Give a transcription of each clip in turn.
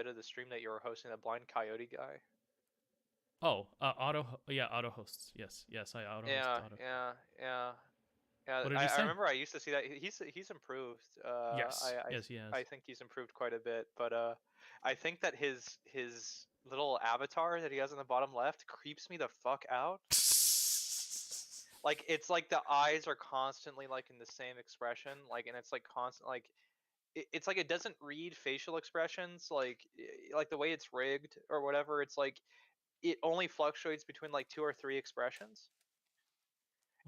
bit of the stream that you were hosting, the Blind Coyote guy? Oh, auto hosts. Yes, yes, I auto host Yeah, auto. yeah, yeah, yeah. What did he I say? remember I used to see that. He's improved. Yes, yes, he has. I think he's improved quite a bit. But I think that his little avatar that he has on the bottom left creeps me the fuck out. Like it's like the eyes are constantly like in the same expression, like, and it's like constant like it's like it doesn't read facial expressions, like the way it's rigged or whatever. It's like it only fluctuates between like two or three expressions,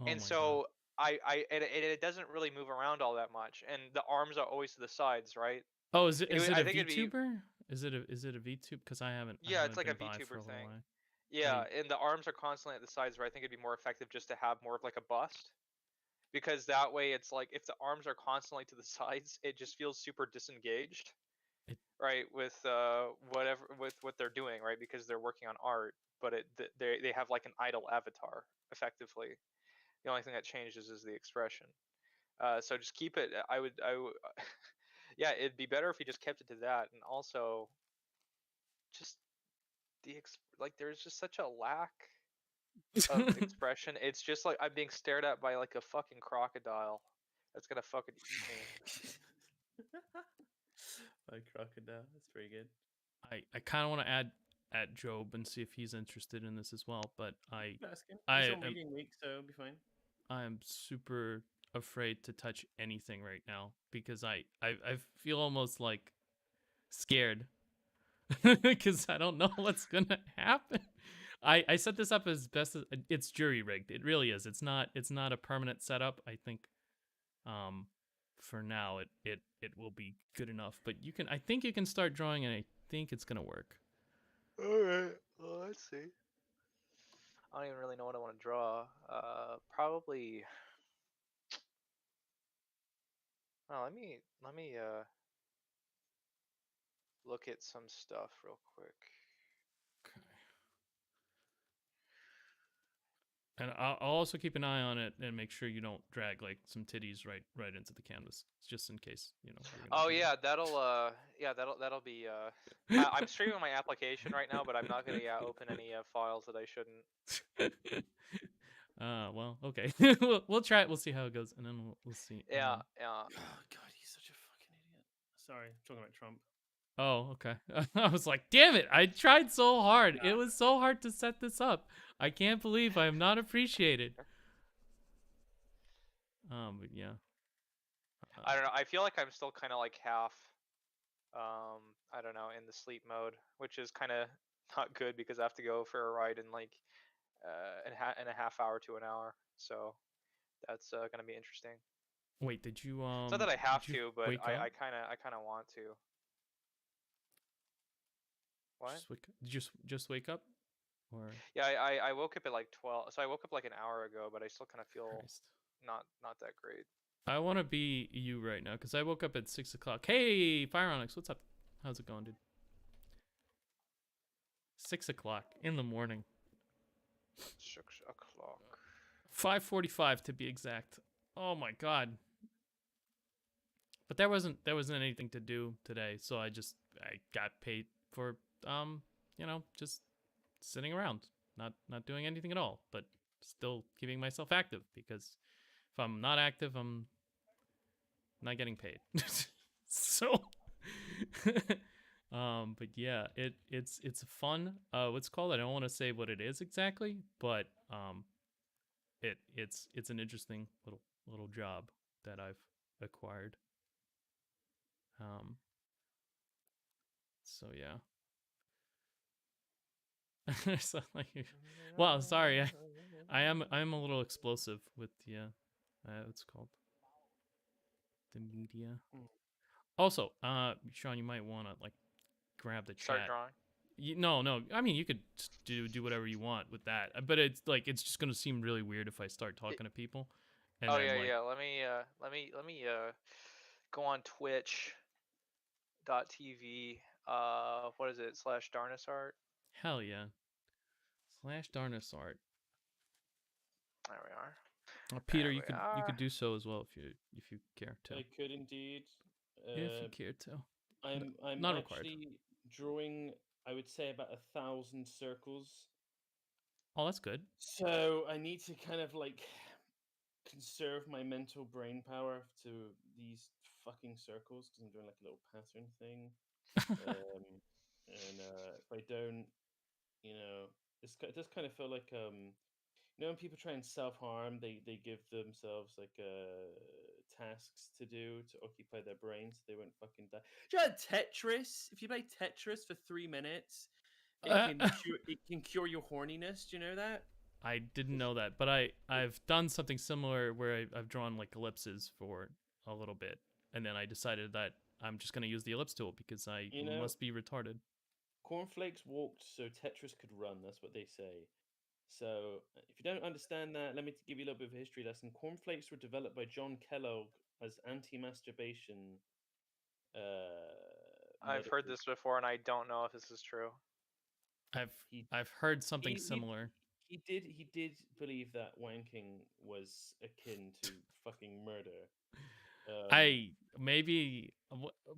Oh and my god. so it doesn't really move around all that much, and the arms are always to the sides, right? Oh, is it I a think it'd be VTuber? Is it a VTube? Because I yeah, it's haven't like a been by for VTuber a little thing. while. Yeah, I and the arms are constantly at the sides, where I think it'd be more effective just to have more of like a bust, because that way it's like if the arms are constantly to the sides, it just feels super disengaged, it right, with whatever with what they're doing, right, because they're working on art, but they have like an idle avatar effectively. The only thing that changes is the expression. So just keep it. Yeah, it'd be better if you just kept it to that, and also just like there's just such a lack of expression. It's just like I'm being stared at by like a fucking crocodile that's gonna fucking eat me. Like crocodile. That's pretty good. I kind of want to add at Job and see if he's interested in this as well, but Ask him. I He's on am reading week, so it'll be fine. I am super afraid to touch anything right now because I feel almost like scared because I don't know what's gonna happen. I set this up as best as it's jury rigged. It really is. It's not a permanent setup. I think um for now it will be good enough. But I think you can start drawing and I think it's gonna work. Alright, well, let's see. I don't even really know what I want to draw. Probably. Oh, let me look at some stuff real quick. Okay. And I'll also keep an eye on it and make sure you don't drag like some titties right into the canvas, just in case you're gonna Oh do yeah, that'll be I'm streaming my application right now, but I'm not gonna open any files that I shouldn't. that. Well, okay. We'll try it. We'll see how it goes, and then we'll see. Yeah, yeah. Oh god, he's such a fucking idiot. Sorry, I'm talking about Trump. Oh, okay. I was like, damn it! I tried so hard. Nah. It was so hard to set this up. I can't believe I am not appreciated. But yeah. I don't know. I feel like I'm still kind of like half, I don't know, in the sleep mode, which is kind of not good because I have to go for a ride in like in a half hour to an hour. So that's gonna be interesting. Wait, did you It's not that I have did you to, but wake up? I kind of want to. What? Did you just wake up? Or Yeah, I woke up at like 12. So I woke up like an hour ago, but I still kind of feel Christ. not that great. I want to be you right now because I woke up at 6 o'clock. Hey, Fire Onyx, what's up? How's it going, dude? 6 o'clock in the morning. 6 o'clock. 5:45 to be exact. Oh my god. But there wasn't anything to do today, so I got paid for just sitting around, not doing anything at all, but still keeping myself active because if I'm not active, I'm not getting paid. So but yeah, it's fun. What's called? I don't want to say what it is exactly, but it's an interesting little job that I've acquired. So yeah. So like, well, sorry, I'm a little explosive with the what's called the media. Also, Sean, you might want to like grab the Start chat. drawing. No. I mean, you could do whatever you want with that, but it's just gonna seem really weird if I start talking to people, and Oh then yeah, like, yeah. Let me go on Twitch.tv. What is it? / Darnasart. hell yeah, /Darnasart. There we are. Peter, There you we could are. do so as well if you care to. I could indeed. If you care to. I'm Not actually required. drawing, I would say, about 1,000 circles. Oh, that's good. So I need to kind of like conserve my mental brain power to these fucking circles because I'm doing like a little pattern thing. Um, and if I don't, it does kind of feel like when people try and self harm, they give themselves like tasks to do to occupy their brains so they won't fucking die. Do you know Tetris? If you play Tetris for 3 minutes, it can cure your horniness. Do you know that? I didn't know that, but I've done something similar where I've drawn like ellipses for a little bit, and then I decided that I'm just gonna use the ellipse tool because I You know, must be retarded. cornflakes walked so Tetris could run. That's what they say. So, if you don't understand that, let me give you a little bit of a history lesson. Cornflakes were developed by John Kellogg as anti-masturbation I've heard medical. this before, and I don't know if this is true. He I've heard something he similar. he did believe that wanking was akin to fucking murder. I maybe,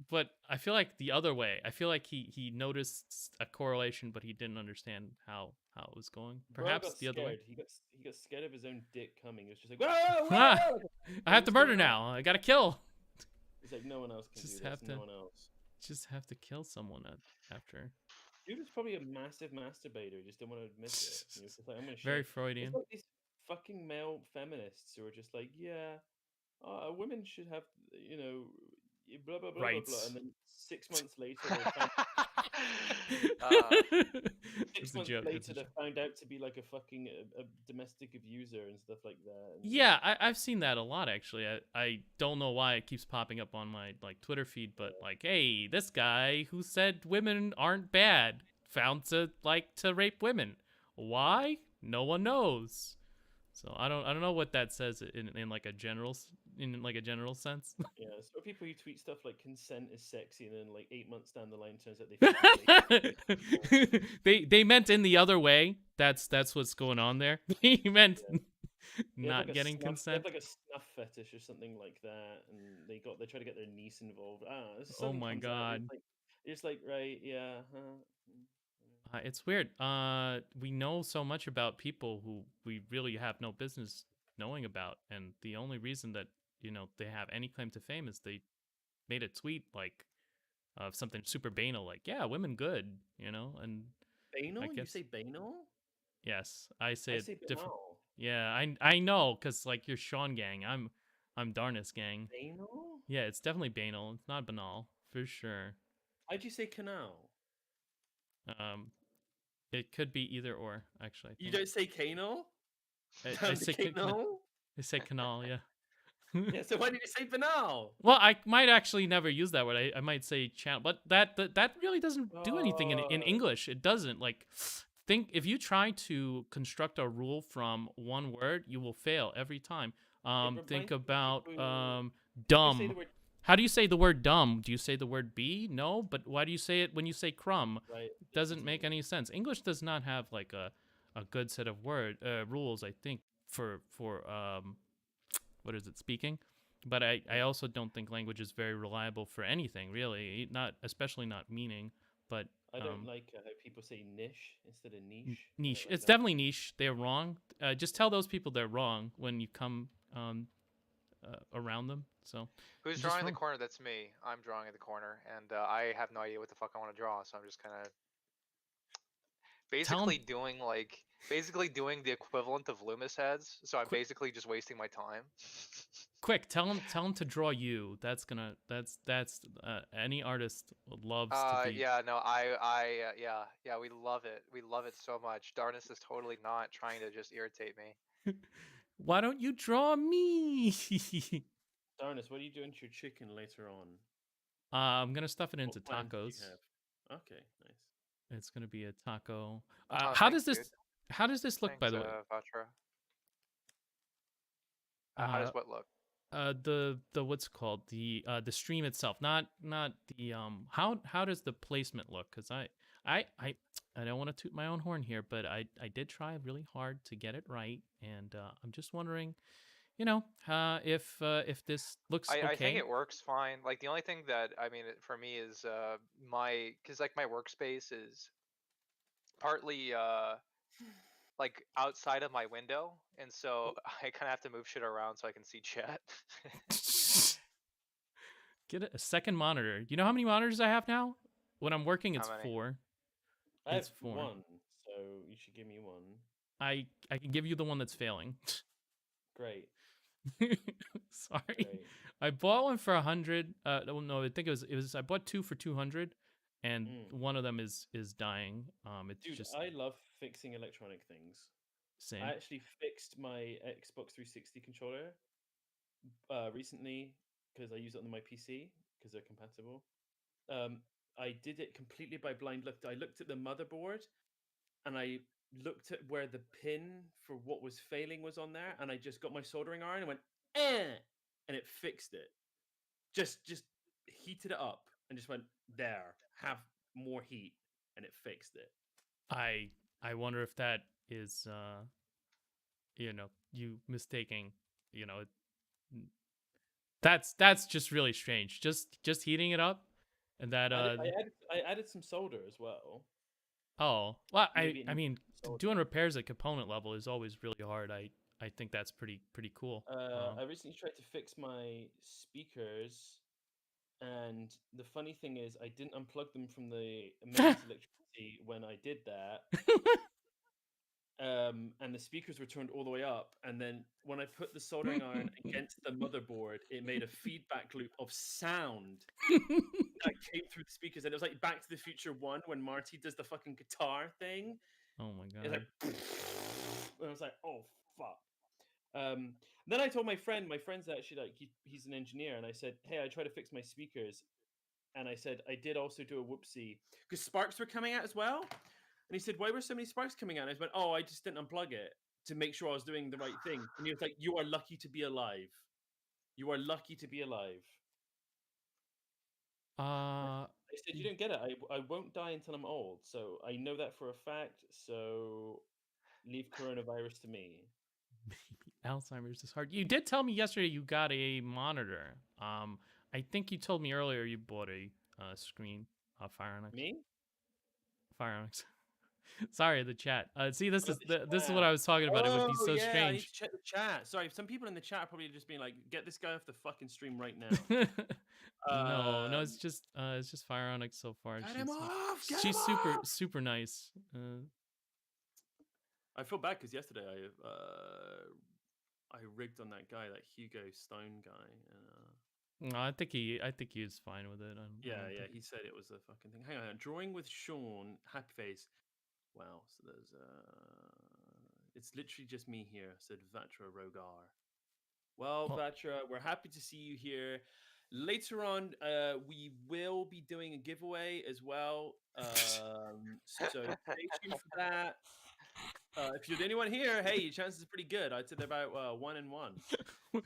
but I feel like the other way. I feel like he noticed a correlation, but he didn't understand how it was going. Bro Perhaps got the other way. scared. He got scared of his own dick coming. He was just like, whoa, whoa, Ah, whoa! I have to What's murder going on? now. I gotta kill. He's like, no one else can Just do have this. to- No one else. Just have to kill someone after. Dude was probably a massive masturbator. He just didn't want to admit it. He was just like, I'm gonna Very shave. It's Freudian. like these fucking male feminists who are just like, yeah, women should have, blah blah blah blah blah, Rights. and then 6 months later they found, It's six a months joke. It's later a they joke. found out to be like a fucking a domestic abuser and stuff like that. And Yeah, I've seen that a lot actually. I don't know why it keeps popping up on my like Twitter feed, but like, hey, this guy who said women aren't bad found to like to rape women. Why? No one knows. So I don't know what that says in like a general sense. yeah, so people who tweet stuff like consent is sexy, and then like 8 months down the line turns out they fucking rape. they meant in the other way. That's what's going on there. They meant Yeah. They have not like a getting They consent. have like a snuff fetish or something like that, and they try to get their niece involved. Oh Something my comes out. god. It's like right, yeah. It's weird. We know so much about people who we really have no business knowing about, and the only reason that they have any claim to fame is they made a tweet like of something super banal, like "Yeah, women good," and Banal? I You guess say banal? yes, I say I it say different. banal. Yeah, I know, cause like you're Sean gang, I'm Darnus gang. Banal? Yeah, it's definitely banal. It's not banal for sure. How'd you say canal? Um, it could be either or. Actually, I You think don't say canal? I Down say to canal? I say canal. Yeah. Yeah, so why did you say banal? Well, I might actually never use that word. I might say channel, but that really doesn't do anything in English. It doesn't. Like, think if you try to construct a rule from one word, you will fail every time. Think about You say dumb. the word How do you say the word dumb? Do you say the word b? No, but why do you say it when you say crumb? right. It doesn't make any sense. English does not have like a good set of rules. I think for what is it, speaking? But I also don't think language is very reliable for anything, really. Not especially not meaning. But I don't like how people say niche instead of niche. I don't niche. like It's that. definitely niche. They're wrong. Just tell those people they're wrong when you come around them. So Who's just drawing the wrong. corner? That's me. I'm drawing in the corner, and I have no idea what the fuck I want to draw, so I'm just kind of Tell 'em- basically doing the equivalent of Loomis heads. So I'm Quick- basically just wasting my time. Quick, tell them to draw you. That's any artist loves to be. Yeah, no, yeah, we love it. We love it so much. Darnus is totally not trying to just irritate me. Why don't you draw me? Darnus, what are you doing to your chicken later on? I'm gonna stuff it into What plans do you tacos. have? Okay, nice. It's gonna be a taco. Oh, How thanks, does this? dude. How does this look, by Thanks, the way? Vatra. How does what look? The what's it called, the stream itself, not the how does the placement look? Because I don't want to toot my own horn here, but I did try really hard to get it right, and I'm just wondering if this looks I think okay. it works fine. Like the only thing that I mean for me is because like my workspace is partly like outside of my window, and so I kind of have to move shit around so I can see chat. Get a second monitor. You know how many monitors I have now? When I'm working, How it's many? 4. I have It's 4. one, so you should give me one. I can give you the one that's failing. Great, Sorry. great. I bought one for 100. No, I think it was I bought 2 for 200, and Mm. one of them is dying. It's Dude, just I love fixing electronic things. same. I actually fixed my Xbox 360 controller recently because I use it on my PC because they're compatible. I did it completely by blind look. I looked at the motherboard and I looked at where the pin for what was failing was on there, and I just got my soldering iron and went, and it fixed it. Just heated it up and just went there. Have more heat, and it fixed it. I wonder if that is you mistaking, you know, that's just really strange. Just heating it up and that I added some solder as well. oh, well, Maybe I it mean, solder. doing repairs at component level is always really hard. I think that's pretty cool. I recently tried to fix my speakers, and the funny thing is, I didn't unplug them from the mains electricity when I did that. And the speakers were turned all the way up. And then when I put the soldering iron against the motherboard, it made a feedback loop of sound that came through the speakers. And it was like Back to the Future 1 when Marty does the fucking guitar thing. Oh my It's god. like, and I was like, oh, fuck. Then I told my friend's actually like, he's an engineer. And I said, hey, I tried to fix my speakers. And I said, I did also do a whoopsie because sparks were coming out as well. And he said, why were so many sparks coming out? And I went, oh, I just didn't unplug it to make sure I was doing the right thing. And he was like, you are lucky to be alive. You are lucky to be alive. I said, you don't get it. I won't die until I'm old. So I know that for a fact. So leave coronavirus to me. Maybe Alzheimer's is hard. You did tell me yesterday you got a monitor. I think you told me earlier you bought a screen. FireOnyx. Me? FireOnyx. Sorry, the chat. See, this Oh, is the this is what chat. I was talking about. It would be Oh, so yeah, I need to strange. check the chat. Sorry, some people in the chat are probably just being like, get this guy off the fucking stream right now. No, it's just FireOnyx so far. Get him off! Get him She's super off! super nice. I feel bad because yesterday I rigged on that guy, that Hugo Stone guy. No, I think he is fine with it. Yeah, he said it was a fucking thing. Hang on, drawing with Sean, happy face. Wow, so there's it's literally just me here, said Vatra Rogar. Well, Vatra, we're happy to see you here. Later on, we will be doing a giveaway as well. So stay tuned for that. If you're the only one here, hey, your chances are pretty good. I'd say they're about 1 in 1.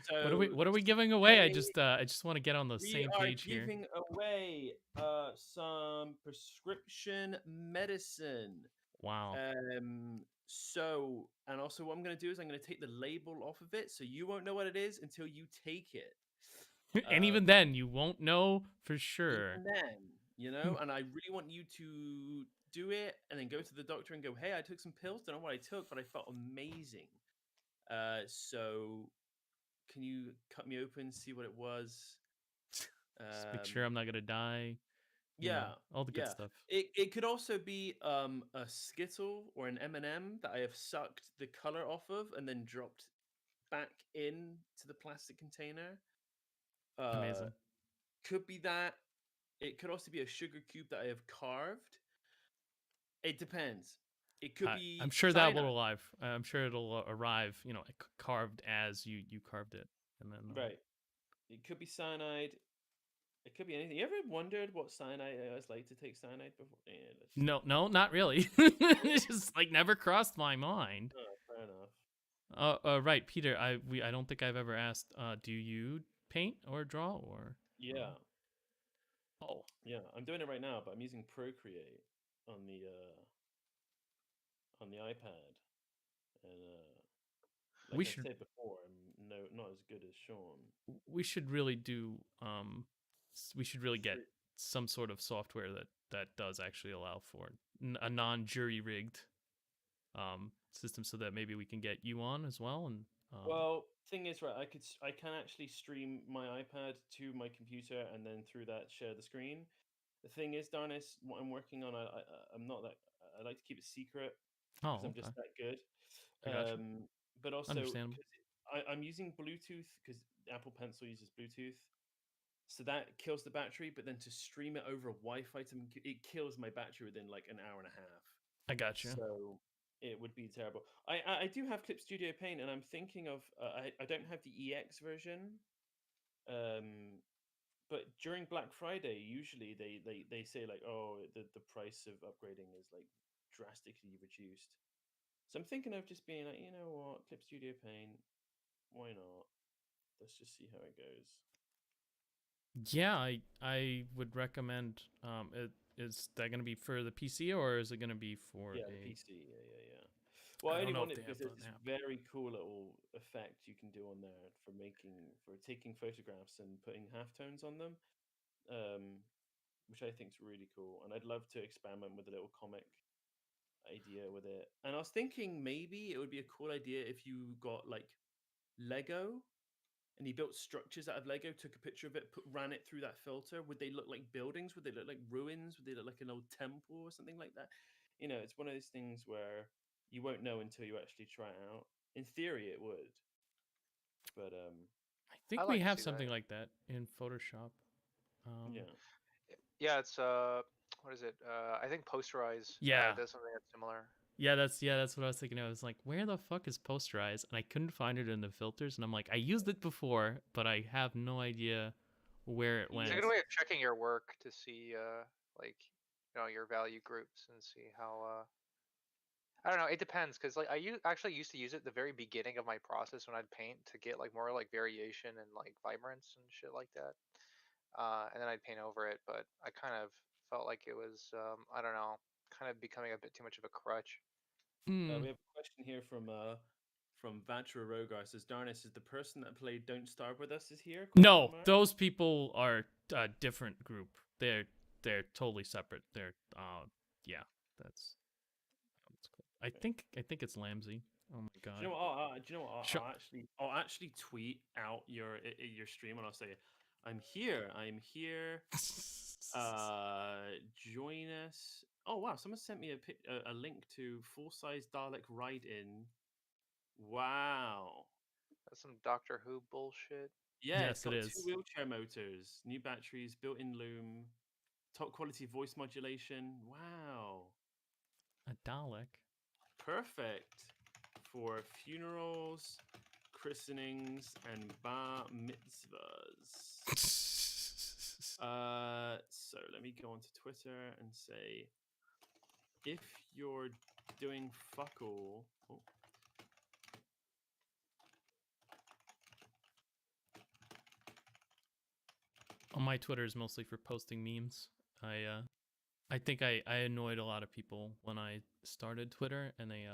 So what are we giving away? I just want to get on the same page here. We are giving away some prescription medicine. Wow. So, and also what I'm going to do is I'm going to take the label off of it, so you won't know what it is until you take it. And even then, you won't know for sure. Even then, and I really want you to do it and then go to the doctor and go, hey, I took some pills, don't know what I took, but I felt amazing. So can you cut me open, see what it was? Just make sure I'm not gonna die. Yeah, all the good stuff. It could also be a Skittle or an M&M that I have sucked the color off of and then dropped back into the plastic container. Amazing. Could be that. It could also be a sugar cube that I have carved. It depends. It could be. I'm sure cyanide. that will arrive. I'm sure it'll arrive. Carved as you carved it, and then right. It could be cyanide. It could be anything. You ever wondered what cyanide is like to take cyanide before? Yeah, no, not really. It's just never crossed my mind. Oh, fair enough. Right, Peter. I don't think I've ever asked. Do you paint or draw or? Yeah. Oh. Yeah, I'm doing it right now, but I'm using Procreate on the iPad, and like We I should said before, I'm not as good as Sean. we should really do we should really get Stre- some sort of software that does actually allow for a non-jury rigged system so that maybe we can get you on as well and Well, thing is, right? I can actually stream my iPad to my computer and then through that share the screen. The thing is, Darnis, what I'm working on, I'm not that. I like to keep it secret because oh, I'm just okay. that good. I got you. But also, Understandable. because I'm using Bluetooth because Apple Pencil uses Bluetooth, so that kills the battery. But then to stream it over Wi-Fi, it kills my battery within like an hour and a half. I got you. So it would be terrible. I do have Clip Studio Paint, and I'm thinking of. I don't have the EX version. But during Black Friday, usually they say like, oh, the price of upgrading is like drastically reduced. So I'm thinking of just being like, you know what, Clip Studio Paint, why not? Let's just see how it goes. Yeah, I would recommend is that going to be for the PC or is it going to be for Yeah, a the PC. Yeah. Well, I I don't only know want if it they have because there's an this app. very cool little effect you can do on there for taking photographs and putting halftones on them, um, which I think is really cool. And I'd love to experiment with a little comic idea with it. And I was thinking maybe it would be a cool idea if you got like Lego and you built structures out of Lego, took a picture of it, ran it through that filter. Would they look like buildings? Would they look like ruins? Would they look like an old temple or something like that? You know, it's one of those things where you won't know until you actually try it out. In theory, it would, but I think I'd we like to have see something that. like that in Photoshop. yeah. Yeah, it's what is it? I think Posterize Yeah. does something that's similar. Yeah, that's what I was thinking. I was like, where the fuck is Posterize? And I couldn't find it in the filters. And I'm like, I used it before, but I have no idea where it It's went. a Yes. good way of checking your work to see like your value groups and see how I don't know. It depends because like actually used to use it at the very beginning of my process when I'd paint to get like more like variation and like vibrance and shit like that. And then I'd paint over it, but I kind of felt like it was I don't know, kind of becoming a bit too much of a crutch. Hmm. We have a question here from Vatra Rogar. Says Darnis, is the person that played Don't Starve with us is here? Question No, mark. those people are a different group. They're totally separate. They're yeah, that's cool. I think it's Lamsey. Oh my god. Do you know what? Do you know what? Sure. I'll actually tweet out your stream, and I'll say, "I'm here. I'm here. Join us." Oh wow! Someone sent me a link to full size Dalek ride in. Wow. That's some Doctor Who bullshit. Yeah, it's Yes, it got two is. wheelchair motors, new batteries, built-in loom, top quality voice modulation. Wow. A Dalek. Perfect for funerals, christenings, and bar mitzvahs. So let me go onto Twitter and say, if you're doing fuck all. Oh, On my Twitter is mostly for posting memes. I think I annoyed a lot of people when I started Twitter and they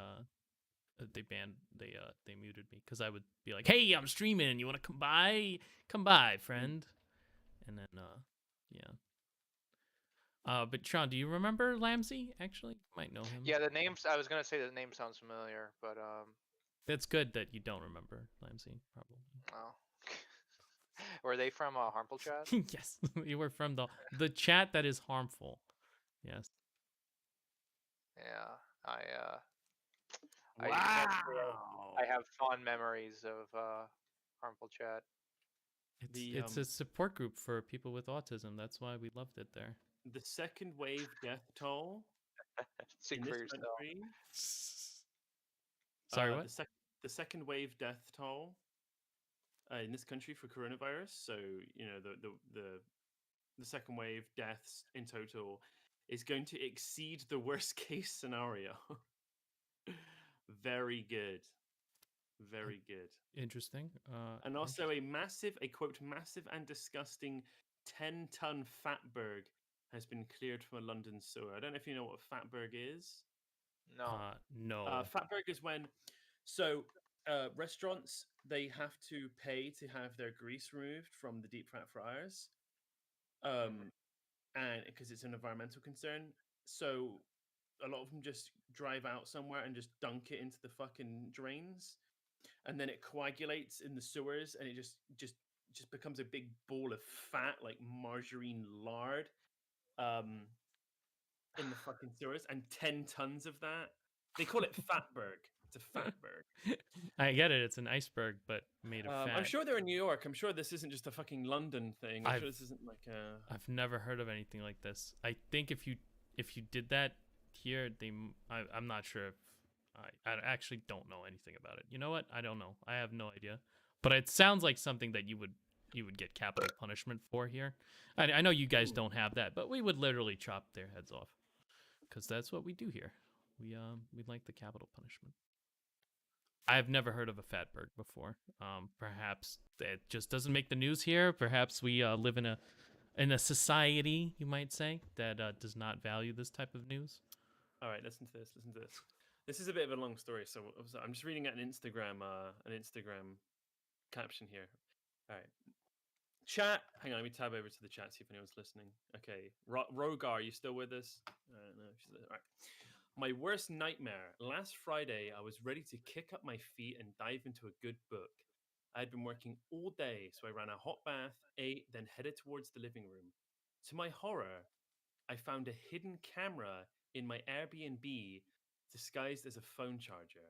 banned they muted me because I would be like, "Hey, I'm streaming. You want to come by? Come by, friend." And then yeah. But Sean, do you remember Lamsey? Actually, you might know him. Yeah, the names. I was gonna say the name sounds familiar, but It's good that you don't remember Lamsey, probably. oh. Were they from Harmful Chat? Yes, you were from the chat that is harmful. Yes. Yeah, I wow. I have fond memories of Harmful Chat. It's a support group for people with autism. That's why we loved it there. The second wave death toll Speak in for this yourself. country. Sorry, what? The second wave death toll in this country for coronavirus. So you know the second wave deaths in total is going to exceed the worst case scenario. Very good, very good. Interesting. And also a quote massive and disgusting 10-ton fatberg has been cleared from a London sewer. I don't know if you know what fatberg is. No. No. Fatberg is when, so restaurants, they have to pay to have their grease removed from the deep fat fryers, Mhm. and because it's an environmental concern. So a lot of them just drive out somewhere and just dunk it into the fucking drains, and then it coagulates in the sewers, and it just becomes a big ball of fat like margarine lard um in the fucking sewers, and 10 tons of that. They call it fatberg. It's a fatberg. I get it. It's an iceberg, but made of I'm fat. sure they're in New York. I'm sure this isn't just a fucking London thing. I'm sure I've this isn't like a. I've never heard of anything like this. I think if you did that here, I'm not sure if I actually don't know anything about it. You know what? I don't know. I have no idea. But it sounds like something that you would get capital punishment for here. I know you guys don't have that, but we would literally chop their heads off because that's what we do here. We like the capital punishment. I've never heard of a fatberg before. Perhaps it just doesn't make the news here. Perhaps we live in a society, you might say, that does not value this type of news. All right, listen to this. Listen to this. This is a bit of a long story, so I'm just reading out an Instagram caption here. All right, chat. Hang on, let me tab over to the chat, see if anyone's listening. Okay, Rogar, you still with us? No, she's all right. My worst nightmare. Last Friday, I was ready to kick up my feet and dive into a good book. I had been working all day, so I ran a hot bath, ate, then headed towards the living room. To my horror, I found a hidden camera in my Airbnb disguised as a phone charger.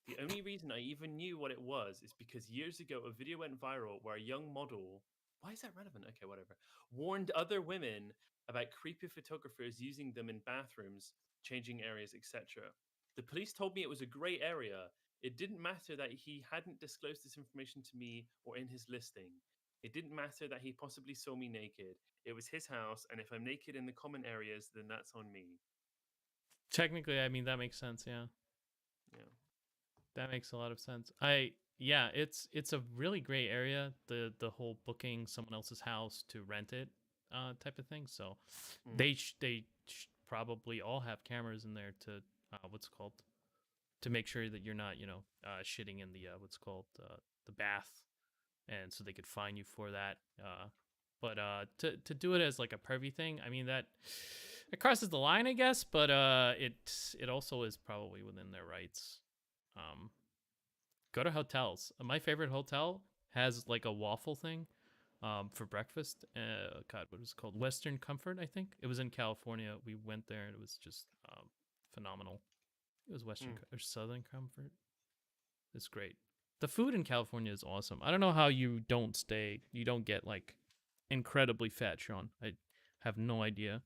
The only reason I even knew what it was is because years ago a video went viral where a young model, why is that relevant? Okay, whatever, warned other women about creepy photographers using them in bathrooms, changing areas, etc. The police told me it was a grey area. It didn't matter that he hadn't disclosed this information to me or in his listing. It didn't matter that he possibly saw me naked. It was his house, and if I'm naked in the common areas, then that's on me. Technically, I mean that makes sense. Yeah, Yeah. that makes a lot of sense. Yeah, it's a really gray area. The whole booking someone else's house to rent it, type of thing. So Mm. they probably all have cameras in there to what's it called, to make sure that you're not shitting in the what's called the bath, and so they could fine you for that. But to do it as like a pervy thing, I mean that it crosses the line, I guess. But it also is probably within their rights. Go to hotels. My favorite hotel has like a waffle thing, for breakfast. God, what was it called? Western Comfort, I think. It was in California. We went there and it was just phenomenal. It was Western or Southern Comfort. It's great. The food in California is awesome. I don't know how you don't get like incredibly fat, Sean. I have no idea.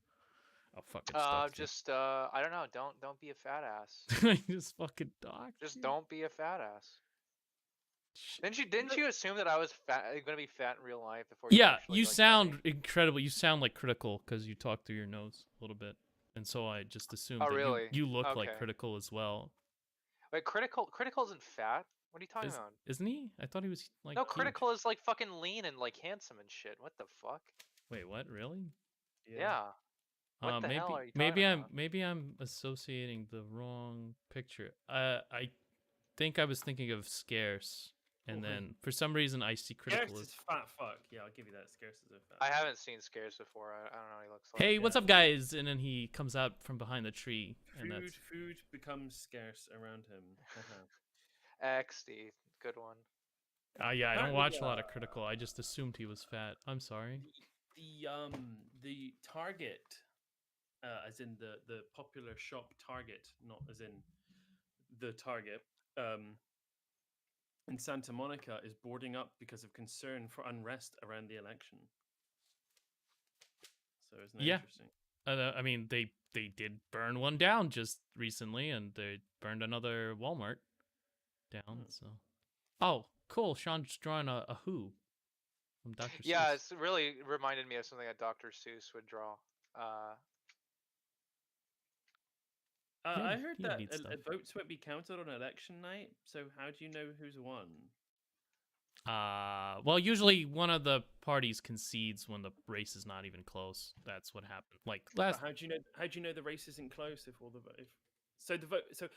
Oh fucking stuff. Just I don't know. Don't be a fat ass. I just fucking docked. Just you. don't be a fat ass. Sh- Didn't you assume that I was gonna be fat in real life before you Yeah, actually you like, met sound me? incredible. You sound like Critical because you talk through your nose a little bit, and so I just assumed Oh that really? you look like Okay. Critical as well. Wait, Critical isn't fat. What are you talking about? Isn't he? I thought he was like No, huge. Critical is like fucking lean and like handsome and shit. What the fuck? Wait, what? Really? Yeah. What the hell are you Maybe talking about? I'm associating the wrong picture. I think I was thinking of Scarce, and then for some reason I see Critical Scarce as. is fat fuck. Yeah, I'll give you that. Scarce is a fat. I fuck. haven't seen Scares before. I don't know what he looks like. Hey, what's Yeah. up, guys? And then he comes out from behind the tree, and that's. Food becomes scarce around him. XD, good one. Yeah, I don't Apparently, watch a lot of Critical. I just assumed he was fat. I'm sorry. the Target, as in the popular shop Target, not as in the Target, in Santa Monica is boarding up because of concern for unrest around the election. So isn't that Yeah. interesting? I mean, they did burn one down just recently, and they burned another Walmart down. So, oh, cool. Sean's drawing a Who from Dr. Yeah, Seuss. it's really reminded me of something that Dr. Seuss would draw. Yeah, I heard he that needs stuff. votes won't be counted on election night. So how do you know who's won? Well, usually one of the parties concedes when the race is not even close. That's what happened. Like But last. how do you know? How do you know the race isn't close if all the if So the vote. So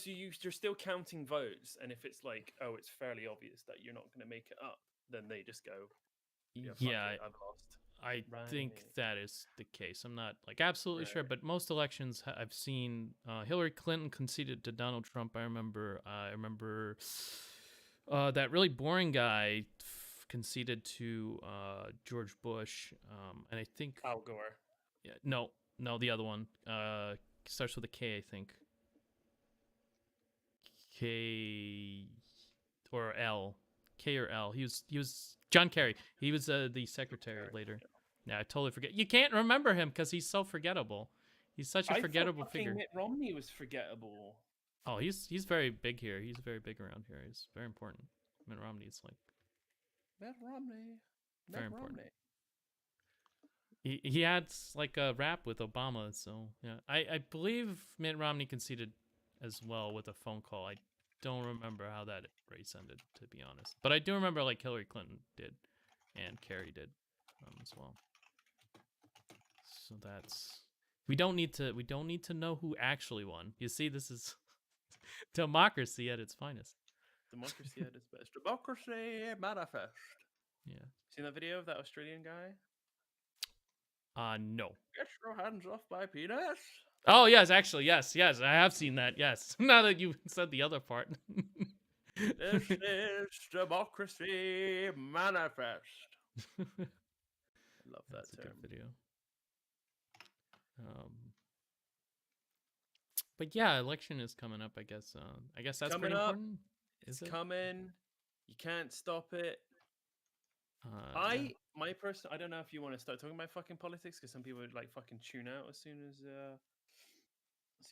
you're still counting votes, and if it's like, oh, it's fairly obvious that you're not going to make it up, then they just go, yeah, fuck Yeah, it, I've lost. I think Right. that is the case. I'm not like absolutely sure, Right. but most elections I've seen Hillary Clinton conceded to Donald Trump. I remember that really boring guy conceded to George Bush, and I think Al Gore. yeah, no, the other one starts with a K, I think. K or L, K or L. He was John Kerry. He was the secretary Kerry. later. Yeah, I totally forget. You can't remember him because he's so forgettable. He's such a I thought forgettable fucking figure. Mitt Romney was forgettable. Oh, he's very big here. He's very big around here. He's very important. Mitt Romney's like Mitt Romney. very Mitt important. Romney. He had like a rap with Obama, so yeah. I believe Mitt Romney conceded as well with a phone call. I don't remember how that race ended, to be honest, but I do remember like Hillary Clinton did, and Kerry did, as well. So that's we don't need to know who actually won. You see, this is democracy at its finest. Democracy at its best. Democracy manifest. Yeah. Seen that video of that Australian guy? No. Get your hands off my penis. Oh yes, actually yes, I have seen that. Yes, now that you said the other part. This is democracy manifest. I love that That's a term. good video. But yeah, election is coming up. I guess that's Coming pretty up. important. It's Is it? coming. You can't stop it. Yeah. I don't know if you want to start talking about fucking politics because some people would like fucking tune out as soon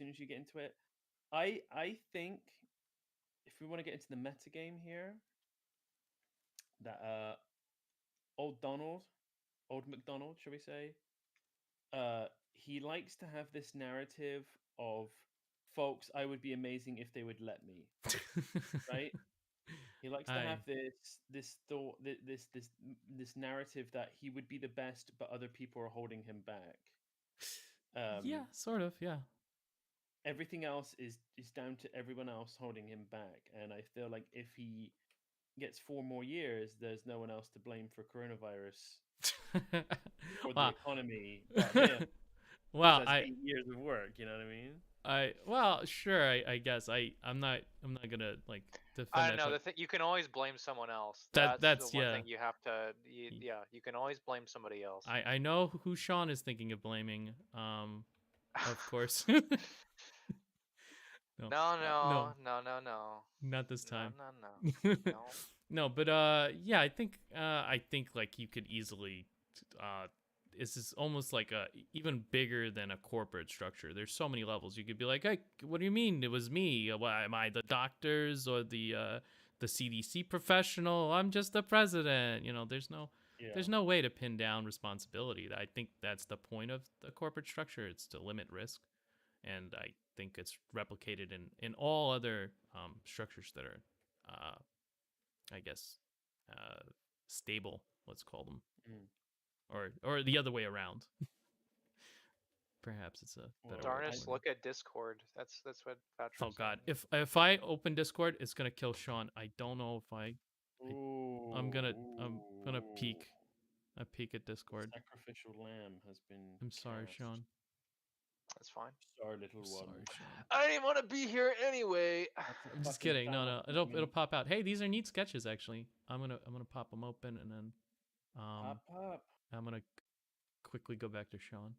as you get into it. I think if we want to get into the meta game here, that old McDonald, shall we say, he likes to have this narrative of, folks, I would be amazing if they would let me, right? He likes to have this thought, this narrative that he would be the best, but other people are holding him back. Yeah, sort of. Yeah. Everything else is down to everyone else holding him back, and I feel like if he gets 4 more years, there's no one else to blame for coronavirus or the Wow. economy but him. Well, That's 8 years of work. You know what I mean? Well, sure. I guess I'm not gonna like defend I that. don't know. But You can always blame someone else. that's the one yeah. thing you have to. Yeah, you can always blame somebody else. I know who Sean is thinking of blaming. Of course. No, no, not this time. No. No, but yeah, I think like you could easily this is almost like a even bigger than a corporate structure. There's so many levels. You could be like, hey, what do you mean it was me? Why am I the doctors or the CDC professional? I'm just the president. You know, there's no way to pin down responsibility. I think that's the point of the corporate structure. It's to limit risk, and I think it's replicated in all other structures that are I guess stable, let's call them. Or the other way around. Perhaps it's a better Darnus, way. look at Discord. That's what Patrick's Oh god, saying. if I open Discord, it's gonna kill Sean. I don't know if I'm gonna peek. I peek at Discord. Sacrificial lamb has been. I'm sorry, cast. Sean. That's fine. Sorry, little one. Sorry, Sean. I didn't want to be here anyway. I'm just kidding. No, it'll pop out. Hey, these are neat sketches actually. I'm gonna pop them open and then Pop. I'm gonna quickly go back to Sean.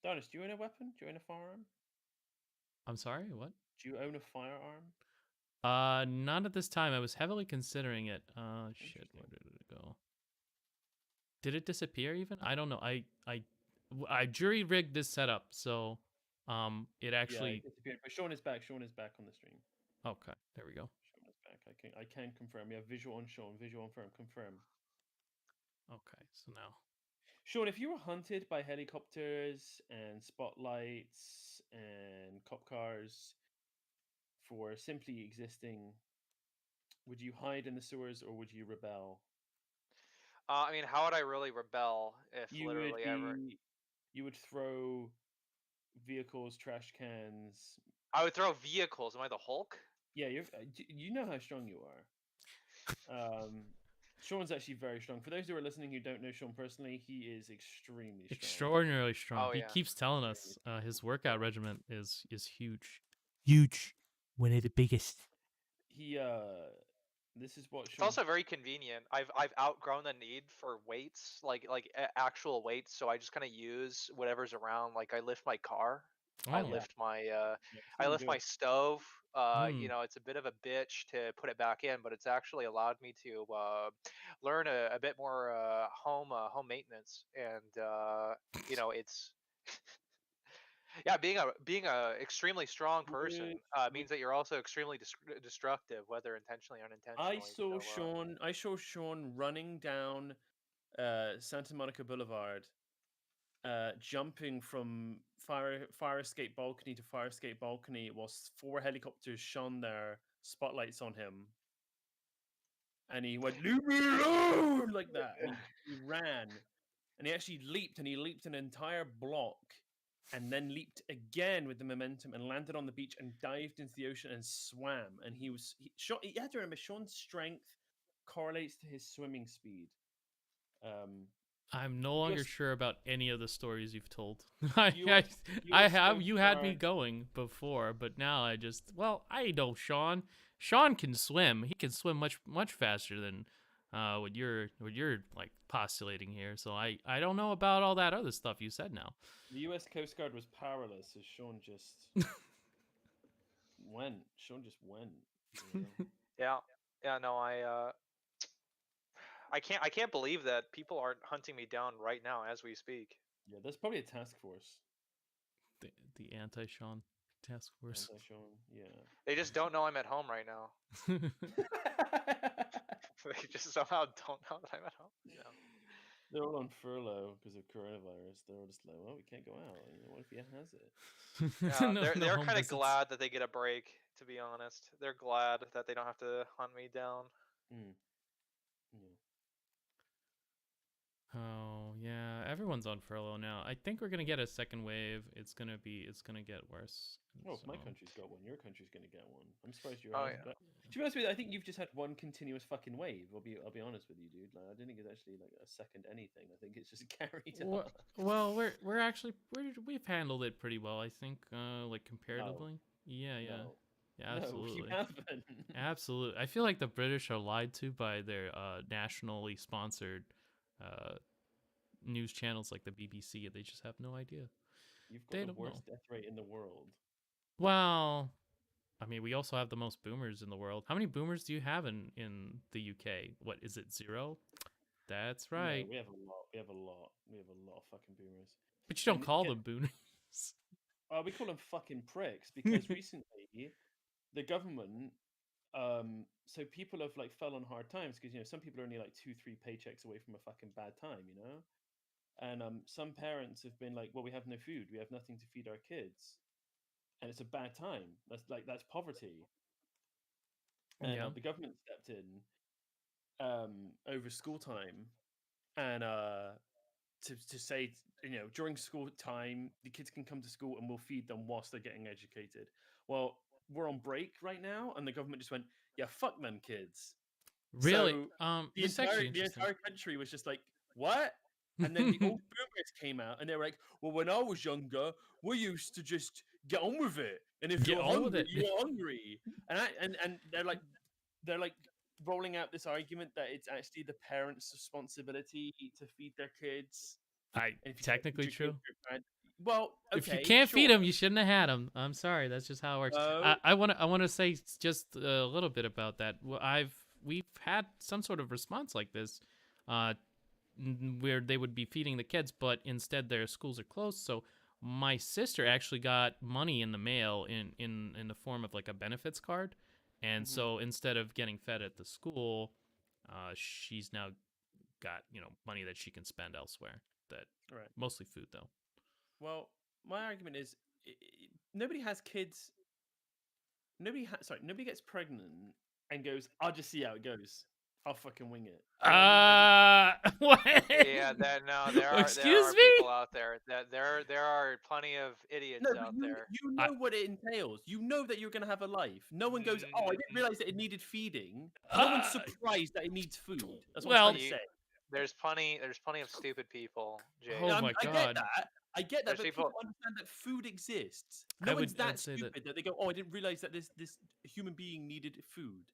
Darnus, do you own a weapon? Do you own a firearm? I'm sorry, what? Do you own a firearm? Not at this time. I was heavily considering it. Shit, where did it go? Did it disappear even? I don't know. I jury rigged this setup, so it actually. Yeah, it disappeared. But Sean is back. Sean is back on the stream. Okay, there we go. Sean is back. I can confirm. We have visual on Sean. Visual on confirm. Okay, so now. Sean, if you were hunted by helicopters and spotlights and cop cars for simply existing, would you hide in the sewers or would you rebel? I mean, how would I really rebel if You literally ever? You would throw vehicles, trash cans, I would throw vehicles. Am I the Hulk? Yeah, you know how strong you are. Sean's actually very strong. For those who are listening who don't know Sean personally, he is extremely strong. Extraordinarily strong. Oh, He yeah. keeps telling us Extremely his workout regimen is huge. Huge. One of the biggest. He this is what It's Sean. also very convenient. I've outgrown the need for weights, like actual weights. So I just kind of use whatever's around. Like I lift my car. I Oh. lift my Yeah, I Sean lift do my it. stove. Hmm. It's a bit of a bitch to put it back in, but it's actually allowed me to learn a bit more home maintenance, and it's yeah, being a extremely strong person Would- would- means that you're also extremely destructive, whether intentionally or unintentionally. I saw Sean running down Santa Monica Boulevard, jumping from fire escape balcony to fire escape balcony whilst 4 helicopters shone their spotlights on him, and he went "Leave me alone" like that, and he ran, and he actually leaped, and he leaped an entire block, and then leaped again with the momentum and landed on the beach and dived into the ocean and swam. And you have to remember Sean's strength correlates to his swimming speed. I'm no longer US sure about any of the stories you've told. I US have Coast you had me Guard. going before, but now I know Sean. Sean can swim. He can swim much faster than what you're like postulating here. So I don't know about all that other stuff you said now. The US Coast Guard was powerless as Sean just went. Sean just went. You know? Yeah, yeah. No, I can't believe that people aren't hunting me down right now as we speak. Yeah, there's probably a task force. The anti-Sean task force. Sean, yeah. They just don't know I'm at home right now. They just somehow don't know that I'm at home. Yeah. They're all on furlough because of coronavirus. They're all just like, well, we can't go out. You know, what if he has it? Yeah, No, they're no they're home kind of visits. glad that they get a break. To be honest, they're glad that they don't have to hunt me down. Mm. Yeah. Oh yeah, everyone's on furlough now. I think we're gonna get a second wave. It's gonna get worse. Well, if my So- country's got one, your country's going to get one. I'm surprised you Oh have. yeah. But to be honest with you, I think you've just had one continuous fucking wave. I'll be honest with you, dude. Like, I don't think it's actually like a second anything. I think it's just carried on. Well, we're actually we've handled it pretty well, I think. Like comparatively. Yeah, yeah, No. yeah, No, absolutely. you haven't. Absolutely. I feel like the British are lied to by their nationally sponsored news channels like the BBC. They just have no idea. You've got They the don't worst know. death rate in the world. Well, I mean, we also have the most boomers in the world. How many boomers do you have in the UK? What is it, 0? That's right. No, we have a lot. We have a lot. We have a lot of fucking boomers. But you don't And call get- them boomers. we call them fucking pricks because recently the government so people have like fell on hard times because some people are only like 2-3 paychecks away from a fucking bad time, and some parents have been like, well, we have no food, we have nothing to feed our kids, and it's a bad time. That's poverty. And Yeah. the government stepped in over school time and to say, during school time the kids can come to school and we'll feed them whilst they're getting educated. Well, we're on break right now and the government just went, yeah, fuck them kids. Really? So This is actually interesting. entire country was just like, what? And then the old boomers came out and they were like, well, when I was younger, we used to just get on with it. And if Get you're on with hungry, it. you're hungry. And they're like rolling out this argument that it's actually the parents' responsibility to feed their kids. And if you don't feed Technically your true. kids, you're bad. Well, If you okay, can't feed sure. them, you shouldn't have had them. I'm sorry, that's just how it works. No. I want to say just a little bit about that. We've had some sort of response like this, where they would be feeding the kids, but instead their schools are closed. So my sister actually got money in the mail in the form of like a benefits card, and so instead of getting fed at the school, she's now got money that she can spend elsewhere. That Right. mostly food though. Well, my argument is nobody has kids. Nobody gets pregnant and goes, I'll just see how it goes. I'll fucking wing it. What? Yeah, there are Excuse people me? out there that there are plenty of idiots No, but out you there. you I- know what it entails. You know that you're gonna have a life. No one goes, "Oh, I didn't realize that it needed feeding." No one's surprised that it needs food. That's what I'm well, trying to say. There's plenty of stupid people, Jake. Oh my I get God. that. I get that, There's but people- people understand that food exists. No I one's would- that I'd say that- stupid that they go, "Oh, I didn't realize that this human being needed food."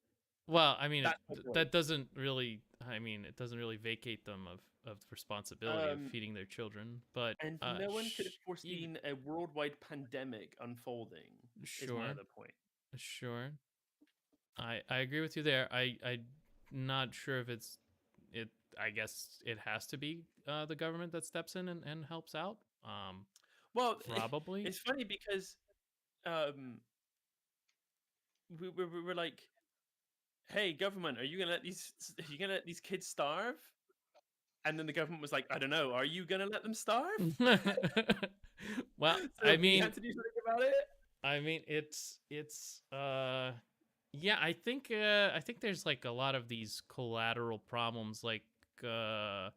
well, I mean, That's my point. that doesn't really. I mean, it doesn't really vacate them of the responsibility of Um, feeding their children. But And no one could have you- foreseen a worldwide pandemic unfolding. Is Sure. my other point. Sure. I agree with you there. I'm not sure if it. I guess it has to be the government that steps in and helps out. Well, Probably. it's funny because we were like, "Hey, government, are you gonna let these kids starve?" And then the government was like, "I don't know. Are you gonna let them starve?" Well, So I we mean, had to do something about it. it's yeah, I think there's like a lot of these collateral problems, like a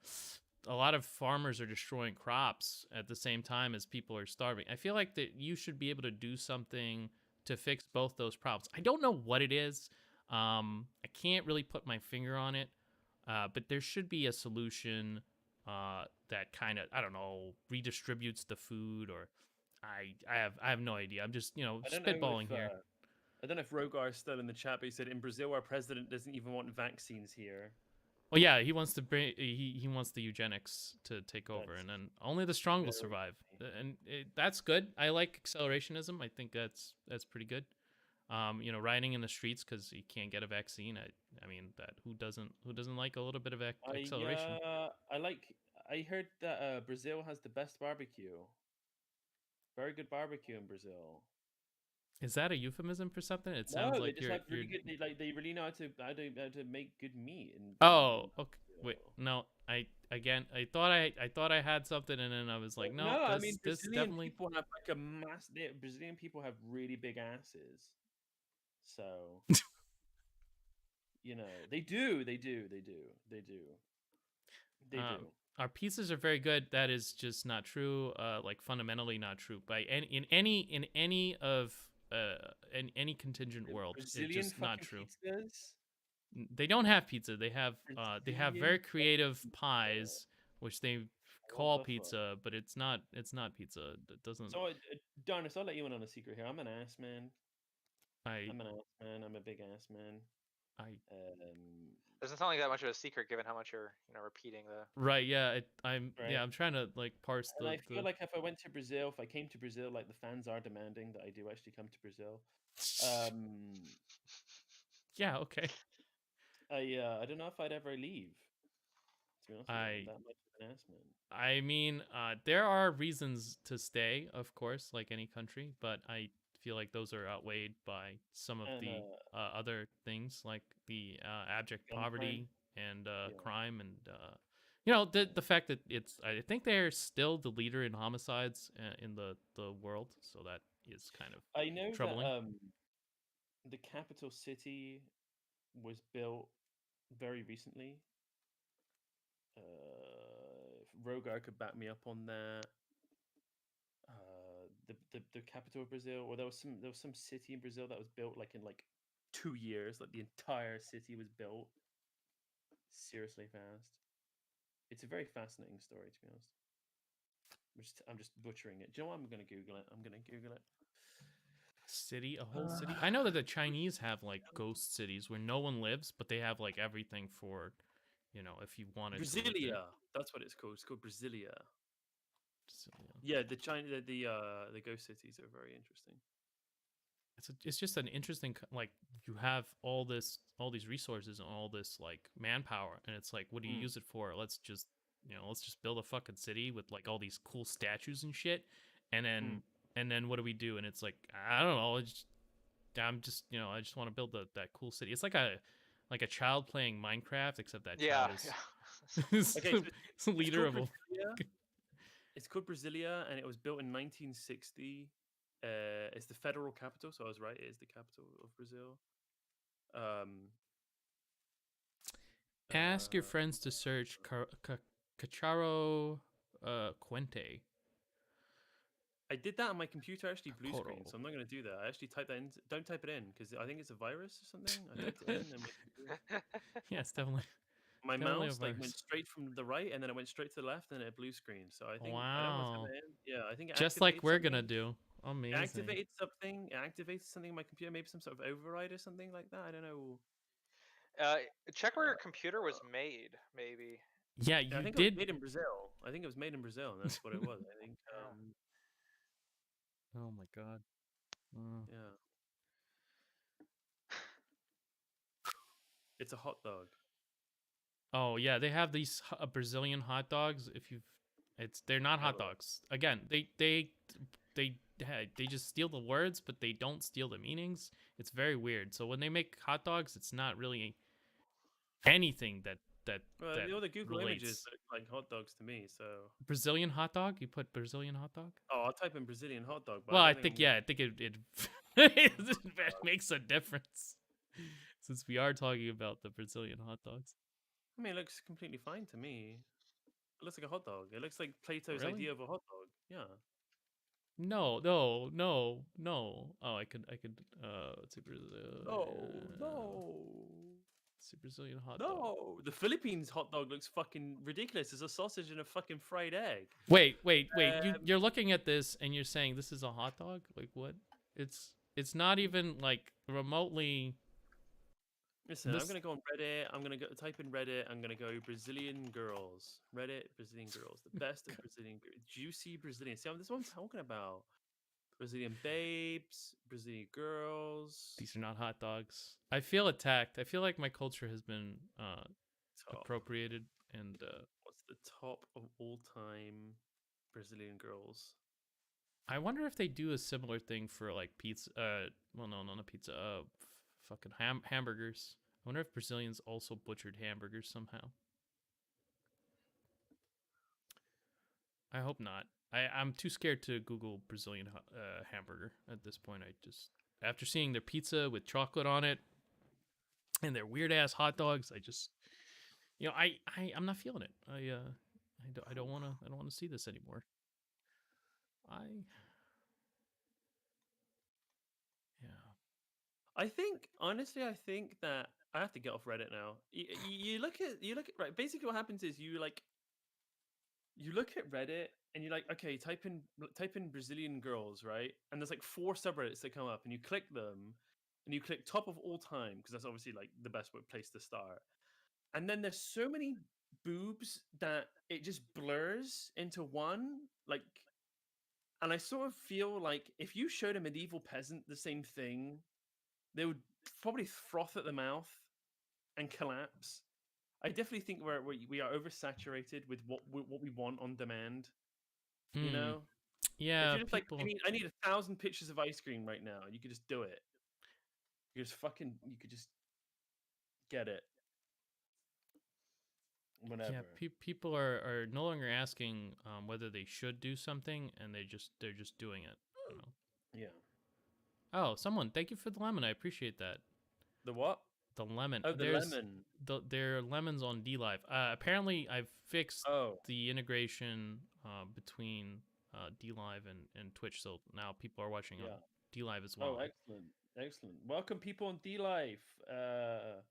lot of farmers are destroying crops at the same time as people are starving. I feel like that you should be able to do something to fix both those problems. I don't know what it is. I can't really put my finger on it. But there should be a solution that kind of, I don't know, redistributes the food, or I have no idea. I'm just, I don't know spitballing if, here. I don't know if Rogar is still in the chat, but he said in Brazil our president doesn't even want vaccines here. Well, yeah, he wants to bring he wants the eugenics to take over, and then only the strong will very survive, funny. and that's good. I like accelerationism. I think that's pretty good. Rioting in the streets because he can't get a vaccine. I mean, that who doesn't like a little bit of acceleration? I heard that Brazil has the best barbecue. Very good barbecue in Brazil. Is that a euphemism for something? It No, sounds they like just you're have really good. They really know how to make good meat. Oh, okay. Wait, no. I thought I had something, and then I was like, no, I this mean this Brazilian definitely. people have like a mass. Brazilian people have really big asses, so they do. Our pizzas are very good. That is just not true. Like fundamentally not true. In any of in any contingent The world, it's Brazilian just not fucking true. pizzas? They don't have pizza. They have very Brazilian creative fucking pies, which they What call the fuck? pizza, but it's not pizza. It doesn't. So, Darnus, I'll let you in on a secret here. I'm an ass man. I I'm an ass man. I'm a big ass man. I Doesn't sound like that much of a secret given how much you're right. repeating the. Yeah. I'm Right. I'm trying to like parse And the. I feel like if I went to Brazil, if I came to Brazil, like the fans are demanding that I do actually come to Brazil. Yeah. Okay. I don't know if I'd ever leave. To be honest, with you. I'm that much of an ass man. I mean, there are reasons to stay, of course, like any country, but I feel like those are outweighed by some of And, the other things, like the abject gun crime. poverty and Yeah. crime, and the fact that I think they're still the leader in homicides in the world, so that is kind of I know troubling. that the capital city was built very recently. If Rogar could back me up on that. The capital of Brazil, or there was some city in Brazil that was built like in 2 years. Like the entire city was built seriously fast. It's a very fascinating story, to be honest. I'm just butchering it. Do you know what? I'm gonna Google it. City, a whole city. I know that the Chinese have like ghost cities where no one lives, but they have like everything for, if you wanted to live there. Brasilia. That's what it's called. It's called Brasilia. Yeah, the ghost cities are very interesting. It's just an interesting, like, you have all these resources and all this like manpower, and it's like, what do you use it for? Let's just build a fucking city with like all these cool statues and shit, and then what do we do? And it's like, I don't know. I just want to build that cool city. It's like a child playing Minecraft, except that child is Okay, so leader of a. It's called Brasilia, and it was built in 1960. It's the federal capital, so I was right. It is the capital of Brazil. Ask your friends to search Cacharo Quente. I did that on my computer, actually blue screen, Caporal. so I'm not going to do that. I actually typed that in. Don't type it in because I think it's a virus or something. I typed it in, and Yeah, it's definitely my definitely a mouse like went virus. straight from the right, and then it went straight to the left, and it blue screen. So I think I don't want to Wow. type it in. Yeah, I think it Just like activated we're gonna something. do. Amazing. It activates something on my computer, maybe some sort of override or something like that. I don't know. Check where your computer was made, maybe. Yeah, Yeah, I you think it was did. made in Brazil. I think it was made in Brazil, and that's what it was. I think. Oh my god. Yeah. It's a hot dog. Oh yeah, they have these Brazilian hot dogs. If you've, they're not hot Never. dogs. Again, they just steal the words, but they don't steal the meanings. It's very weird. So when they make hot dogs, it's not really anything that Well, that all the Google relates. images look like hot dogs to me. So. Brazilian hot dog. You put Brazilian hot dog. Oh, I'll type in Brazilian hot dog. But Well, I don't think I'm yeah, I think it it makes a difference since we are talking about the Brazilian hot dogs. I mean, it looks completely fine to me. It looks like a hot dog. It looks like Plato's Really? idea of a hot dog. Yeah. No. Oh, I could. Let's see, It's a Brazilian hot dog. No. The Philippines hot dog looks fucking ridiculous. It's a sausage and a fucking fried egg. Wait. Um, You're looking at this and you're saying this is a hot dog? Like what? It's not even like remotely. Listen, This- I'm gonna go on Reddit. I'm gonna go type in Reddit. I'm gonna go Brazilian girls. Reddit Brazilian girls. The best of Brazilian juicy Brazilian. See, this is what I'm talking about. Brazilian babes, Brazilian girls. These are not hot dogs. I feel attacked. I feel like my culture has been Top. appropriated and What's the top of all time Brazilian girls? I wonder if they do a similar thing for like pizza. Well, no, not pizza. Fucking hamburgers. I wonder if Brazilians also butchered hamburgers somehow. I hope not. I'm too scared to Google Brazilian hamburger at this point. I just after seeing their pizza with chocolate on it and their weird ass hot dogs, I just I'm not feeling it. I don't want to see this anymore. I think honestly, I think that I have to get off Reddit now. You look at right. Basically, what happens is you look at Reddit and you're like, okay, type in Brazilian girls, right? And there's like 4 subreddits that come up, and you click them, and you click top of all time because that's obviously like the best place to start. And then there's so many boobs that it just blurs into one, like. And I sort of feel like if you showed a medieval peasant the same thing, they would probably froth at the mouth and collapse. I definitely think we are oversaturated with what we want on demand. You know, Yeah, if you're just people. like, I need 1,000 pictures of ice cream right now, you could just do it. You could just get it. Whatever. Yeah, people are no longer asking whether they should do something, and they're just doing it. You know? Yeah. Oh, someone! Thank you for the lemon. I appreciate that. The what? The lemon. Oh, the lemon. There are lemons on DLive. Apparently, I've fixed Oh. the integration between DLive and Twitch, so now people are watching on DLive as well. Oh, excellent. Welcome, people on DLive. Oh,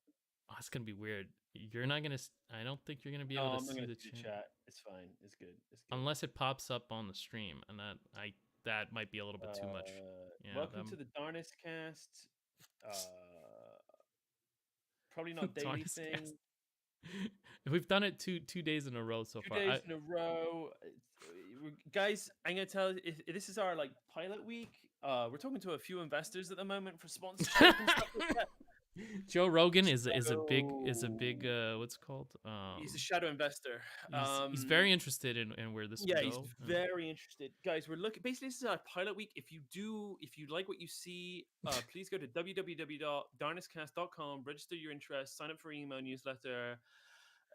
it's gonna be weird. You're not gonna. I don't think you're gonna be able to see the chat. It's fine. It's good. Unless it pops up on the stream, and that might be a little bit too much. Yeah, welcome to the Darnus Cast. Probably not daily thing. We've done it two days in a row so far. 2 days in a row, guys. I'm gonna tell you, if this is our like pilot week. We're talking to a few investors at the moment for sponsorship and stuff like that. Joe Rogan is a big what's it called? He's a shadow investor. He's very interested in where this. Yeah, he's very interested, guys. We're looking. Basically, this is our pilot week. If you like what you see, please go to www.darnuscast.com, register your interest, sign up for email newsletter.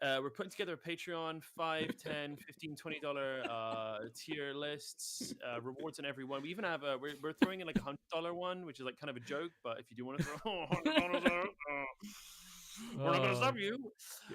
We're putting together a Patreon, $5, $10, $15, $20 tier lists, rewards on every one. We even have we're throwing in like $100 one, which is like kind of a joke, but if you do want to throw $100 out, We're not gonna Oh, stop you.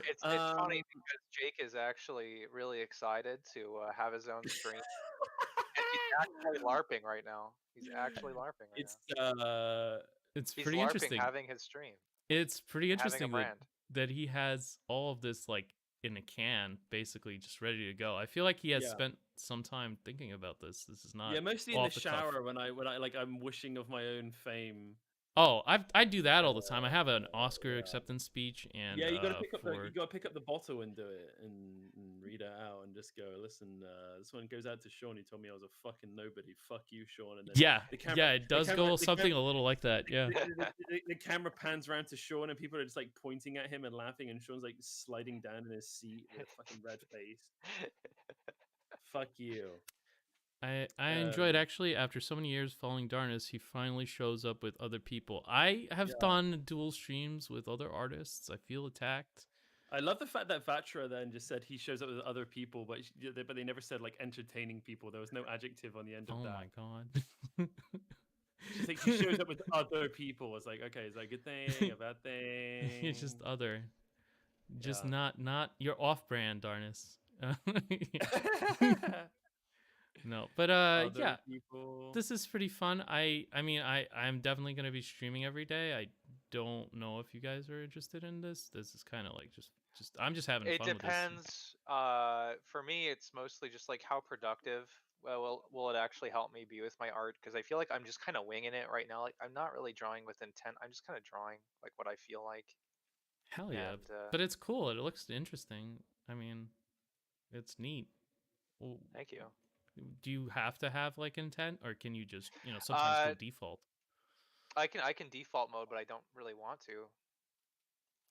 It's Um, funny because Jake is actually really excited to have his own stream, and he's actually LARPing right now. He's actually LARPing right it's now. it's He's pretty LARPing interesting. having his stream, It's pretty having a interesting that brand. he has all of this like in a can, basically just ready to go. I feel like he has yeah. spent some time thinking about this. This is not Yeah, mostly in the off the cuff. shower when I like I'm wishing of my own fame. Oh, I do that all the time. I have an Oscar yeah. acceptance speech, and Yeah, you gotta pick up for you gotta pick up the bottle and do it and read it out and just go, listen, this one goes out to Sean. He told me I was a fucking nobody. Fuck you, Sean. And then yeah, the camera, yeah, it does go something a little like that. Yeah. the camera pans around to Sean and people are just like pointing at him and laughing, and Sean's like sliding down in his seat with a fucking red face. Fuck you. I enjoyed actually after so many years following Darnus, he finally shows up with other people. I have done dual streams with other artists. I feel attacked. I love the fact that Vatra then just said he shows up with other people, but they never said like entertaining people. There was no adjective on the end of that. Oh my god. She's like he shows up with other people. It's like, okay, is that a good thing, a bad thing? It's just other. Just Yeah. not you're off brand, Darnus. No, but Other yeah, people. this is pretty fun. I mean I'm definitely gonna be streaming every day. I don't know if you guys are interested in this. This is kind of like just I'm just having It fun with this. depends. For me, it's mostly just like how productive. Well, will it actually help me be with my art? Because I feel like I'm just kind of winging it right now. Like I'm not really drawing with intent. I'm just kind of drawing like what I feel like. Hell yeah, And but it's cool. It looks interesting. I mean, it's neat. Well, thank you. do you have to have like intent, or can you just sometimes go default? I can default mode, but I don't really want to.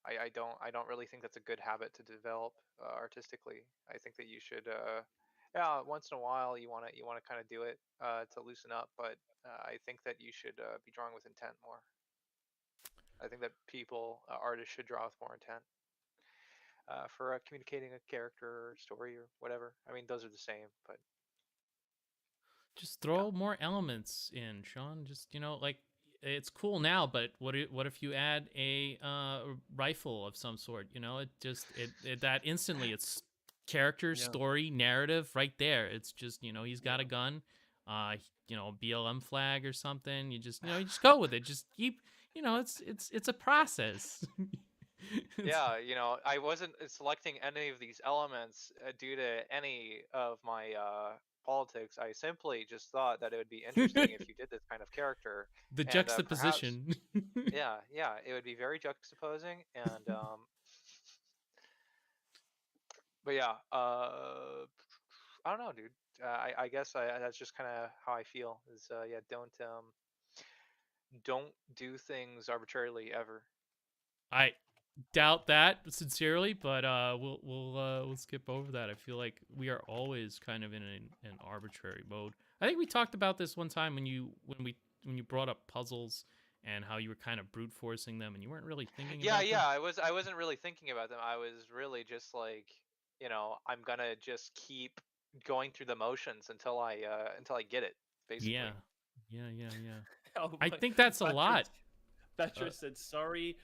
I don't really think that's a good habit to develop artistically. I think that you should yeah, once in a while you want to kind of do it to loosen up, but I think that you should be drawing with intent more. I think that people artists should draw with more intent for communicating a character or story or whatever. I mean, those are the same, but just throw more elements in, Sean. Just like it's cool now, but what if you add a rifle of some sort? It just it that instantly it's character, story, narrative right there. It's just he's got a gun, BLM flag or something. You just you just go with it. Just keep it's a process. yeah, I wasn't selecting any of these elements due to any of my politics. I simply just thought that it would be interesting if you did this kind of character. The and, juxtaposition. Perhaps, yeah, it would be very juxtaposing, and but yeah, I don't know, dude. I guess that's just kind of how I feel. Is yeah, don't do things arbitrarily ever. I doubt that sincerely, but we'll skip over that. I feel like we are always kind of in an arbitrary mode. I think we talked about this one time when you brought up puzzles and how you were kind of brute forcing them and you weren't really thinking about them. I wasn't really thinking about them. I was really just like, I'm gonna just keep going through the motions until I get it, basically. Yeah. Oh, I think that's a lot. Thatcher said sorry.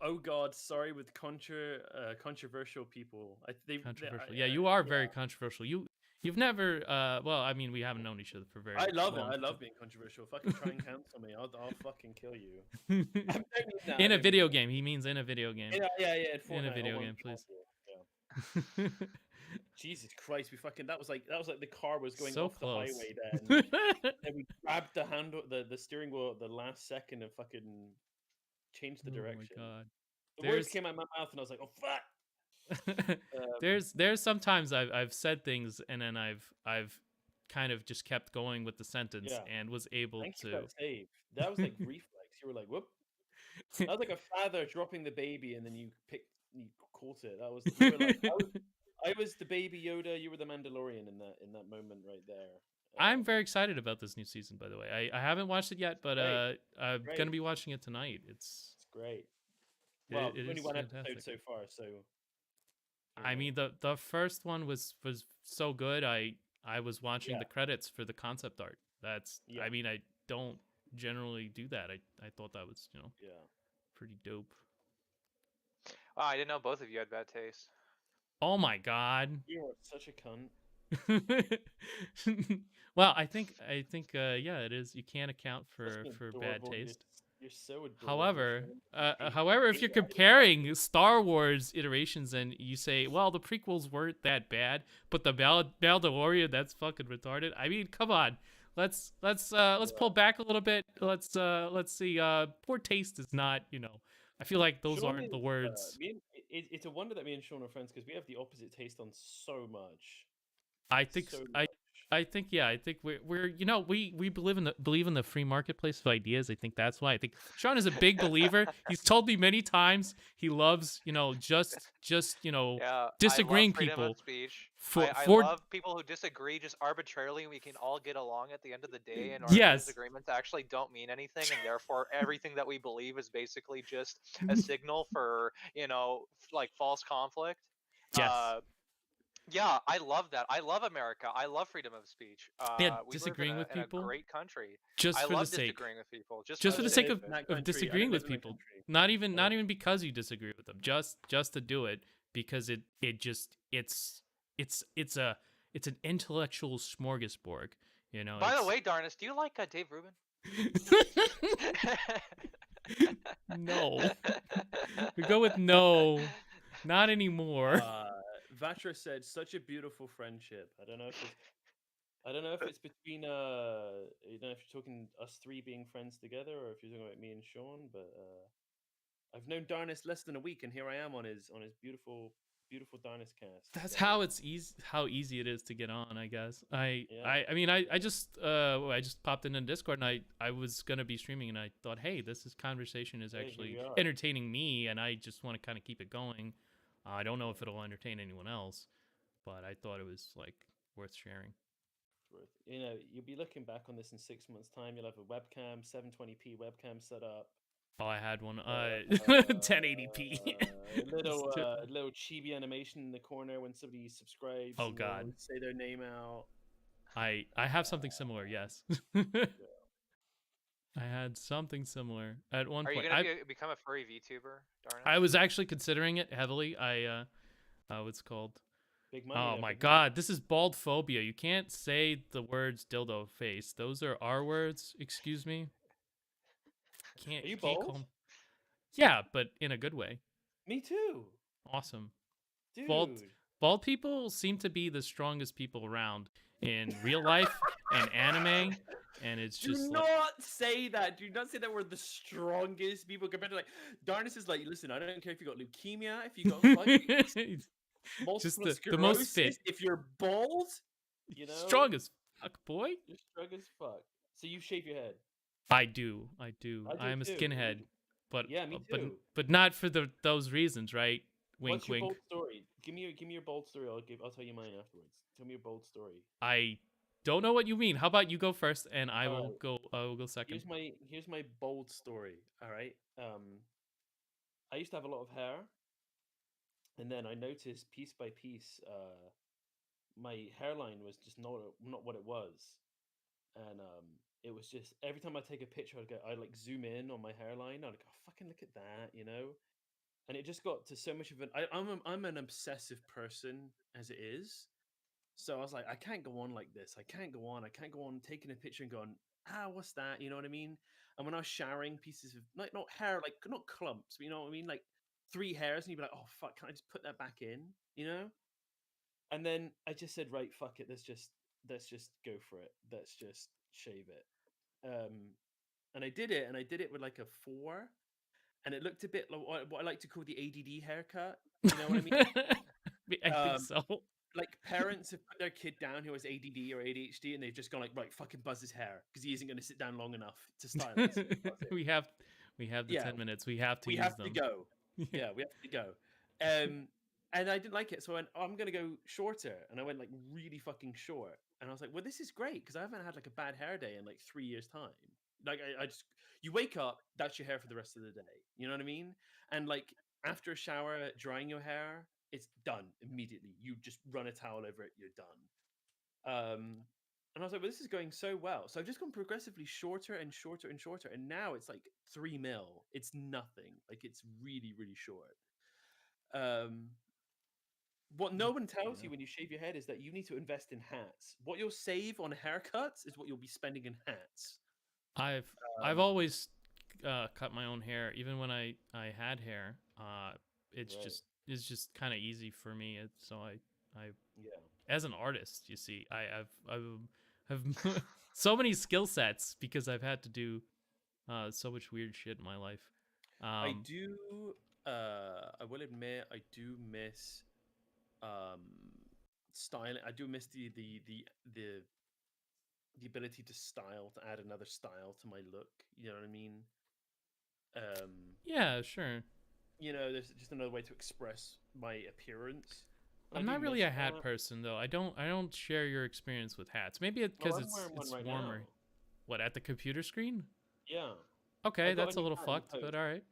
Oh God, sorry with controversial people. Controversial. Yeah, you are very controversial. You've never well, I mean, we haven't known each other for very long. I love it. I love being controversial. Fucking try and cancel me. I'll fucking kill you. In a video game. He means in a video game. Yeah. In a video game, please. Yeah. Jesus Christ, that was like the car was going so off close. the highway then. And we grabbed the handle, the steering wheel at the last second and fucking changed the direction. Oh my god. The words came out of my mouth and I was like, oh fuck. There's sometimes I've said things and then I've kind of just kept going with the sentence and was able to. That was like reflex. You were like, whoop. That was like a father dropping the baby and then you caught it. That was you were like, I was the baby Yoda. You were the Mandalorian in that moment right there. I'm very excited about this new season, by the way. I haven't watched it yet, but I'm gonna be watching it tonight. It's great. Well, only one fantastic. episode so far, so. I mean, the first one was so good. I was watching the credits for the concept art. That's I mean, I don't generally do that. I thought that was pretty dope. Wow, I didn't know both of you had bad taste. Oh my god. You are such a cunt. Well, I think yeah, it is. You can't account Such for an bad adorable. taste. You're so adorable. However, Sean. however, if Hate you're it. comparing Star Wars iterations and you say, well, the prequels weren't that bad, but the Mandalorian, that's fucking retarded. I mean, come on. Let's pull back a little bit. Let's see. Poor taste is not, I feel like those Sean aren't the is, words. it's a wonder that me and Sean are friends because we have the opposite taste on so much. I think So I much. I think yeah, I think we're we believe in the free marketplace of ideas. I think that's why. I think Sean is a big believer. He's told me many times he loves, just Yeah, I love disagreeing freedom of people speech. for I for love people who disagree just arbitrarily, and we can all get along at the end of the day, and our yes. disagreements actually don't mean anything, and therefore everything that we believe is basically just a signal for, like false conflict. Yes. Yeah, I love that. I love America. I love freedom of speech. Yeah, We live disagreeing with in a people great country. just I for the love sake disagreeing with people. just I for the don't sake live of, in that of country. I disagreeing don't with live in that people. country. Not even because you disagree with them. Just to do it because it just it's an intellectual smorgasbord. By the way, Darnus, do you like Dave Rubin? No. We go with no. Not anymore. Vatra said, "Such a beautiful friendship." I don't know if it's between you know if you're talking us three being friends together or if you're talking about me and Sean, but I've known Darnus less than a week and here I am on his beautiful Darnus cast. That's so, how it's easy. How easy it is to get on. I guess. Yeah. I mean, I just popped into Discord and I was gonna be streaming and I thought, hey, conversation is Hey, here actually we are. entertaining me, and I just want to kind of keep it going. I don't know if it'll entertain anyone else, but I thought it was like worth sharing. You know, you'll be looking back on this in 6 months' time. You'll have a webcam, 720p webcam set up. Oh, I had one. 1080p. Little chibi animation in the corner when somebody subscribes. Oh, and God. say their name out. I have something similar. Yes. I had something similar at one Are you point. gonna become a furry VTuber, Darnus? I was actually considering it heavily. What's it called? Big money. Oh my God, this is bald phobia. You can't say the words dildo face. Those are our words. Excuse me. Can't. Are you can't bald? call 'em- Yeah, but in a good way. Me too, Awesome. dude. Bald people seem to be the strongest people around in real life and anime, and it's Do just not say that. Do not say that we're the strongest people compared to like Darnus is like, listen, I don't care if you got leukemia, if you got fucking multiple the most fit. sclerosis, if you're bald, you know, strong as fuck, boy. you're strong as fuck. So you shave your head. I do. I am a too. skinhead, but Yeah, me too. but not for those reasons, right? Wink, What's your wink. bold story? Give me your bold story. I'll tell you mine afterwards. Tell me your bold story. I don't know what you mean. How about you go first, and I will Alright. go second. Here's my bold story. All right. I used to have a lot of hair, and then I noticed piece by piece, my hairline was just not what it was, and it was just every time I take a picture, I like zoom in on my hairline. I'd go, oh, fucking look at that, you know. And it just got to so much of I'm an obsessive person as it is. So I was like, I can't go on like this. I can't go on. I can't go on taking a picture and going, what's that? You know what I mean? And when I was showering pieces of like not hair, like not clumps, but you know what I mean? Like 3 hairs, and you'd be like, oh fuck, can I just put that back in? You know? And then I just said, right, fuck it, let's just go for it. Let's just shave it. And I did it, and I did it with like a 4, and it looked a bit like what I like to call the ADD haircut. You know what I mean? I think so. Like parents have put their kid down who has ADD or ADHD, and they've just gone like, right, fucking buzz his hair because he isn't going to sit down long enough to style it. we have the 10 minutes. We have to use them. To go. Yeah, we have to go. And I didn't like it, so I went, I'm going to go shorter, and I went like really fucking short. And I was like, well, this is great because I haven't had like a bad hair day in like 3 years' time. Like I just, you wake up, that's your hair for the rest of the day. You know what I mean? And like after a shower, drying your hair, it's done immediately. You just run a towel over it, you're done. And I was like, well, this is going so well. So I've just gone progressively shorter and shorter and shorter. And now it's like 3 mil. It's nothing. Like it's really, really short. What no one tells Yeah. you when you shave your head is that you need to invest in hats. What you'll save on haircuts is what you'll be spending in hats. I've Um, always cut my own hair, even when I had hair. It's Right. just kind of easy for me. So I Yeah. as an artist, you see, I've have so many skill sets because I've had to do so much weird shit in my life. I do. I will admit, I do miss um, styling. I do miss the ability to style, to add another style to my look. You know what I mean? Um, Yeah, sure. there's just another way to express my appearance. And I I'm do not really miss a hat that. person though. I don't share your experience with hats. Maybe Oh, because I'm wearing one it's right now. warmer. What, at the computer screen? Yeah, I Okay, got a that's a new little hat in the fucked, but post. all right.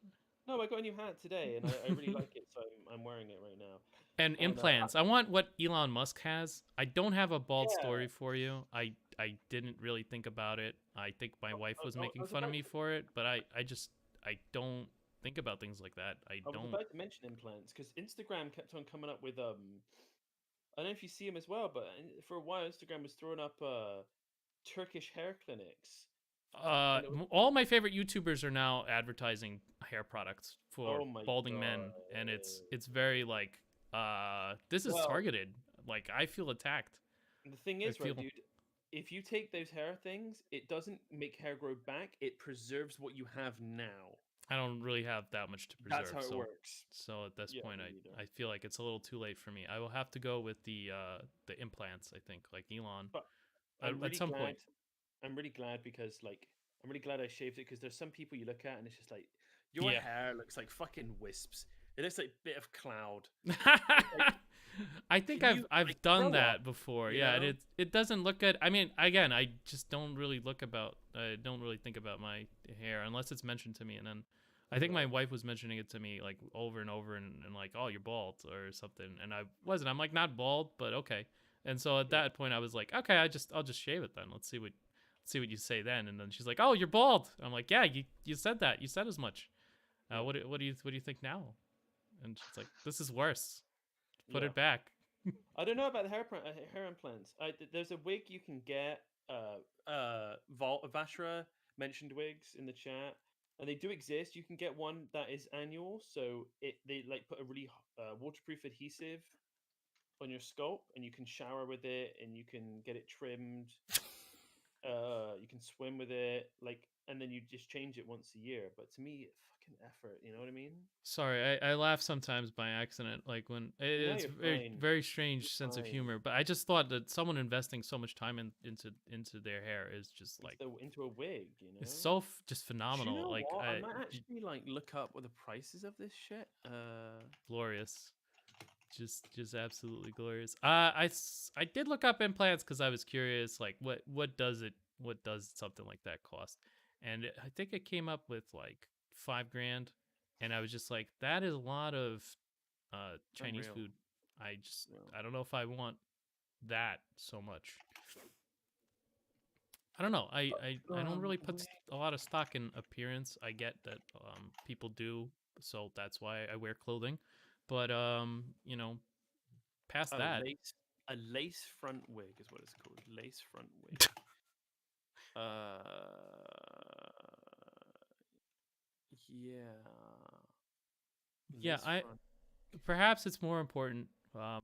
No, I got a new hat today, and I really like it, so I'm wearing it right now. And And implants. I want what Elon Musk has. I don't have a bald yeah, story for you. I didn't really think about it. I think my wife was I making was fun of about me to, for it, but I just I don't think about things like that. I I was don't. about to mention implants because Instagram kept on coming up with I don't know if you see them as well, but for a while Instagram was throwing up Turkish hair clinics, and it was All my favorite YouTubers are now advertising hair products for oh my balding men, god. and it's very like this is Well, targeted. Like I feel attacked. the thing I is, right, feel dude, if you take those hair things, it doesn't make hair grow back. It preserves what you have now. I don't really have that much to That's preserve, how it so works. at this Yeah, point me neither. I feel like it's a little too late for me. I will have to go with the implants, I think, like Elon But at, I'm at really some point. glad. I'm really glad because I'm really glad I shaved it because there's some people you look at and it's just like your Yeah. hair looks like fucking wisps. It looks like a bit of cloud. I think Can you I've done grow up? that before. You Yeah, and know? it doesn't look good. I mean, again, I just don't really I don't really think about my hair unless it's mentioned to me, and then I think my Right. wife was mentioning it to me like over and over, and like, oh, you're bald or something, and I wasn't. I'm like, not bald, but okay. And so at Yeah. that point, I was like, okay, I'll just shave it then. Let's see what you say then. And then she's like, oh, you're bald. I'm like, yeah, you said that. You said as much. Yeah. What do you think now? And she's like, this is worse. Put Yeah. it back. I don't know about the hair implants. There's a wig you can get. Vashra mentioned wigs in the chat, and they do exist. You can get one that is annual, so they like put a really waterproof adhesive on your scalp, and you can shower with it, and you can get it trimmed. You can swim with it, and then you just change it once a year. But to me, fucking effort. You know what I mean? Sorry, I laugh sometimes by accident, like when No, it's you're very fine. very strange You're sense of fine. humor. But I just thought that someone investing so much time into their hair is just like Into a wig, it's so just Do you phenomenal. know Like what? I might actually look up what the prices of this shit. glorious, just absolutely glorious. I did look up implants because I was curious, like what does something like that cost, and I think it came up with like $5,000, and I was just like, that is a lot of Chinese Unreal. food. Well, I don't know if I want that so much. I don't know. I don't really put a lot of stock in appearance. I get that people do, so that's why I wear clothing. But you know, past oh, that, a lace front wig is what it's called. Lace front wig. uh, yeah. yeah, Lace I front. perhaps it's more important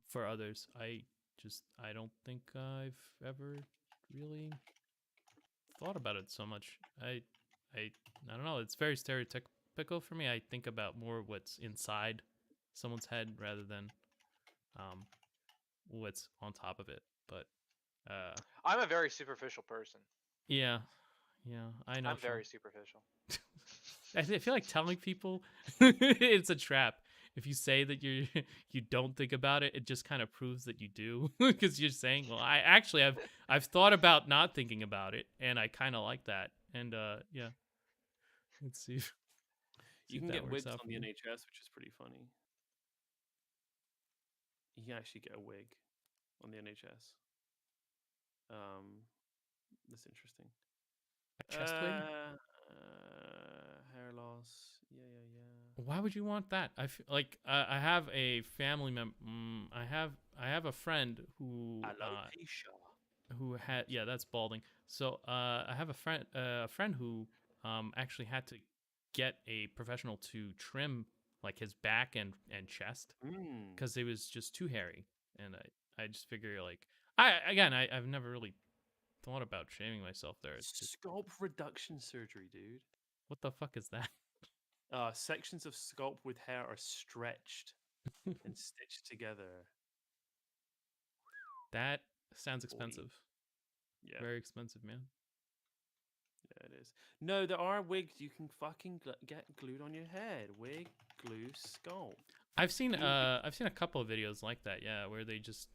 for others. I don't think I've ever really thought about it so much. I I don't know. It's very stereotypical for me. I think about more what's inside someone's head rather than um what's on top of it. But I'm a very superficial person. yeah, I know, I'm Sean. very superficial. I feel like telling people it's a trap. If you say that you don't think about it, it just kind of proves that you do because you're saying, "Well, I actually I've thought about not thinking about it, and I kind of like that." And yeah, let's see see You if can that get works wigs out on for the you. NHS, which is pretty funny. You can actually get a wig on the NHS. That's interesting. A chest wig? Hair loss. Yeah. Why would you want that? I feel like I have a family member. I have a friend who had, yeah, that's balding. So I have a friend who actually had to get a professional to trim like his back and chest Mm. because it was just too hairy. And I just figure like I've never really thought about shaving myself there. It's just, Scalp reduction surgery, dude. what the fuck is that? Sections of scalp with hair are stretched and stitched together. That sounds Boy. expensive. Yeah, Very expensive, man. yeah, it is. No, there are wigs you can fucking get glued on your head. Wig, glue, scalp. I've seen a couple of videos like that, yeah, where they just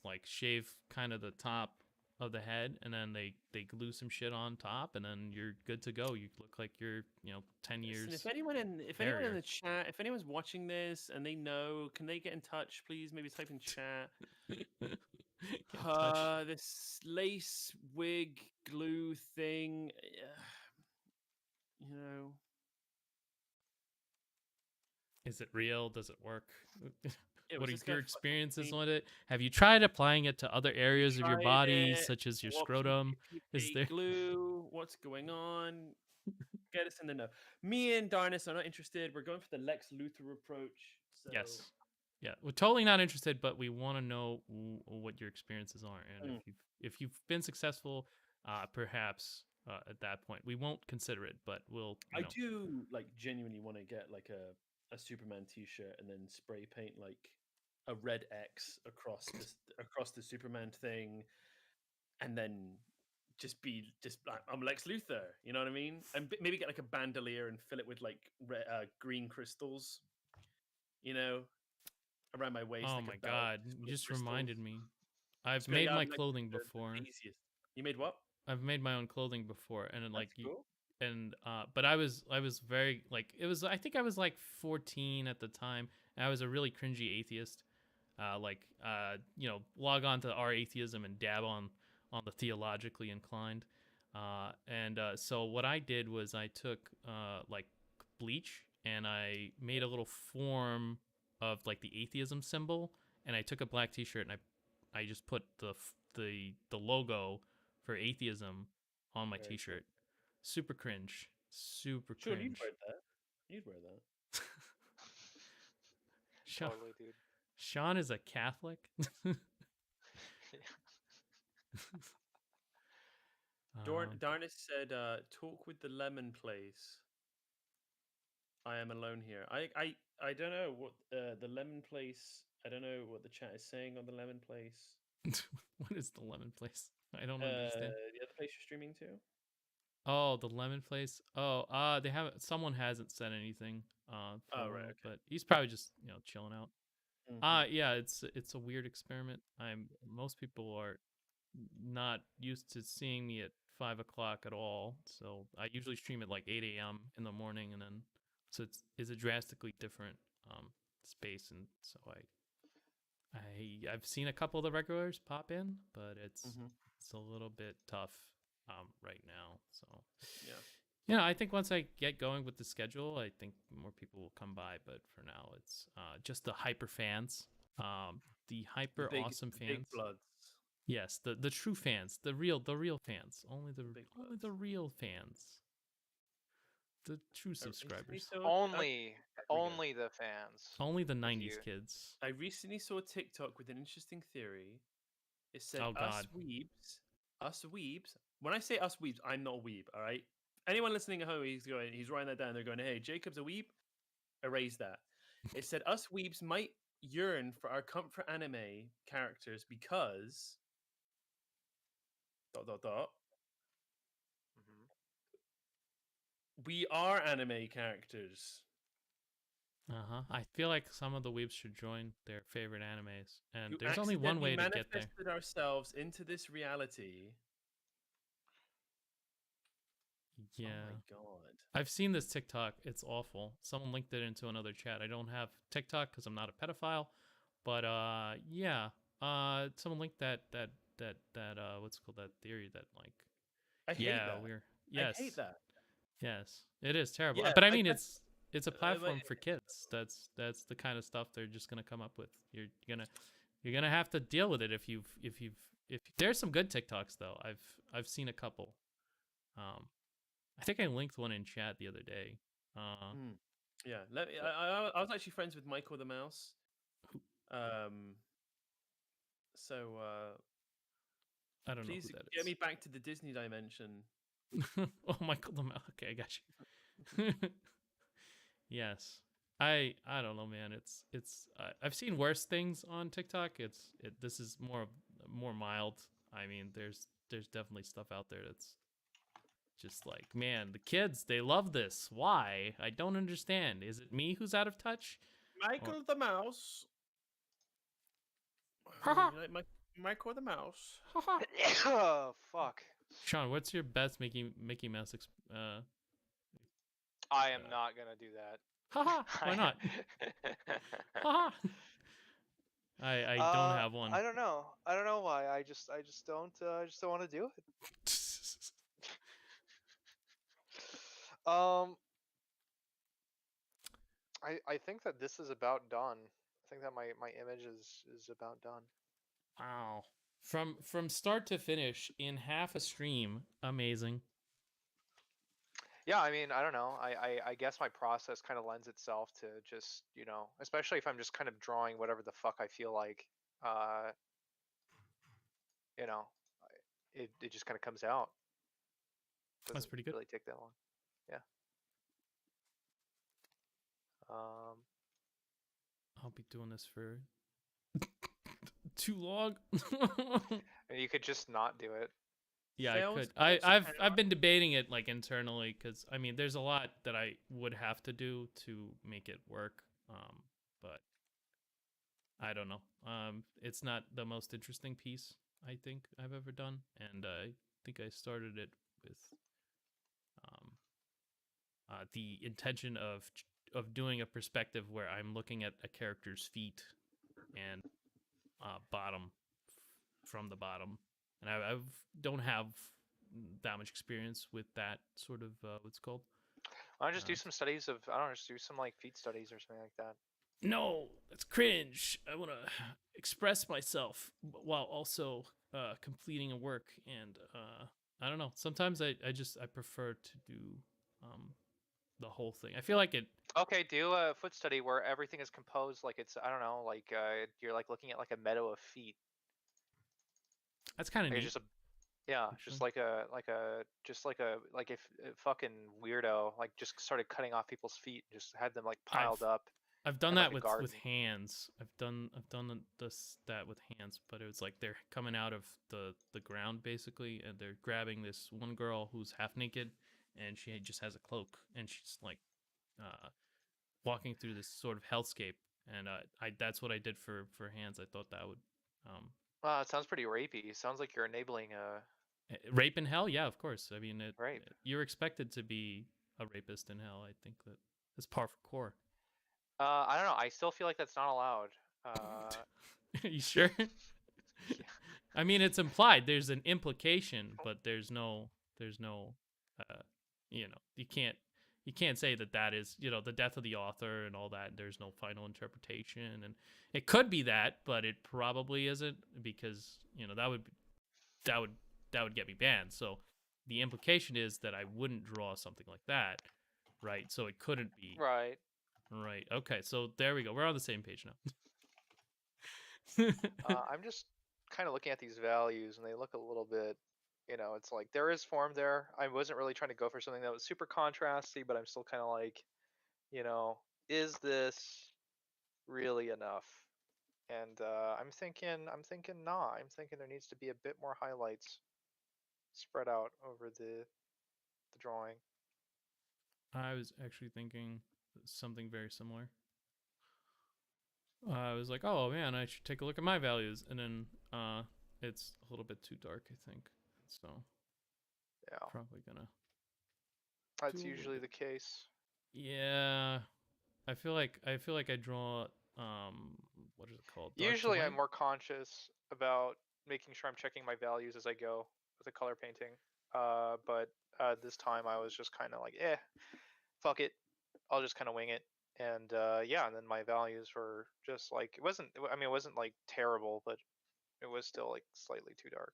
like shave kind of the top of the head and then they glue some shit on top and then you're good to go. You look like you're, 10 Listen, years. if anyone in hairier. the chat, if anyone's watching this and they know, can they get in touch, please? Maybe type in chat. Get in touch. This lace wig glue thing, you know. Is it real? Does it work? Yeah, What was are this guy your fucking experiences me? with it? Have you tried applying it to other areas of your Tried body, it, such as your what scrotum? Is PPP there? glue? What's going on? Get us in the know. Me and Darnus are not interested. We're going for the Lex Luthor approach. So Yes. Yeah, we're totally not interested, but we want to know what your experiences are, and Mm. if you've been successful, perhaps at that point we won't consider it, but we'll. I do like genuinely want to get like a Superman T-shirt and then spray paint like a red X across the Superman thing, and then just like, I'm Lex Luthor. You know what I mean? And maybe get like a bandolier and fill it with like green crystals. You know, around my waist. Oh like a my belt god, just you full of just crystals. reminded me. I've Just be like, made "Yeah, my I'm like clothing the before. laziest." You made what? I've made my own clothing before, and then, like That's cool. but I was very like it was. I think I was like 14 at the time. And I was a really cringy atheist. Log on to our atheism and dab on the theologically inclined. So what I did was I took like bleach and I made a little form of like the atheism symbol, and I took a black T-shirt and I just put the logo for atheism on my Very cool. T-shirt. Super cringe. Super Sure, cringe. you'd wear that. You'd wear that. Sean, Totally, dude. Sean is a Catholic. Darnus said, "Talk with the lemon place. I am alone here." I don't know what the lemon place. I don't know what the chat is saying on the lemon place. What is the lemon place? I don't understand. The other place you're streaming to. Oh, the lemon place. Oh, they have someone hasn't said anything. For a Oh, right, while, okay. but he's probably just chilling out. Mhm. Yeah, it's a weird experiment. Most people are not used to seeing me at 5 o'clock at all, so I usually stream at like 8 a.m. in the morning, and then so it's a drastically different space, and so I've seen a couple of the regulars pop in, but it's a little bit tough right now. So Yeah. I think once I get going with the schedule, I think more people will come by. But for now, it's just the hyper fans, the hyper awesome the fans. big bloods. Yes, the true fans, the real fans, only the real fans, the true subscribers, Only the fans. only the with 90s you. kids. I recently saw a TikTok with an interesting theory. It said, Oh, God. us weebs. When I say us weebs, I'm not a weeb, all right? Anyone listening at home, he's writing that down. They're going, hey, Jacob's a weeb. Erase that. It said, us weebs might yearn for our comfort anime characters because... ... We are anime characters. I feel like some of the weebs should join their favorite animes, and You there's only one way to get there. manifested ourselves into this reality. Yeah. Oh my god. I've seen this TikTok. It's awful. Someone linked it into another chat. I don't have TikTok because I'm not a pedophile, but yeah. Someone linked that what's it called, that theory that like. I hate that. Yes. I hate that. Yes, it is terrible. Yeah, But I mean, it's it's a like- platform for kids. That's the kind of stuff they're just gonna come up with. You're gonna have to deal with it if there's some good TikToks though. I've seen a couple. I think I linked one in chat the other day. Yeah, let me, But- I was actually friends with Michael the Mouse. So I don't please know who that get is. me back to the Disney dimension. Oh, Michael the Mouse. Okay, I got you. Yes. I don't know, man. It's I've seen worse things on TikTok. This is more mild. I mean, there's definitely stuff out there that's just like, man, the kids, they love this. Why? I don't understand. Is it me who's out of touch? Michael the Mouse. Haha. You like Michael the Mouse. Oh fuck! Sean, what's your best Mickey Mouse I am Uh, not gonna do that. haha, why not? Haha. I don't have one. I don't know. I don't know why. I just don't want to do it. I think that this is about done. I think that my image is about done. Wow. From start to finish in half a stream, amazing. Yeah, I mean, I don't know. I guess my process kind of lends itself to just, especially if I'm just kind of drawing whatever the fuck I feel like, uh, you know, it just kind of comes out. That's Doesn't pretty good. really take that long. Yeah. I'll be doing this for too long. And you could just not do it. Yeah, I Fails could. first I've been debating it like internally because I mean, there's a lot that I would have to do to make it work. But I don't know. It's not the most interesting piece I think I've ever done, and I think I started it with the intention of doing a perspective where I'm looking at a character's feet and bottom from the bottom, and I don't have that much experience with that sort of what's it called. Why don't just do Uh, some studies of, I don't know, just do some like feet studies or something like that. No, that's cringe. I want to express myself while also completing a work, and I don't know. Sometimes I prefer to do the whole thing. I feel like it. Okay, do a foot study where everything is composed like it's, I don't know, like you're like looking at like a meadow of feet. That's kind of Like neat. it's just a, yeah, just like if a fucking weirdo like just started cutting off people's feet and just had them like piled up. I've done in, like, that a with garden. hands. I've done that with hands, but it was like they're coming out of the ground basically, and they're grabbing this one girl who's half naked, and she just has a cloak, and she's like walking through this sort of hellscape, and that's what I did for hands. I thought that would Wow, it sounds pretty rapey. It sounds like you're enabling rape in hell. Yeah, of course. I mean, rape. You're expected to be a rapist in hell. I think that's par for core. I don't know. I still feel like that's not allowed. Are you sure? Yeah. I mean, it's implied. There's an implication, but there's no, you can't say that is, the death of the author and all that. There's no final interpretation, and it could be that, but it probably isn't because that would get me banned. So the implication is that I wouldn't draw something like that, right? So it couldn't be. Right. Right. Okay. So there we go. We're on the same page now. I'm just kind of looking at these values, and they look a little bit, it's like there is form there. I wasn't really trying to go for something that was super contrasty, but I'm still kind of like, is this really enough? And I'm thinking nah. I'm thinking there needs to be a bit more highlights spread out over the drawing. I was actually thinking something very similar. I was like, oh man, I should take a look at my values, and then it's a little bit too dark, I think. So Yeah, probably gonna. that's do a usually little the case. Yeah, I feel like I draw what is it called? Dark to Usually, I'm light? more conscious about making sure I'm checking my values as I go with the color painting. But this time I was just kind of like, fuck it. I'll just kind of wing it. And yeah, and then my values were just like it wasn't. I mean, it wasn't like terrible, but it was still like slightly too dark.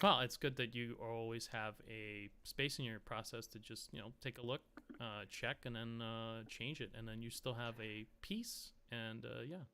Well, it's good that you always have a space in your process to just, take a look, check, and then change it, and then you still have a piece, and yeah.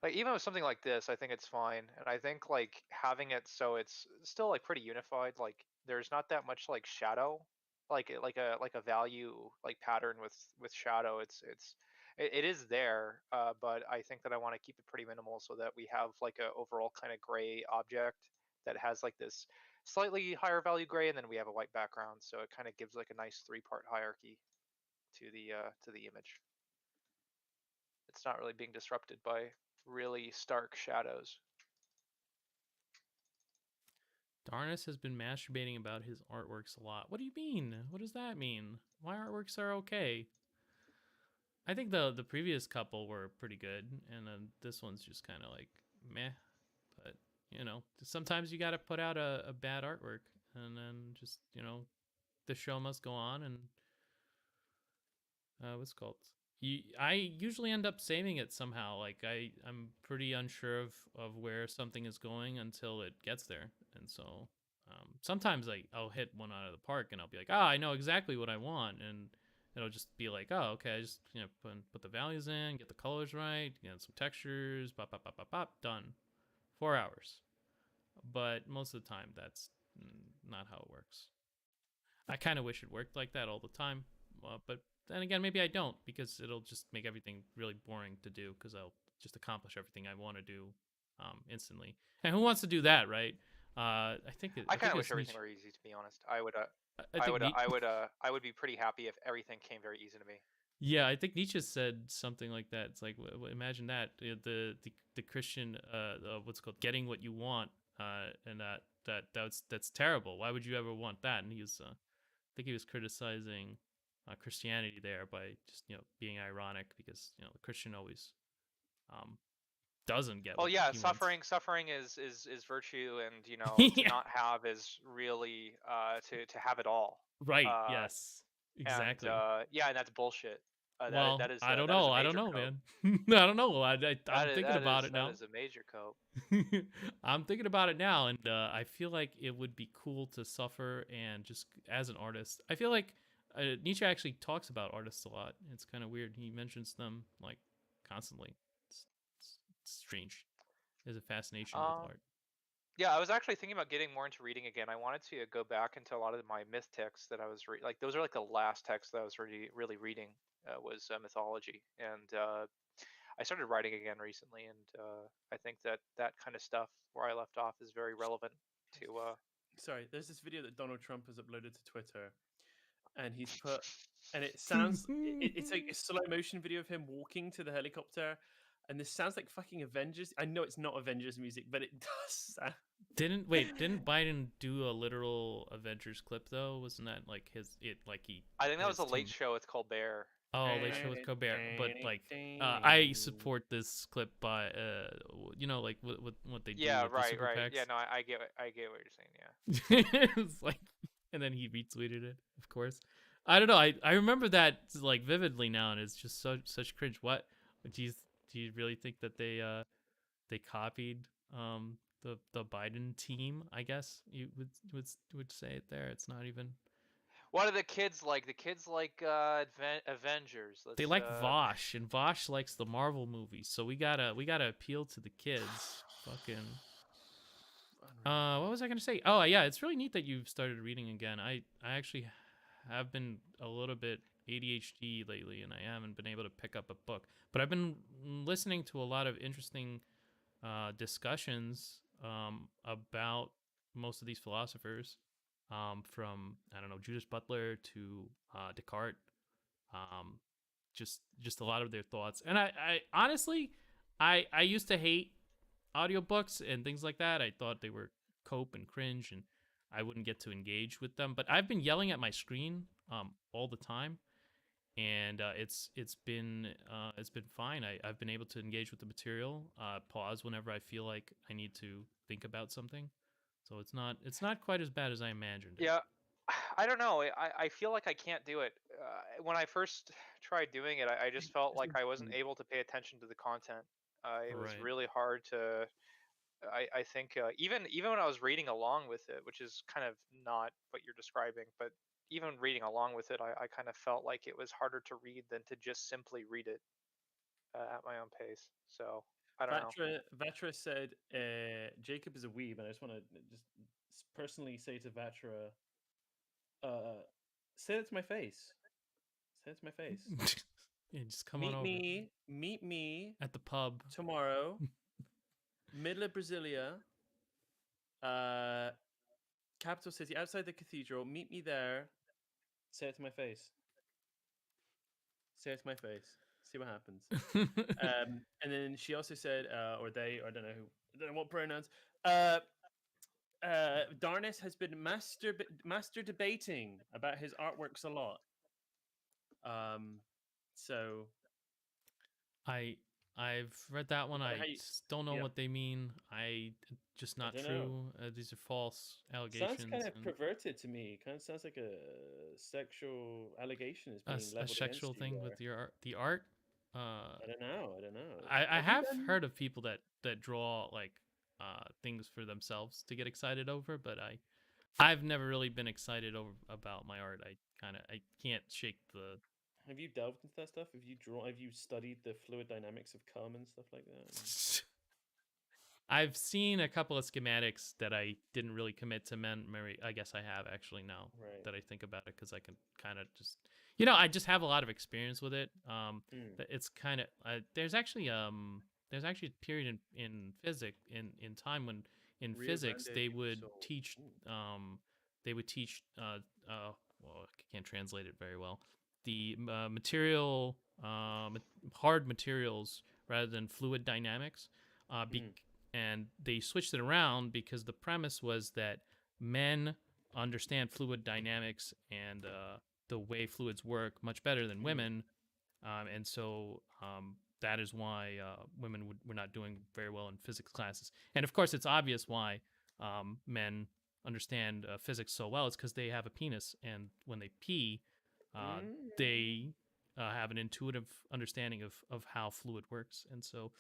Like even with something like this, I think it's fine, and I think like having it so it's still like pretty unified. Like there's not that much like shadow, like a value like pattern with shadow. It is there, but I think that I want to keep it pretty minimal so that we have like a overall kind of gray object that has like this slightly higher value gray, and then we have a white background, so it kind of gives like a nice three-part hierarchy to the image. It's not really being disrupted by really stark shadows. Darnus has been masturbating about his artworks a lot. What do you mean? What does that mean? My artworks are okay. I think the previous couple were pretty good, and then this one's just kind of like meh. But sometimes you got to put out a bad artwork, and then just the show must go on. And what's it called? I usually end up saving it somehow. Like I'm pretty unsure of where something is going until it gets there, and so sometimes I'll hit one out of the park, and I'll be like, I know exactly what I want, and it'll just be like, oh, okay, I just put the values in, get the colors right, get some textures, pop, pop, pop, pop, pop, done. 4 hours. But most of the time, that's not how it works. I kind of wish it worked like that all the time, but then again, maybe I don't, because it'll just make everything really boring to do, because I'll just accomplish everything I want to do instantly. And who wants to do that, right? I kind of wish everything were easy, to be honest. I would be pretty happy if everything came very easy to me. Yeah, I think Nietzsche said something like that. It's like, imagine that the Christian what's it called, getting what you want, and that's terrible. Why would you ever want that? And he was, I think he was criticizing Christianity there by just being ironic, because the Christian always doesn't get. Well, yeah, suffering is virtue, and to not have is really to have it all. Right. Yes. Exactly. And, yeah, and that's bullshit. Well, that is, I don't know. I don't know, man. I don't know. I'm thinking about it now. That is a major cope. I'm thinking about it now, and I feel like it would be cool to suffer, and just as an artist, I feel like Nietzsche actually talks about artists a lot. It's kind of weird. He mentions them like constantly. It's strange. There's a fascination with art. Yeah, I was actually thinking about getting more into reading again. I wanted to go back into a lot of my myth texts that I was like those are like the last texts that I was really reading was mythology, and I started writing again recently, and I think that kind of stuff where I left off is very relevant to. Sorry, there's this video that Donald Trump has uploaded to Twitter, and he's put, and it sounds it's like a slow motion video of him walking to the helicopter. And this sounds like fucking Avengers. I know it's not Avengers music, but it does sound. Didn't Biden do a literal Avengers clip though? Wasn't that like he? I think that was a Late Show with Colbert. Oh, Late Show with Colbert. But like, I support this clip by like what they do. Yeah, with right. Packs. Yeah, no, I get what you're saying. Yeah. It's like, and then he retweeted it, of course. I don't know. I remember that like vividly now, and it's just such cringe. What do you really think that they copied the Biden team? I guess you would say it there. It's not even. What are the kids like? The kids like Avengers. They like Vosh, and Vosh likes the Marvel movies. So we gotta appeal to the kids. Fucking. What was I gonna say? Oh yeah, it's really neat that you've started reading again. I actually have been a little bit ADHD lately, and I haven't been able to pick up a book. But I've been listening to a lot of interesting discussions about most of these philosophers, from I don't know, Judith Butler to Descartes. Just a lot of their thoughts. And I honestly, I used to hate audiobooks and things like that. I thought they were cope and cringe, and I wouldn't get to engage with them. But I've been yelling at my screen all the time, and it's been fine. I've been able to engage with the material, pause whenever I feel like I need to think about something. So it's not quite as bad as I imagined. Yeah, I don't know. I feel like I can't do it. when I first tried doing it, I just felt like I wasn't able to pay attention to the content. It was Right. really hard to. I think even when I was reading along with it, which is kind of not what you're describing, but even reading along with it, I kind of felt like it was harder to read than to just simply read it at my own pace. So I don't know. Vatra said Jacob is a weeb, and I just want to just personally say to Vatra, say it to my face. Say it to my face. Yeah, just come on over Meet me at the pub. tomorrow, middle of Brasilia, capital city, outside the cathedral. Meet me there. Say it to my face. Say it to my face. See what happens. And then she also said, or they, I don't know what pronouns. Darnis has been master debating about his artworks a lot. So I've read that one. I just don't know yeah. what they mean. Just not don't true. These are false allegations. Sounds kind of and perverted to me. Kind of sounds like a sexual allegation is being a leveled sexual against you thing there. with the art. I don't know. I Have you have done- heard of people that draw like things for themselves to get excited over, but I've never really been excited about my art. I can't shake the. Have you delved into that stuff? Have you studied the fluid dynamics of cum and stuff like that? I've seen a couple of schematics that I didn't really commit to memory. I guess I have actually now Right. that I think about it, because I can kind of just, I just have a lot of experience with it. But it's kind of there's actually a period in physics in time when in Rio physics Grande they do would Sul. teach well, I can't translate it very well, the material hard materials rather than fluid dynamics, and they switched it around because the premise was that men understand fluid dynamics and the way fluids work much better than women, and so that is why women were not doing very well in physics classes. And of course, it's obvious why men understand physics so well. It's because they have a penis, and when they pee, they have an intuitive understanding of how fluid works. And so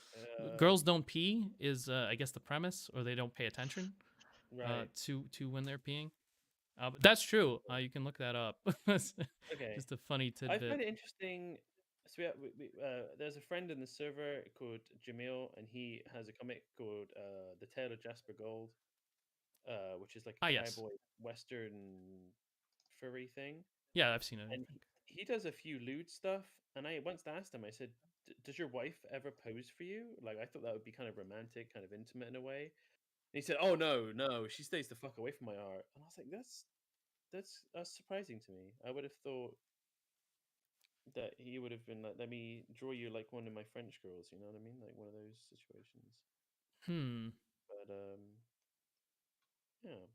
girls don't pee is I guess the premise, or they don't pay attention Right. to when they're peeing. But that's true. You can look that up. Okay. Just a funny I tidbit. find it interesting. So there's a friend in the server called Jamil, and he has a comic called The Tale of Jasper Gold, which is like a yes. cowboy western furry thing. Yeah, I've seen it. And he does a few lewd stuff. And I once asked him, I said, does your wife ever pose for you? Like, I thought that would be kind of romantic, kind of intimate in a way. And he said, oh, no, she stays the fuck away from my art. And I was like, that's surprising to me. I would have thought that he would have been like, let me draw you like one of my French girls, you know what I mean? Like one of those situations. But yeah.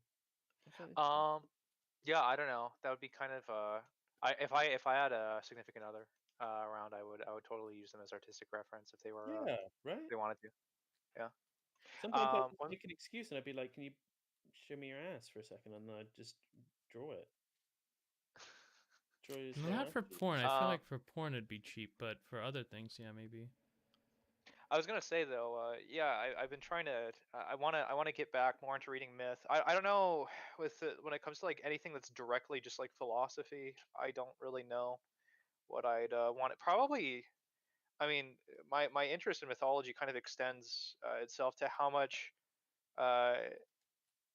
Yeah, I don't know. That would be kind of if I had a significant other around, I would totally use them as artistic reference if they were right. if they wanted to. Yeah. Sometimes I'd make an excuse and I'd be like, can you show me your ass for a second? And then I'd just draw it. Not for porn. I feel like for porn it'd be cheap, but for other things, yeah, maybe. I was gonna say though, yeah, I've been trying to. I wanna get back more into reading myth. I don't know when it comes to like anything that's directly just like philosophy. I don't really know what I'd want. Probably, I mean, my interest in mythology kind of extends itself to how much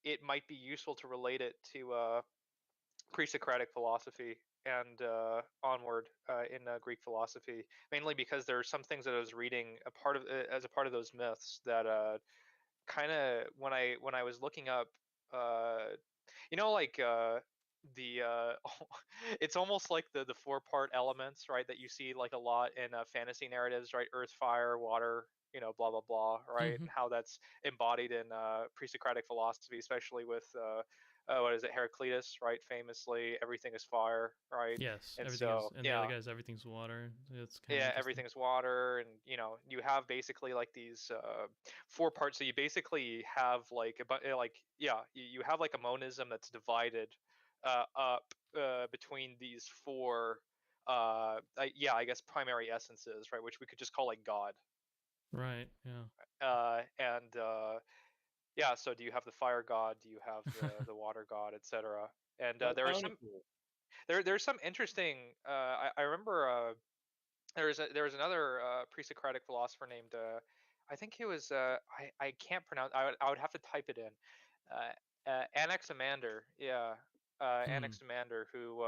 it might be useful to relate it to pre-Socratic philosophy and onward in Greek philosophy, mainly because there are some things that I was reading as a part of those myths that kind of when I was looking up, like the it's almost like the 4-part elements, right, that you see like a lot in fantasy narratives, right? Earth, fire, water, blah blah blah, right? And how that's embodied in pre-Socratic philosophy, especially with what is it, Heraclitus, right? Famously, everything is fire, right? Yes, And everything so, is, and yeah, the other guy's everything's water. It's kind yeah, of everything is water, and you have basically like these 4 parts. So you basically have like you have like a monism that's divided up between these 4 I guess primary essences, right, which we could just call like God. Right. Yeah. And yeah, so do you have the fire god? Do you have the water god, etc.? And Well, there are some bountiful. there's some interesting. I remember there was another pre-Socratic philosopher named I think he was I can't pronounce. I would have to type it in. Anaximander, yeah, Anaximander, who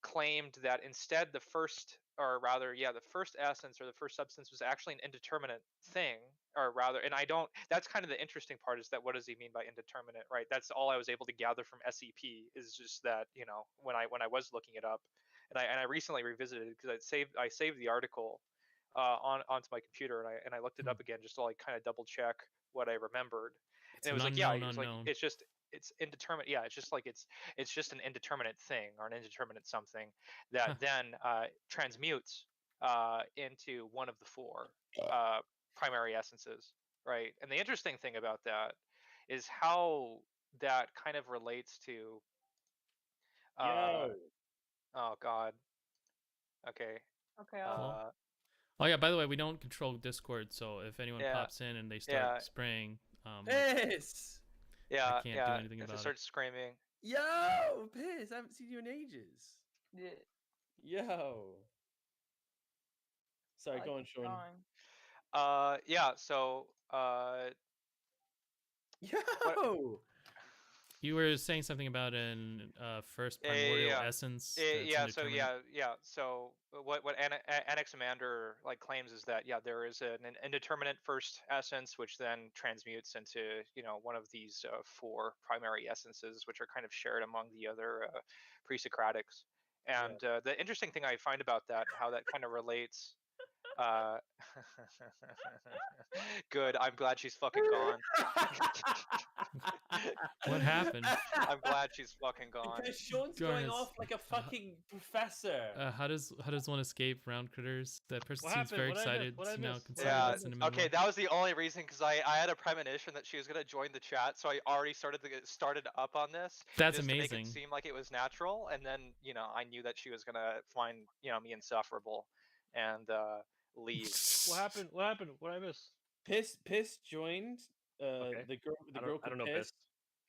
claimed that instead the first, or rather, yeah, the first essence or the first substance was actually an indeterminate thing, or rather, and I don't. That's kind of the interesting part, is that what does he mean by indeterminate, right? That's all I was able to gather from SCP, is just that, when I was looking it up, and I recently revisited it because I saved the article onto my computer, and I looked it Hmm. up again just to like kind of double check what I remembered, It's and it an was like, yeah, unknown it was like unknown. it's indeterminate. Yeah, it's just like it's just an indeterminate thing, or an indeterminate something that Huh. then transmutes into one of the four primary essences, right? And the interesting thing about that is how that kind of relates to Yo. oh god, okay, Okay. Hello? uh, Oh yeah. By the way, we don't control Discord, so if anyone yeah, pops in and they start yeah, spraying, Piss! yeah, can't do yeah, anything if it about it. starts screaming. Yo! Piss! I haven't seen you in ages. Yeah. Yo. Sorry, I go like on, the Sean. drawing. Yeah, so what Yo! You were saying something about an first Yeah, primordial yeah. essence. Yeah, That's so indeterminate. so what Anaximander like claims is that, yeah, there is an indeterminate first essence, which then transmutes into one of these four primary essences, which are kind of shared among the other pre-Socratics. And the interesting thing I find about that, how that kind of relates. Uh, Good. I'm glad she's fucking gone. What happened? I'm glad she's fucking gone. Because Sean's Garn going has- off like a fucking professor. How does one escape round critters? That person What seems happened? very What I missed? excited What I to now missed? consider Yeah. the cinnamon Okay, roll. that was the only reason, because I had a premonition that she was gonna join the chat, so I already started up on this. That's just to make amazing. it seem like it was natural, and then I knew that she was gonna find me insufferable and leave. What happened? What happened? What I missed? Piss joined. Okay. The girl I called don't know Piss. Piss.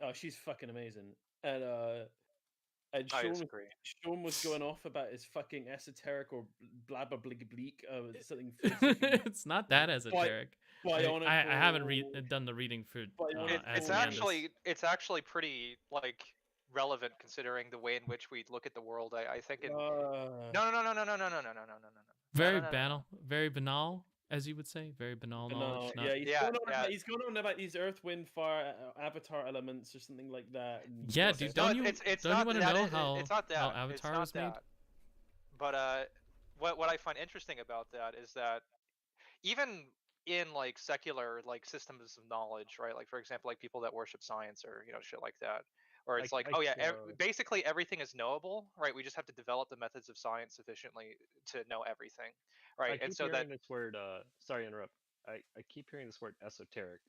Oh, she's fucking amazing. And I Sean disagree. was going off about his fucking esoteric or blabber bleak something. It's not that esoteric. I haven't done the reading for It's Anaximander. actually pretty like relevant, considering the way in which we look at the world. I think it. No. Very no, no. banal, very banal, as you would say. Very banal knowledge. No, Not... yeah, he's going on about these Earth, Wind, Fire, Avatar elements or something like that. And Yeah, dude. Don't you want to know how Avatar was made? But what I find interesting about that is that even in like secular like systems of knowledge, right? Like, for example, like people that worship science, or shit like that, or it's basically everything is knowable, right? We just have to develop the methods of science sufficiently to know everything, right? I keep hearing this word. Sorry to interrupt. I keep hearing this word esoteric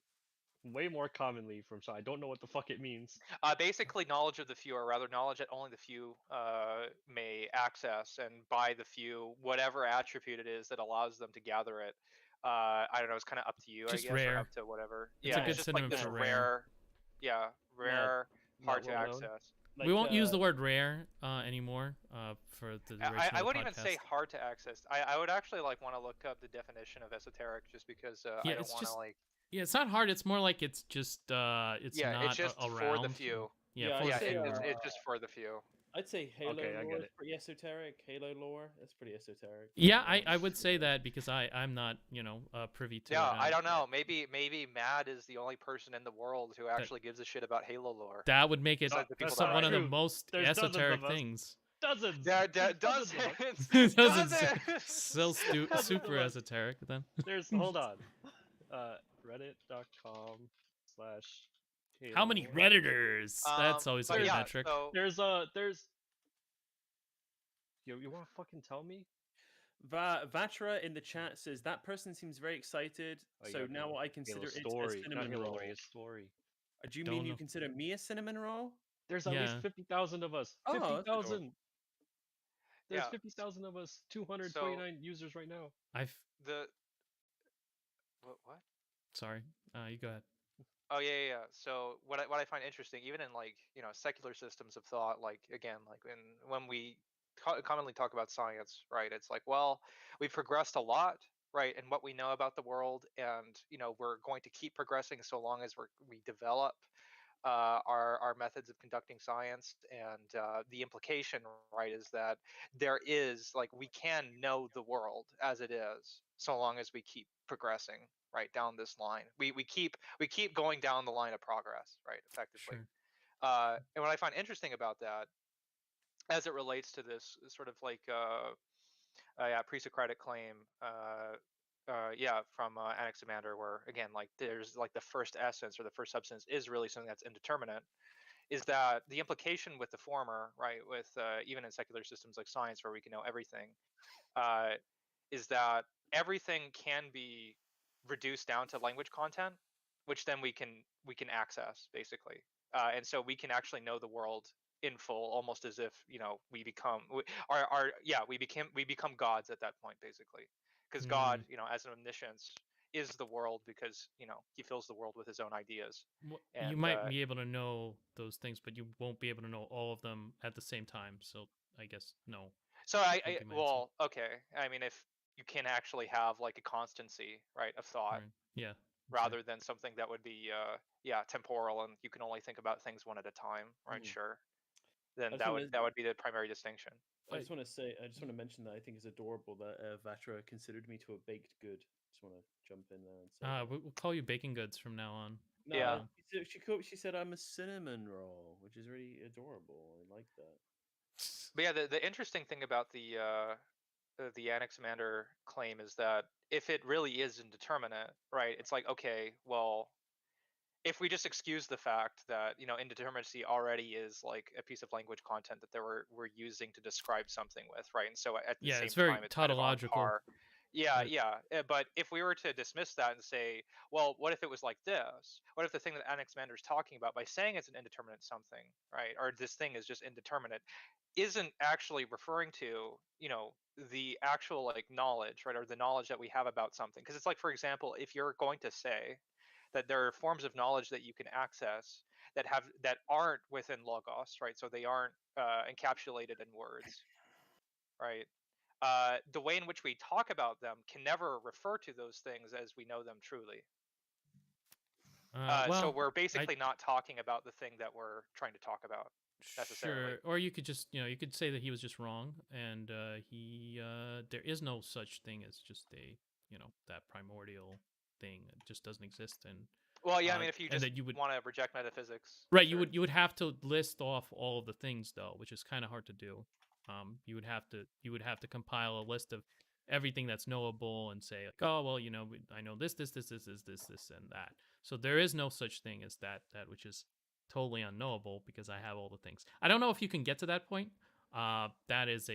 way more commonly from Sean. I don't know what the fuck it means. Basically, knowledge of the few, or rather, knowledge that only the few may access, and by the few, whatever attribute it is that allows them to gather it. I don't know. It's kind of up to you, Just I guess, rare. or up to whatever. It's a good it's just like synonym this for rare. Yeah, rare, hard to well known. access. Like, we won't use the word rare anymore for the duration I of wouldn't the even say podcast. hard to access. I would actually like want to look up the definition of esoteric, just because I don't want to like. Yeah, it's not hard. It's more like it's just not it's just around. for the few. Yeah, It's just for the few. I'd say Halo Okay, I lore get is it. pretty esoteric. Halo lore, that's pretty esoteric. Yeah, I would say that because I'm not privy to. Yeah, I don't know. Maybe Mad is the only person in the world who actually gives a shit about Halo lore. That would make it Besides the people some, that one of the true. most There's dozens esoteric of us. things. Dozens. Dozens. Dozens. Dozens. Still Dozens super of us. esoteric then. There's hold on. Reddit.com/. How many Redditors? That's always a but good yeah, metric. So, There's you want to fucking tell me? Vatra in the chat says that person seems very excited. Oh, So yeah, now I consider it a story, not cinnamon Halo roll. lore, his story. Do you Don't mean you know. consider me a cinnamon roll? There's at least Yeah. 50,000 of us. Oh, that's 50,000. There's Yeah. 50,000 of us, 229 users right now. I've The what? sorry. You go ahead. Oh yeah. So what I find interesting, even in like secular systems of thought, like again, like when we commonly talk about science, right? It's like, well, we've progressed a lot, right, in what we know about the world, and we're going to keep progressing so long as we develop our methods of conducting science, and the implication, right, is that there is like we can know the world as it is so long as we keep progressing right down this line. We keep going down the line of progress, right, effectively. Sure. And what I find interesting about that, as it relates to this sort of like yeah, pre-Socratic claim, yeah, from Anaximander, where again, like there's like the first essence or the first substance is really something that's indeterminate, is that the implication with the former, right, with even in secular systems like science where we can know everything, uh, is that everything can be reduced down to language content, which then we can access basically, and so we can actually know the world in full, almost as if we become our yeah we become gods at that point basically, because God Hmm. as an omniscience is the world because he fills the world with his own ideas. You And might be able to know those things, but you won't be able to know all of them at the same time. So I guess no. so Would be my answer. well, okay, I mean, if you can actually have like a constancy, right, of thought, Right. Yeah. rather than something that would be yeah, temporal, and you can only think about things one at a time, right? Mm. Sure, then I just that want would to. that would be the primary distinction. I just want to say. I just want to mention that I think it's adorable that Vatra considered me to a baked good. Just want to jump in there and say. That. We'll call you bacon goods from now on. No, Yeah. she said I'm a cinnamon roll, which is really adorable. I like that. But yeah, the interesting thing about the Anaximander claim is that if it really is indeterminate, right, it's like, okay, well, if we just excuse the fact that indeterminacy already is like a piece of language content that we're using to describe something with, right, and so at the Yeah, same it's very time it's kind of on tautological. par. Yeah, But yeah. But if we were to dismiss that and say, well, what if it was like this? What if the thing that Anaximander is talking about by saying it's an indeterminate something, right, or this thing is just indeterminate, isn't actually referring to the actual like knowledge, right, or the knowledge that we have about something? Because it's like, for example, if you're going to say that there are forms of knowledge that you can access that aren't within logos, right, so they aren't encapsulated in words, right, the way in which we talk about them can never refer to those things as we know them truly. So well, we're basically not talking about the thing that we're trying to talk about necessarily. sure. Or you could just you could say that he was just wrong, and he there is no such thing as just a that primordial thing. It just doesn't exist, and Well, yeah, I mean, if you and just that you would want to reject metaphysics, right, sure. you would have to list off all of the things though, which is kind of hard to do. You would have to compile a list of everything that's knowable and say like, oh well, I know this, and that. So there is no such thing as that which is totally unknowable because I have all the things. I don't know if you can get to that point. That is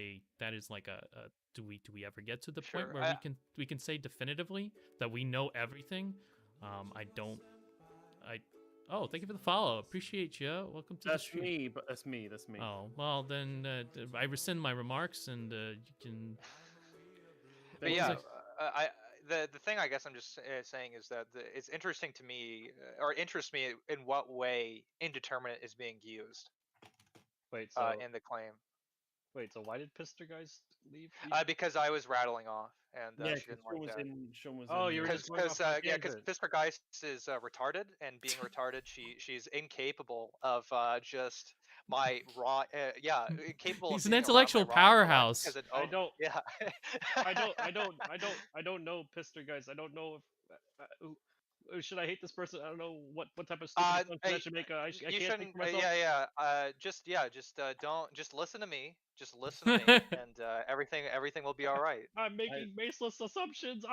like a do we ever get to the point Sure. where we can say definitively that we know everything? Oh, thank you for the follow. Appreciate you. Welcome to the That's stream. me, but that's me. That's me. Oh, well, then I rescind my remarks, and you can. But Thank yeah, you. the thing I guess I'm just saying is that it's interesting to me, or interests me, in what way indeterminate is being used Wait, so in the claim. why did Pister guys leave? Because I was rattling off, and Yeah, she because didn't like that. Sean was Oh, in. you were Because just going off on a yeah, because tangent. Fisker Geist is retarded, and being retarded, she's incapable of just my raw yeah, incapable of He's an being around my intellectual raw intellect, powerhouse. because it I don't. yeah. I don't know Pister guys. I don't know if should I hate this person. I don't know what type of stupid assumption I should make. I You can't think shouldn't. for myself. Just don't. Just listen to me. Just listen to me, and everything will be all right. I'm making baseless assumptions.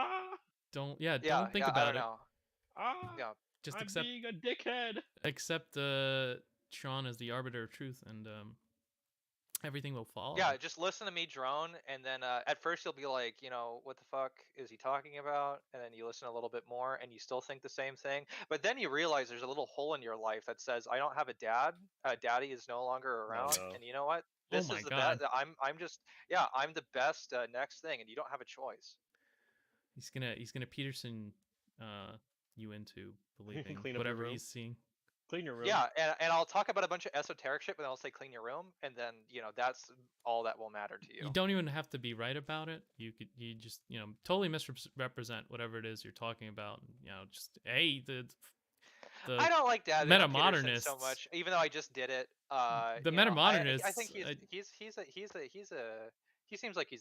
Don't Yeah, think I about don't it. know. Yeah. Just I'm accept being a dickhead. Sean as the arbiter of truth, and everything will follow. Yeah, just listen to me drone, and then at first you'll be like, what the fuck is he talking about? And then you listen a little bit more, and you still think the same thing. But then you realize there's a little hole in your life that says, I don't have a dad. Daddy is no longer around, no. and you know what? This my is the God. best. I'm just I'm the best next thing, and you don't have a choice. He's gonna Peterson you into believing Clean up your whatever room. he's seeing. Clean your room. Yeah, and I'll talk about a bunch of esoteric shit, but then I'll say clean your room, and then that's all that will matter to you. You don't even have to be right about it. You just totally misrepresent whatever it is you're talking about. Just hey the I don't like dabbing on Peterson so metamodernists. much, even though I just did it. The I metamodernists. think he seems like he'd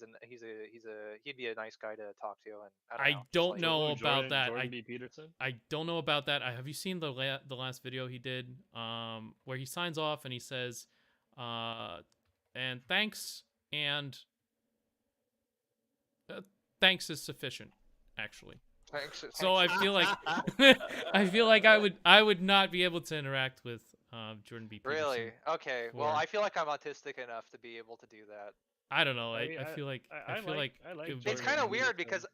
be a nice guy to talk to, and I don't know. Know about that. Jordan B. Peterson. I don't know about that. Have you seen the last video he did, where he signs off and he says, and thanks and thanks is sufficient, actually. Thanks. So I feel like I would not be able to interact with Jordan B. Peterson. Really? Okay. Well, I feel like I'm autistic enough to be able to do that. I don't know. I feel like I like It's kind of weird because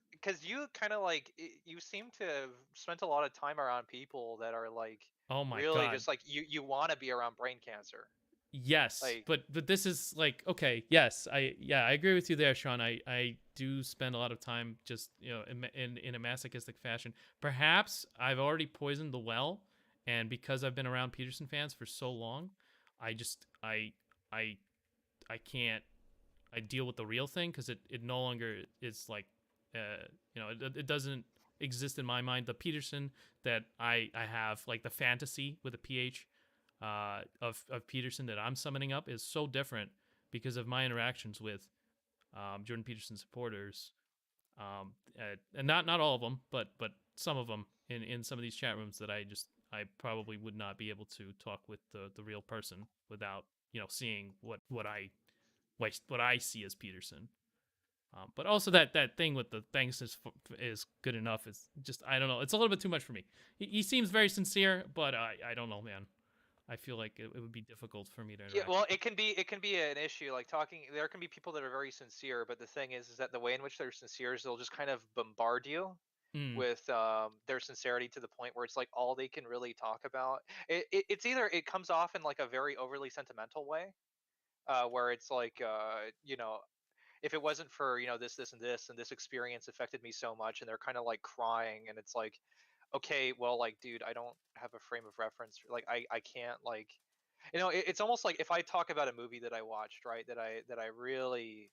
you kind of like you seem to have spent a lot of time around people that are like oh my really God. just like you want to be around brain cancer. Yes, like, but this is like okay. Yes, I agree with you there, Sean. I do spend a lot of time just in a masochistic fashion. Perhaps I've already poisoned the well, and because I've been around Peterson fans for so long, I can't. I deal with the real thing because it no longer is like it doesn't exist in my mind. The Peterson that I have, like the fantasy with a PH of Peterson that I'm summoning up, is so different because of my interactions with Jordan Peterson supporters, and not all of them, but some of them in some of these chat rooms that I probably would not be able to talk with the real person without seeing what I see as Peterson. But also that thing with the thanks is good enough. It's just I don't know. It's a little bit too much for me. He seems very sincere, but I don't know, man. I feel like it would be difficult for me to interact. Yeah, well, it can be an issue. Like talking, there can be people that are very sincere, but the thing is that the way in which they're sincere is they'll just kind of bombard you with their sincerity to the point where it's like all they can really talk about. It's either it comes off in like a very overly sentimental way, where it's like if it wasn't for this and this experience affected me so much, and they're kind of like crying, and it's like, okay, well, like, dude, I don't have a frame of reference. Like, I can't like, it's almost like if I talk about a movie that I watched, right, that I really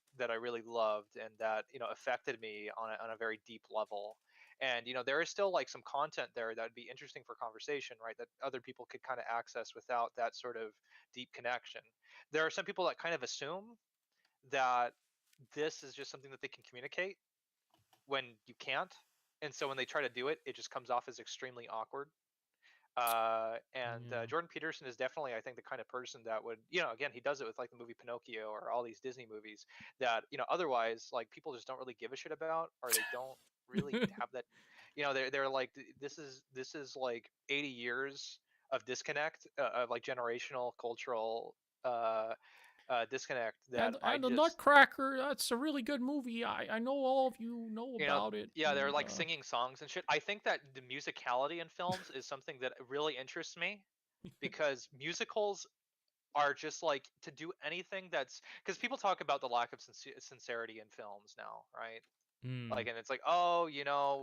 loved, and that affected me on a very deep level, and there is still like some content there that would be interesting for conversation, right, that other people could kind of access without that sort of deep connection. There are some people that kind of assume that this is just something that they can communicate when you can't, and so when they try to do it, it just comes off as extremely awkward. Jordan Peterson is definitely, I think, the kind of person that would, again, he does it with like the movie Pinocchio or all these Disney movies that otherwise like people just don't really give a shit about, or they don't really have that. They're like, this is like 80 years of disconnect, of like generational cultural disconnect that and the Nutcracker, that's a really good movie. I know all of you know about it. Yeah, they're like singing songs and shit. I think that the musicality in films is something that really interests me because musicals are just like to do anything that's because people talk about the lack of sincerity in films now, right? Like, and it's like, oh,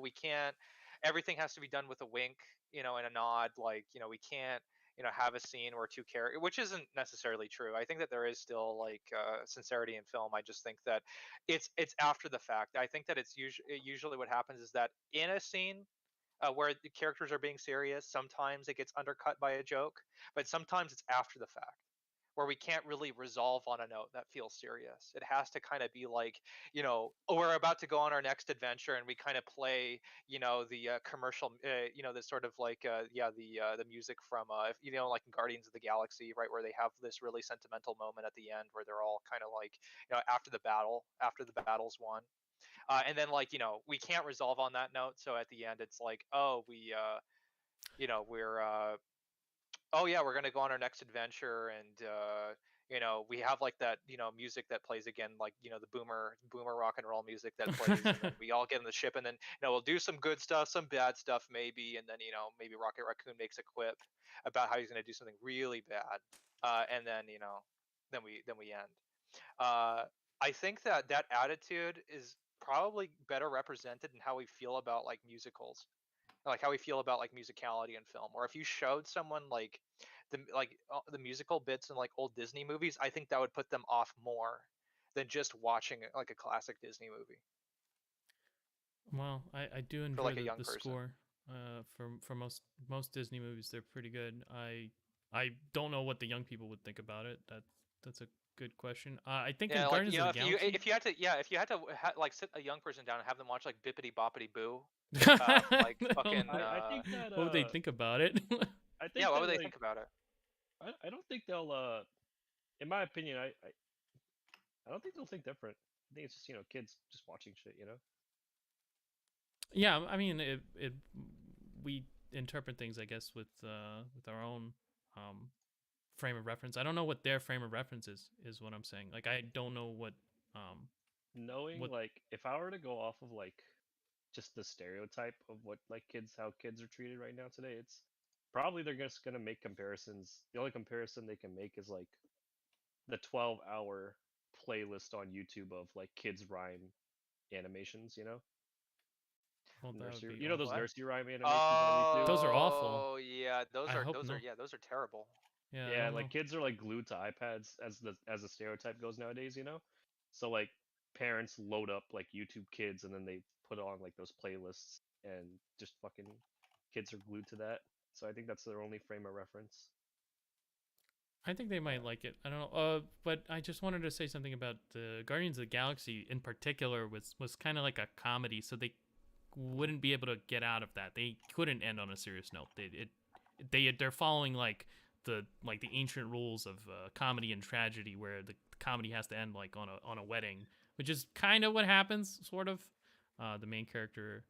we can't. Everything has to be done with a wink, and a nod. Like, we can't have a scene where two characters, which isn't necessarily true. I think that there is still like sincerity in film. I just think that it's after the fact. I think that it's usually what happens is that in a scene where the characters are being serious, sometimes it gets undercut by a joke, but sometimes it's after the fact where we can't really resolve on a note that feels serious. It has to kind of be like, we're about to go on our next adventure, and we kind of play, the commercial, this sort of like, the music from, like in Guardians of the Galaxy, right, where they have this really sentimental moment at the end where they're all kind of like, after the battle's won. And then like, we can't resolve on that note. So at the end, it's like, oh, we're oh yeah, we're gonna go on our next adventure, and we have like that music that plays again, like the boomer rock and roll music that plays, and then we all get in the ship, and then we'll do some good stuff, some bad stuff maybe, and then maybe Rocket Raccoon makes a quip about how he's gonna do something really bad, and then then we end. I think that that attitude is probably better represented in how we feel about like musicals, like how we feel about like musicality in film. Or if you showed someone like the musical bits in like old Disney movies, I think that would put them off more than just watching like a classic Disney movie Well, I do for enjoy like a young the person. score. For most Disney movies, they're pretty good. I don't know what the young people would think about it. That's a good question. I think in Yeah, like Guardians you of know, the Galaxy. if you had to, yeah, if you had to like sit a young person down and have them watch like Bippity Boppity Boo, from like I don't fucking know. I think that What would they think about it? I yeah, think what that would they like think about it? I don't think they'll in my opinion I don't think they'll think different. I think it's just kids just watching shit. Yeah, I mean, we interpret things, I guess, with our own frame of reference. I don't know what their frame of reference is what I'm saying. Like, I don't know um Knowing what like if I were to go off of like just the stereotype of what like how kids are treated right now today, it's probably they're just gonna make comparisons. The only comparison they can make is like the 12-hour playlist on YouTube of like kids rhyme animations, well, that would nursery. be You know those awful. What? nursery rhyme animations on YouTube? Those are awful. Oh yeah, I hope no. those are terrible. Yeah, I Yeah, don't like know. kids are like glued to iPads as the stereotype goes nowadays. So like parents load up like YouTube Kids and then they put on like those playlists and just fucking kids are glued to that. So I think that's their only frame of reference. I think they might like it. I don't know. But I just wanted to say something about the Guardians of the Galaxy in particular was kind of like a comedy, so they wouldn't be able to get out of that. They couldn't end on a serious note. They're following the ancient rules of comedy and tragedy, where the comedy has to end like on a wedding, which is kind of what happens, sort of. The main character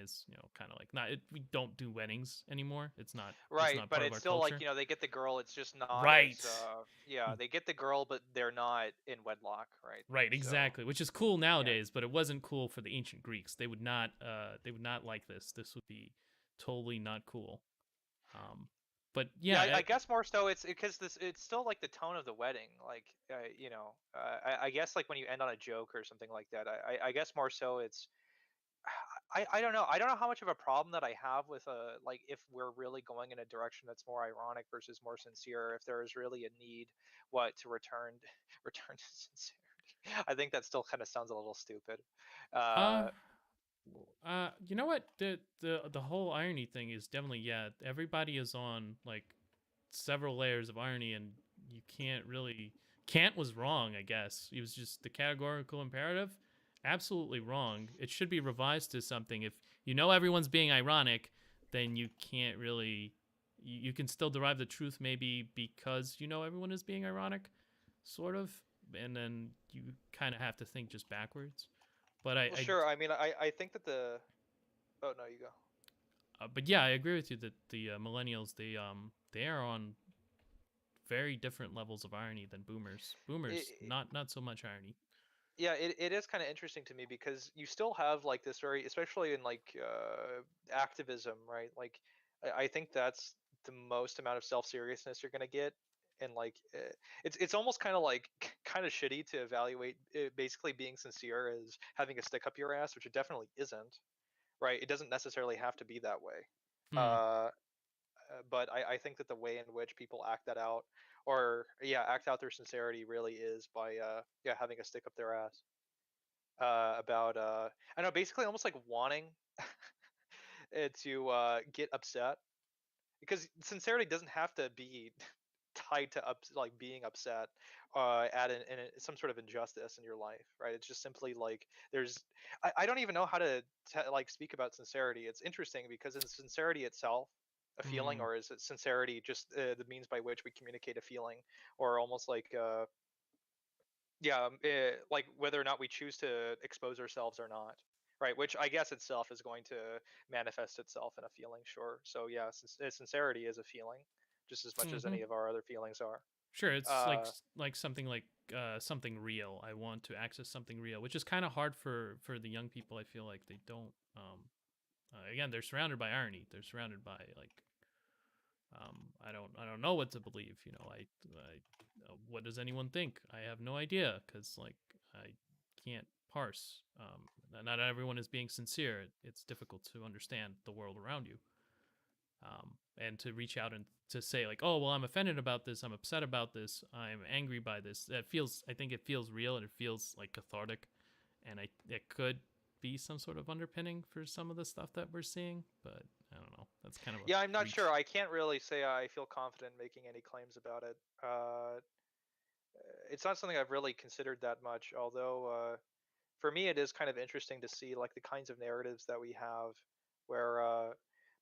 is kind of like not. We don't do weddings anymore. It's not Right, but part of it's our still like culture. they get the girl. It's just not Right. as yeah, they get the girl, but they're not in wedlock, right? Right, So exactly. Which is cool yeah, nowadays, but it wasn't cool for the ancient Greeks. They would not like this. This would be totally not cool. But yeah, yeah, I guess more so it's because this it's still like the tone of the wedding, like I guess like when you end on a joke or something like that. I guess more so it's I don't know. I don't know how much of a problem that I have with like if we're really going in a direction that's more ironic versus more sincere. If there is really a need, to return return to sincerity. I think that still kind of sounds a little stupid. uh Uh, you know what? The whole irony thing is definitely, yeah, everybody is on like several layers of irony, and you can't really. Kant was wrong, I guess. He was just the categorical imperative. Absolutely wrong. It should be revised to something. If everyone's being ironic, then you can't really. You can still derive the truth, maybe because everyone is being ironic, sort of, and then you kind of have to think just backwards. But well, sure. I mean, I think that the. Oh no, you go. but yeah, I agree with you that the millennials they are on very different levels of irony than boomers. Boomers, It, not so much irony. yeah, it is kind of interesting to me because you still have like this very, especially in like activism, right? Like I think that's the most amount of self seriousness you're gonna get, and like it's almost kind of like kind of shitty to evaluate basically being sincere as having a stick up your ass, which it definitely isn't, right? It doesn't necessarily have to be that way. Hmm. Uh, but I think that the way in which people act that out, or yeah, act out their sincerity really is by yeah, having a stick up their ass about I know, basically almost like wanting to get upset, because sincerity doesn't have to be tied to like being upset some sort of injustice in your life, right? It's just simply like there's I don't even know how to like speak about sincerity. It's interesting because in sincerity itself a feeling, Hmm. or is it sincerity just the means by which we communicate a feeling, or almost like yeah, like whether or not we choose to expose ourselves or not, right? Which I guess itself is going to manifest itself in a feeling, sure. So yeah, sincerity is a feeling just as much as Hmm. any of our other feelings are. Sure, it's uh something like something real. I want to access something real, which is kind of hard for the young people. I feel like they don't. Again, they're surrounded by irony. They're surrounded by like I don't know what to believe. What does anyone think? I have no idea because like I can't parse. Not everyone is being sincere. It's difficult to understand the world around you. And to reach out and to say like, oh well, I'm offended about this. I'm upset about this. I'm angry by this. I think it feels real and it feels like cathartic, and it could be some sort of underpinning for some of the stuff that we're seeing, but I don't know. That's kind of a Yeah, I'm not reach. sure. I can't really say I feel confident making any claims about it. It's not something I've really considered that much, although for me it is kind of interesting to see like the kinds of narratives that we have where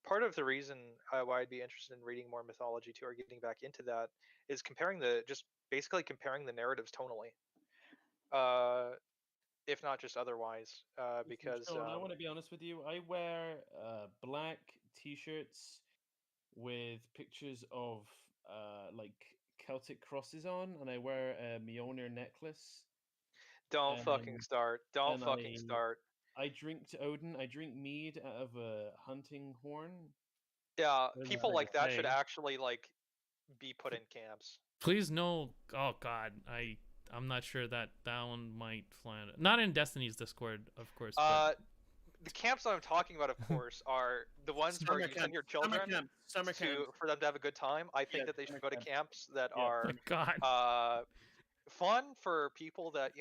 part of the reason why I'd be interested in reading more mythology too or getting back into that is basically comparing the narratives tonally. If not just otherwise, Listen, because Sean, I want to be honest with you. I wear black t-shirts with pictures of like Celtic crosses on, and I wear a Mjolnir necklace. don't fucking And start. Don't and fucking start. I drink to Odin. I drink mead out of a hunting horn. Yeah, They're people not like that should thing. actually like be put in camps. Please no. Oh God, I'm not sure that one might fly. Not in Destiny's Discord, of course. But The camps that I'm talking about, of course, are the ones where you send your children Summer camp. for them to have a good time. I think Yeah, that they summer should go to camp. camps that Yeah, are God, fun for people that they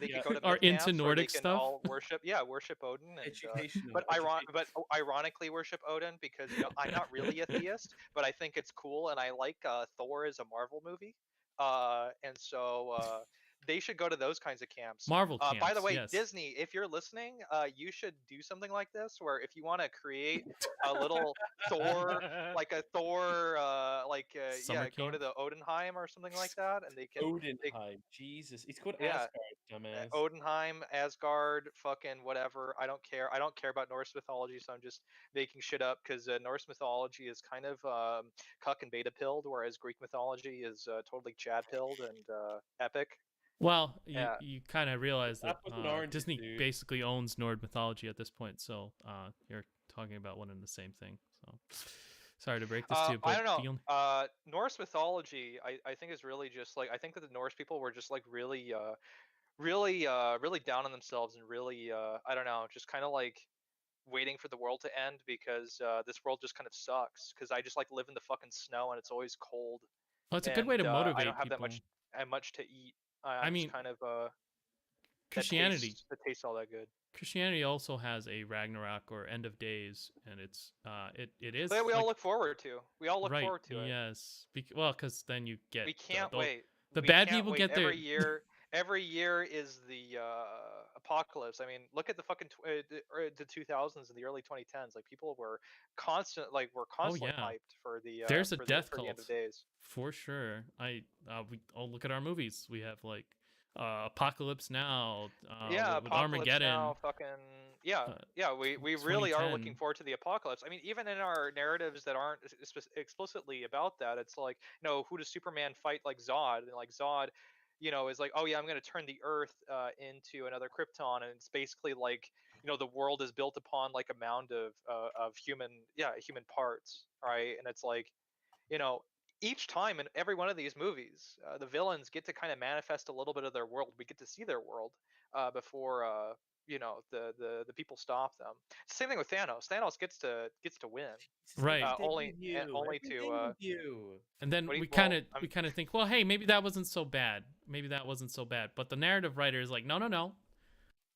Yeah. could go to Are myth into camps where they Nordic can stuff? all worship Odin and Educational. but ironically worship Odin because I'm not really a theist, but I think it's cool and I like Thor as a Marvel movie, and so they should go to those kinds of camps. Marvel By the camps, way, yes. Disney, if you're listening, you should do something like this where if you want to create a little Thor, like a Thor, Summer go to camp? the Odenheim or something like that, and they can Odenheim. Jesus, it's called yeah. Asgard, dumbass. Odenheim, Asgard, fucking whatever. I don't care. I don't care about Norse mythology, so I'm just making shit up because Norse mythology is kind of cuck and beta pilled, whereas Greek mythology is totally Chad pilled and epic. Well, Yeah. you kind of realize that Apples and oranges, Disney dude. basically owns Nord mythology at this point, so you're talking about one and the same thing. So sorry to break this to you, but I don't know. the only- Norse mythology, I think is really just like I think that the Norse people were just like really down on themselves and really I don't know, just kind of like waiting for the world to end because this world just kind of sucks because I just like live in the fucking snow and it's always cold. well, it's a good way to and, motivate I don't have people. that much to eat. I I'm mean, just kind of Christianity. that tastes all that good. Christianity also has a Ragnarok or end of days, and it's it is. That we all like- look forward to. We all look right, forward to it. Yes. Well, because then you get. We can't the, wait. The We bad can't people wait. get their. Every year is the apocalypse. I mean, look at the fucking the 2000s and the early 2010s. Like people were constantly hyped for the There's a for death the end cult of days. For sure. We all look at our movies. We have like Apocalypse Now. Yeah, with Apocalypse Armageddon. Now, fucking yeah, we really are looking 2010. forward to the apocalypse. I mean, even in our narratives that aren't explicitly about that, it's like, who does Superman fight like Zod? And like Zod, is like, oh yeah, I'm gonna turn the Earth into another Krypton, and it's basically like, the world is built upon like a mound of human parts, right? And it's like, each time in every one of these movies, the villains get to kind of manifest a little bit of their world. We get to see their world before the people stop them. Same thing with Thanos. Thanos gets to win. Right. Only to And then What do you- we kind of well, we kind of think, well, hey, maybe that wasn't so bad. Maybe that wasn't so bad. But the narrative writer is like, no,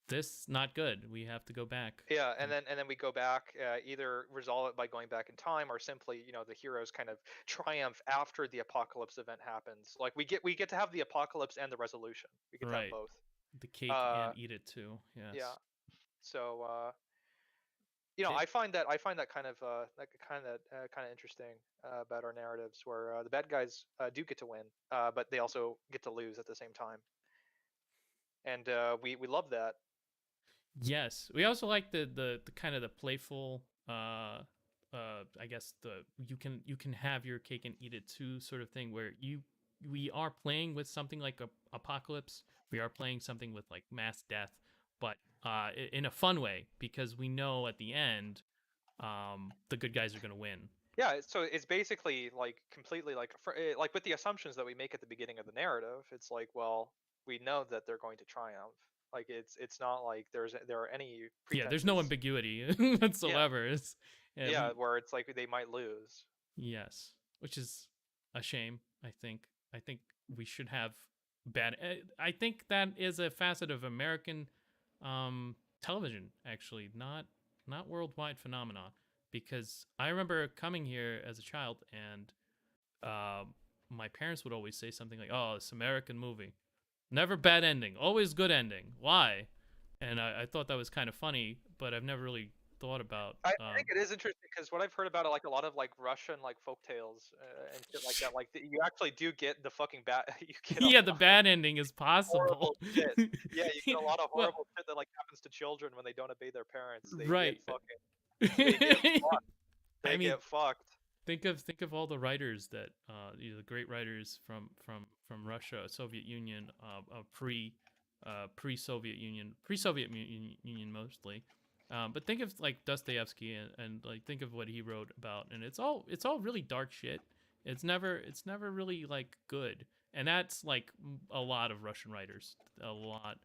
this not good. We have to go back. yeah, and then we go back, either resolve it by going back in time, or simply the heroes kind of triumph after the apocalypse event happens. Like we get to have the apocalypse and the resolution. We get to have Right. both. The cake and eat it too. Yes. Yeah. So Okay. I find that kind of interesting about our narratives, where the bad guys do get to win, but they also get to lose at the same time, and we love that. Yes. We also like the kind of the playful I guess you can have your cake and eat it too sort of thing, where we are playing with something like a apocalypse. We are playing something with like mass death, but in a fun way, because we know at the end the good guys are going to win. Yeah, so it's basically like completely like like with the assumptions that we make at the beginning of the narrative. It's like, well, we know that they're going to triumph. Like it's not like there are any Yeah, there's no pretenses. ambiguity whatsoever. Yeah, where it's like they might lose. Yes, which is a shame. I think we should have bad. I think that is a facet of American television, actually, not worldwide phenomenon. Because I remember coming here as a child, and my parents would always say something like, "Oh, this American movie, never bad ending, always good ending. Why?" And I thought that was kind of funny, but I've never really thought about. I think it is interesting because what I've heard about like a lot of like Russian like folk tales and shit like that, like you actually do get the fucking bad. You get a Yeah, the lot bad ending is possible. horrible shit. Yeah, you get a lot of Well, horrible shit that like happens to children when they don't obey their parents. They right. get fucking. They get fucked. They I mean, get fucked. think of all the writers that the great writers from Russia, Soviet Union, pre Soviet Union mostly. But think of like Dostoevsky and like think of what he wrote about, and it's all really dark shit. It's never really like good, and that's like a lot of Russian writers. A lot.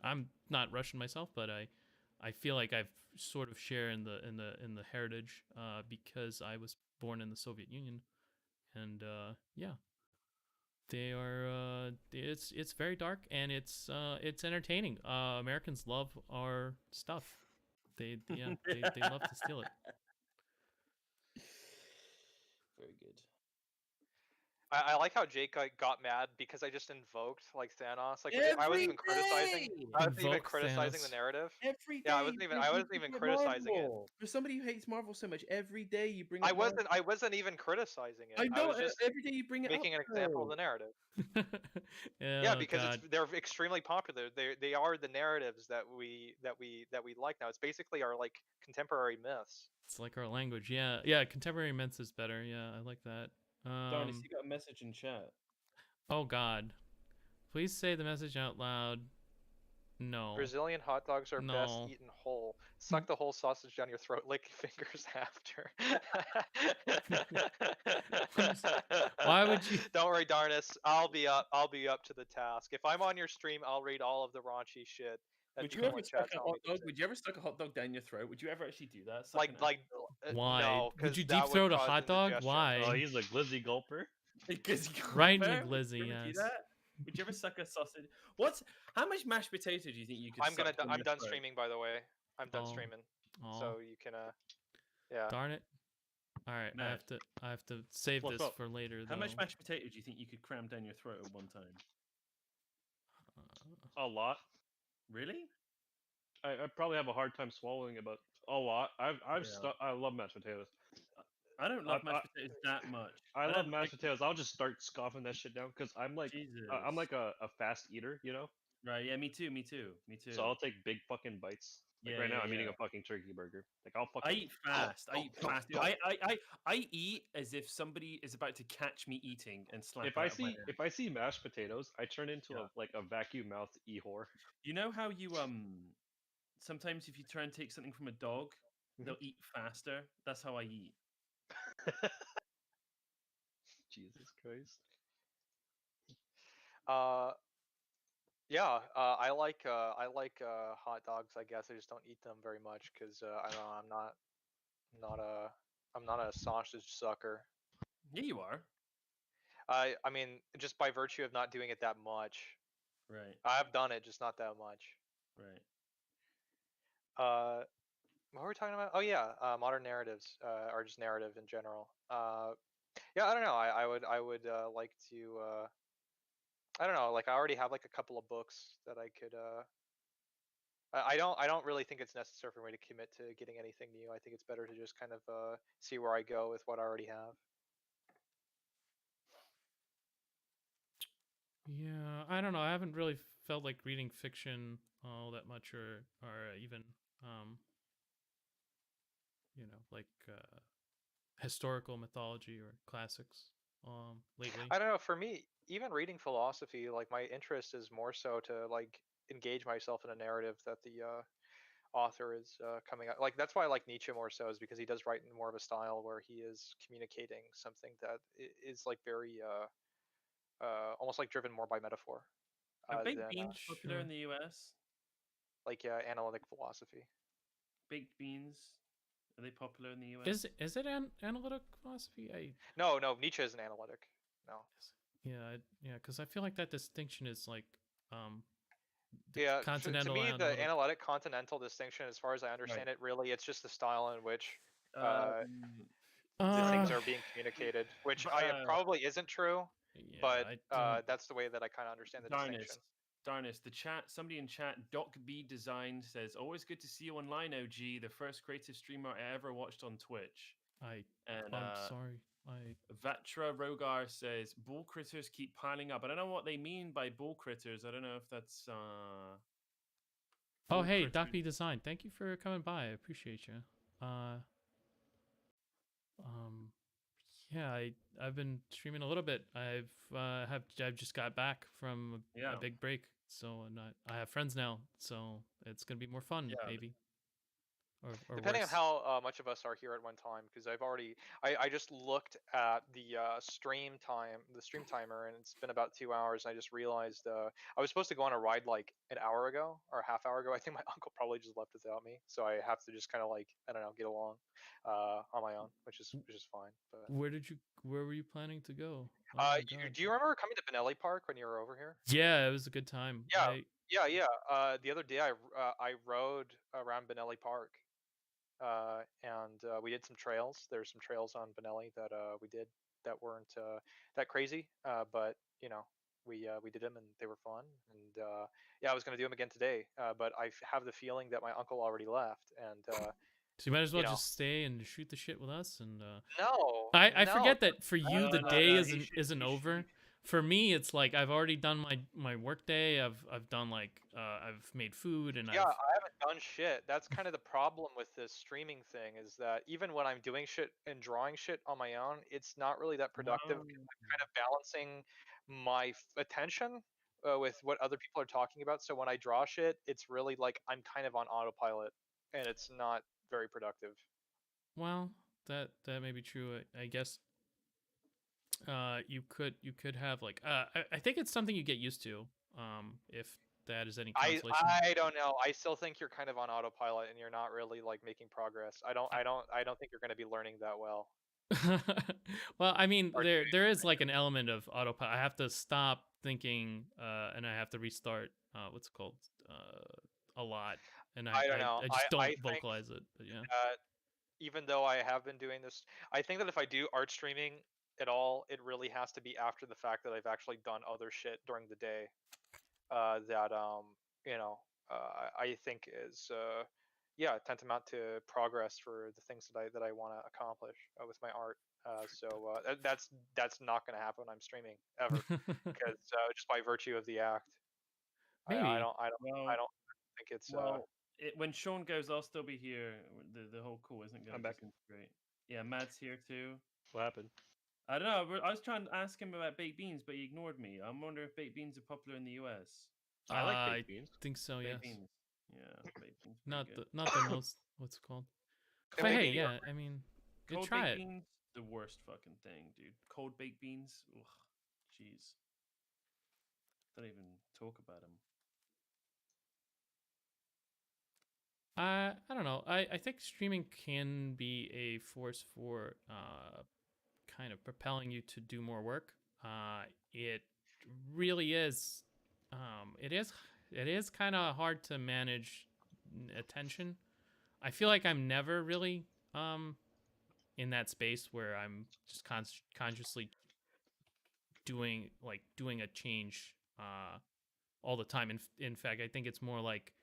I'm not Russian myself, but I feel like I've sort of share in the heritage because I was born in the Soviet Union, and yeah, they are. It's very dark and it's entertaining. Americans love our stuff. They love to steal it. Very good. I like how Jake got mad because I just invoked like Thanos. Like I wasn't even criticizing. I wasn't even Invoke criticizing the Thanos. narrative. Every day. Yeah, I wasn't even criticizing it. For somebody who hates Marvel so much, every day you bring. I up wasn't even criticizing it. I know. was just Every day you bring it making up. an example of though. the narrative. Yeah, Because God. they're extremely popular. They are the narratives that we like now. It's basically our like contemporary myths. It's like our language. Yeah. Contemporary myths is better. Yeah, I like that. Darnis, you got a message in chat. Oh God, please say the message out loud. No. Brazilian hot dogs are best No. eaten whole. Suck the whole sausage down your throat, lick fingers after. Why would you? Don't worry, Darnus. I'll be up to the task. If I'm on your stream, I'll read all of the raunchy shit that Would you people ever in chat suck a tell me hot to dog? say. Would you ever stuck a hot dog down your throat? Would you ever actually do that? Suck Like an like apple? Why? no, Would 'cause you that deep throat a cause hot dog? indigestion. Why? Oh, he's a glizzy gulper. Because Right in the Would you glizzy, ever do yes. that? Would you ever suck a sausage? How much mashed potato do you think you could? I'm suck done streaming, by the way. I'm done Oh. streaming, Oh, so you can yeah. darn it! All right, No. I have to save What's this up? for later. How much though. mashed potato do you think you could cram down your throat at one time? Uh, A lot. Really? I probably have a hard time swallowing about a lot. Yeah. I love mashed potatoes. I don't love I- mashed potatoes that much. I love don't mashed like- potatoes. I'll just start scoffing that shit down because I'm like I'm Jesus. like a fast eater, you know. Right? Yeah, me too. So I'll take big fucking bites. Like Yeah, right now, yeah, I'm eating yeah. a fucking turkey burger. Like I'll I fucking. eat fast. I eat go, fast. go. I eat as if somebody is about to catch me eating and slap. If it I out of my see hand. mashed potatoes, I turn into Yeah. a vacuum mouth e-whore. You know how you sometimes if you try and take something from a dog, they'll eat faster. That's how I eat. Jesus Christ. Yeah, I like hot dogs. I guess I just don't eat them very much because I don't know, I'm not a sausage sucker. Yeah, you are. I mean, just by virtue of not doing it that much. Right. I've done it, just not that much. Right. What were we talking about? Oh yeah, modern narratives, or just narrative in general. Yeah, I don't know. I would like to. I don't know. Like I already have like a couple of books that I could. I don't really think it's necessary for me to commit to getting anything new. I think it's better to just kind of see where I go with what I already have. Yeah, I don't know. I haven't really felt like reading fiction all that much, or even like historical mythology or classics lately. I don't know. For me, even reading philosophy, like my interest is more so to like engage myself in a narrative that the author is coming out. Like that's why I like Nietzsche more so, is because he does write in more of a style where he is communicating something that is like very almost like driven more by metaphor Are baked than beans popular Sure. in the US? like analytic philosophy. Baked beans, are they popular in the US? Is it analytic philosophy? No, Nietzsche is an analytic. No. Yeah, because I feel like that distinction is like the Yeah, to continental me, the analytic. analytic continental distinction, as far as I understand it, really, it's just the style in which the things Uh, are being communicated, which but, probably isn't true, yeah, but I don't. that's the way that I kind of understand the distinction. Darnus, the chat, somebody in chat, Doc B Design says, always good to see you online, OG, the first creative streamer I ever watched on Twitch. And I'm sorry. Vatra Rogar says, bull critters keep piling up. I don't know what they mean by bull critters. I don't know if that's Oh, bull hey, critters. Doc B Design, thank you for coming by. I appreciate you. Yeah, I've been streaming a little bit. I've just got back from a big break, so I have friends now, so it's gonna be more fun, maybe. Or Depending worse. on how much of us are here at one time, because I just looked at the stream timer, and it's been about 2 hours. And I just realized I was supposed to go on a ride like an hour ago or a half hour ago. I think my uncle probably just left without me, so I have to just kind of like, I don't know, get along on my own, which is fine. But Where were you planning to go? Oh my God. do you remember coming to Benelli Park when you were over here? Yeah, it was a good time. Yeah. The other day I rode around Benelli Park. And we did some trails. There's some trails on Benelli that we did that weren't that crazy, but you know, we did them and they were fun. And yeah, I was gonna do them again today, but I have the feeling that my uncle already left, and So you might as well you know, just stay and shoot the shit with us. And no, I forget that for you the no, day no, isn't over. For me, it's like I've already done my work day. I've done like I've made food and yeah, I haven't done shit. That's kind of the problem with this streaming thing, is that even when I'm doing shit and drawing shit on my own, it's not really that productive, because I'm kind of balancing my attention with what other people are talking about. So when I draw shit, it's really like I'm kind of on autopilot, and it's not very productive. Well, that may be true. I guess you could have like I think it's something you get used to if that is any consolation. I don't know. I still think you're kind of on autopilot and you're not really like making progress. I don't think you're going to be learning that well. Well, I mean, there is like an element of autopilot. I have to stop thinking and I have to restart what's it called a lot, and I don't know. I just don't I think vocalize it, but yeah. even though I have been doing this, I think that if I do art streaming at all, it really has to be after the fact that I've actually done other shit during the day. That you know, I think is yeah, tantamount to progress for the things that I want to accomplish with my art. So that's not going to happen when I'm streaming ever, because just by virtue of the act, Maybe. I don't think it's. When Sean goes, I'll still be here. The whole call isn't going I'm to back. disintegrate. Yeah, Matt's here too. What happened? I don't know. I was trying to ask him about baked beans, but he ignored me. I'm wondering if baked beans are popular in the US. I like baked beans. I think so. Yes. Beans. Yeah, baked beans. Not good. not the most. What's it called? It But may hey, be. yeah. I mean, Cold try baked it. beans, the worst fucking thing, dude. Cold baked beans. Ugh, jeez. Don't even talk about them. I don't know. I think streaming can be a force for kind of propelling you to do more work. It really is. It is kind of hard to manage attention. I feel like I'm never really in that space where I'm just consciously doing a change all the time. In fact, I think it's more like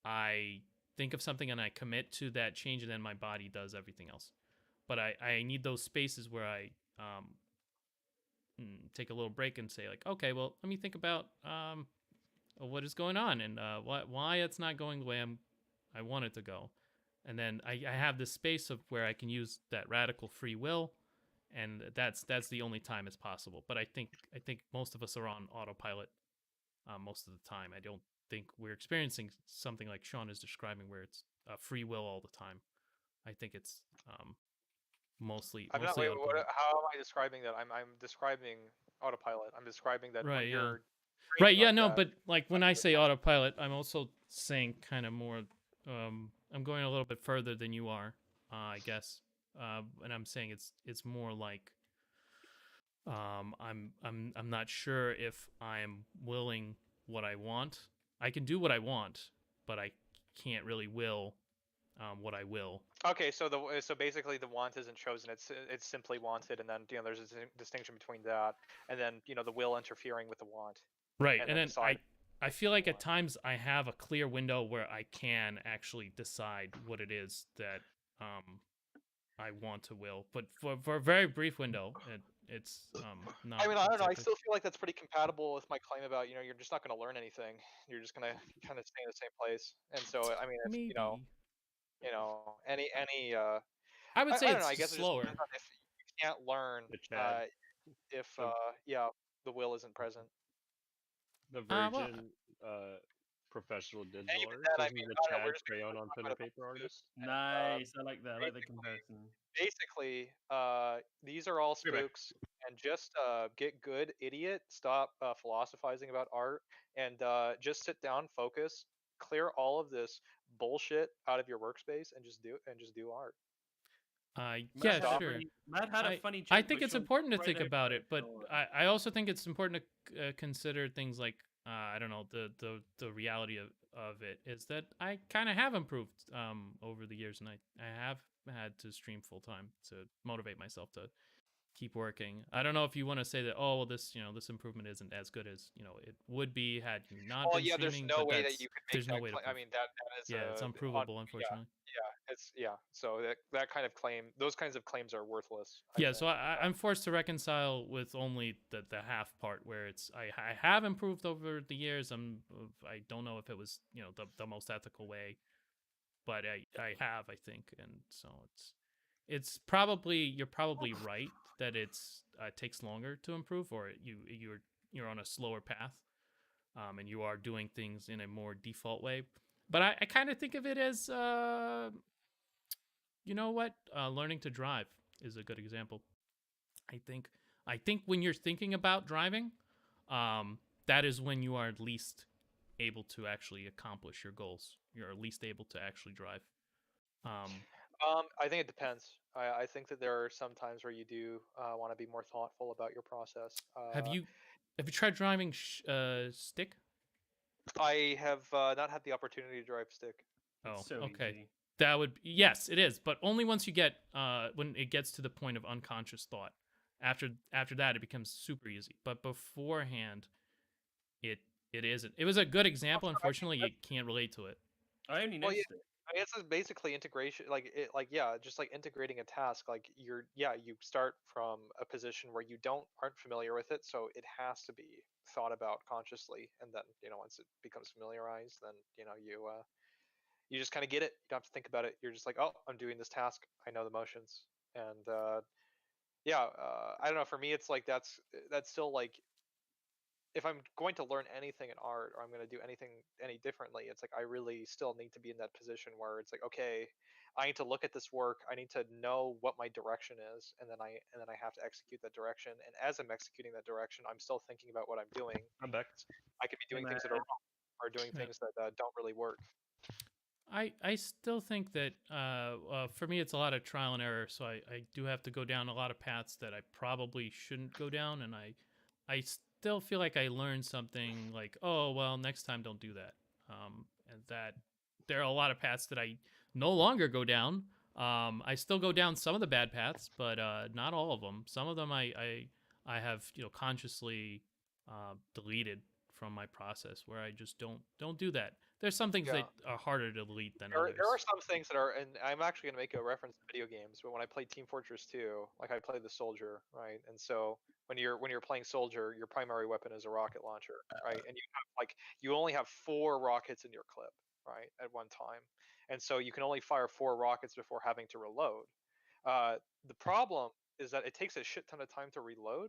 I think of something and I commit to that change, and then my body does everything else. But I need those spaces where I take a little break and say like, okay, well, let me think about what is going on and why it's not going the way I want it to go. And then I have this space of where I can use that radical free will, and that's the only time it's possible. But I think most of us are on autopilot most of the time. I don't think we're experiencing something like Sean is describing, where it's free will all the time. I think it's mostly I'm not. mostly Wait, what? autopilot. How am I describing that? I'm describing autopilot. I'm describing that when Right. Yeah. you're Right. training Yeah. like No. that. But like when I say autopilot, I'm also saying kind of more. I'm going a little bit further than you are, I guess. And I'm saying it's more like I'm not sure if I'm willing what I want. I can do what I want, but I can't really will what I will. Okay, so so basically the want isn't chosen; it's simply wanted, and then there's a distinction between that and then the will interfering with the want. Right, And and then then decide. I feel like at times I have a clear window where I can actually decide what it is that I want to will, but for a very brief window, it's not. I mean, I don't know. I exactly- still feel like that's pretty compatible with my claim about you're just not going to learn anything. You're just going to kind of stay in the same place. And so I mean, if, Maybe any I would say I don't know. I it's guess it just slower. depends on if you can't learn The Chad, if the- yeah the will isn't present. the well, virgin professional digital even artist. then, I Isn't mean, the I don't know, we're Chad just gonna crayon on talk pen about and it paper because, artist? Nice. I like that. I like the comparison. basically, these are all Here, back. spooks, and just get good, idiot. Stop philosophizing about art, and just sit down, focus, clear all of this bullshit out of your workspace, and just do art. Yeah, Stop. sure. Matt had a funny. I joke, think but it's Sean important to right think out about for it, but so, I also think it's important to consider things like I don't know, the reality of it is that I kind of have improved over the years, and I have had to stream full time to motivate myself to keep working. I don't know if you want to say that, oh well, this improvement isn't as good as it would be had you not Well, been yeah, there's streaming. no but way that's that you could make there's no that way to claim. I prove. mean, that is Yeah, it's unprovable, unfortunately. So that kind of claim, those kinds of claims are worthless. Yeah, so I'm forced to reconcile with only the half part where it's I have improved over the years. I don't know if it was the most ethical way, but I have, I think, and so it's probably you're probably right that it's takes longer to improve, or you're on a slower path, and you are doing things in a more default way. But I kind of think of it as you know what, learning to drive is a good example. I think when you're thinking about driving, that is when you are least able to actually accomplish your goals. You're least able to actually drive. I think it depends. I think that there are some times where you do want to be more thoughtful about your process. Have you tried driving stick? I have not had the opportunity to drive stick. Oh, so okay. easy. That would yes, it is, but only once you get when it gets to the point of unconscious thought. After that, it becomes super easy. But beforehand, it isn't. It was a good example. Unfortunately, you can't relate to it. I only Well, noticed it. I mean, it's basically integration, just like integrating a task. Like you start from a position where you aren't familiar with it, so it has to be thought about consciously, and then once it becomes familiarized, then you just kind of get it. You don't have to think about it. You're just like, oh, I'm doing this task. I know the motions, and I don't know. For me, it's like that's still like if I'm going to learn anything in art or I'm going to do anything any differently, it's like I really still need to be in that position where it's like, okay, I need to look at this work. I need to know what my direction is, and then I have to execute that direction. And as I'm executing that direction, I'm still thinking about what I'm doing. I'm back. I could be doing things that are wrong or doing Yeah. things that don't really work. I still think that for me it's a lot of trial and error, so I do have to go down a lot of paths that I probably shouldn't go down, and I still feel like I learned something like, oh well, next time don't do that, and that there are a lot of paths that I no longer go down. I still go down some of the bad paths, but not all of them. Some of them I have consciously deleted from my process where I just don't do that. There's some things that are harder to delete than others. There are some things that are, and I'm actually going to make a reference to video games. But when I played Team Fortress 2, like I played the soldier, right? And so when you're playing soldier, your primary weapon is a rocket launcher, right? And you only have 4 rockets in your clip, right, at one time, and so you can only fire 4 rockets before having to reload. The problem is that it takes a shit ton of time to reload,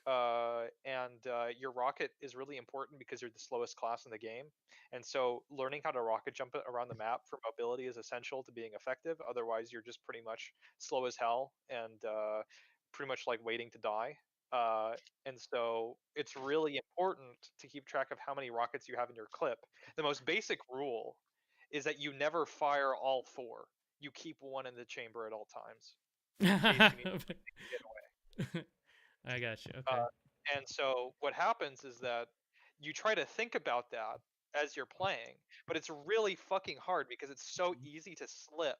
and your rocket is really important because you're the slowest class in the game. And so learning how to rocket jump around the map for mobility is essential to being effective. Otherwise, you're just pretty much slow as hell and pretty much like waiting to die. And so it's really important to keep track of how many rockets you have in your clip. The most basic rule is that you never fire all 4. You keep one in the chamber at all times. case you need to get away. I got you. Okay. And so what happens is that you try to think about that as you're playing, but it's really fucking hard because it's so easy to slip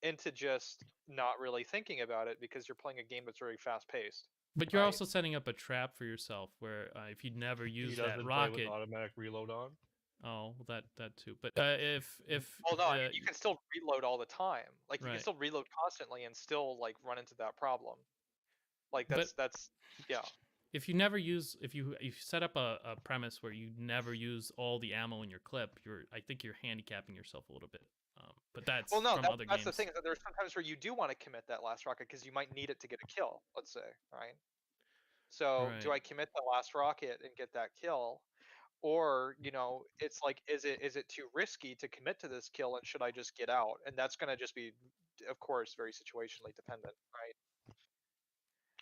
into just not really thinking about it because you're playing a game that's very fast paced. But you're right. also setting up a trap for yourself where if you never He use doesn't that play with rocket, automatic reload on. oh, well, that too. But if Well, no, I mean, you can still reload all the time. Like you Right. can still reload constantly and still like run into that problem. Like But- that's yeah. if you never use if you set up a premise where you never use all the ammo in your clip, I think you're handicapping yourself a little bit. But that's Well, no, from other that's games. the thing. Is that there's sometimes where you do want to commit that last rocket because you might need it to get a kill. Let's say, right? So do Right. I commit the last rocket and get that kill, or it's like, is it too risky to commit to this kill and should I just get out? And that's going to just be, of course, very situationally dependent, right?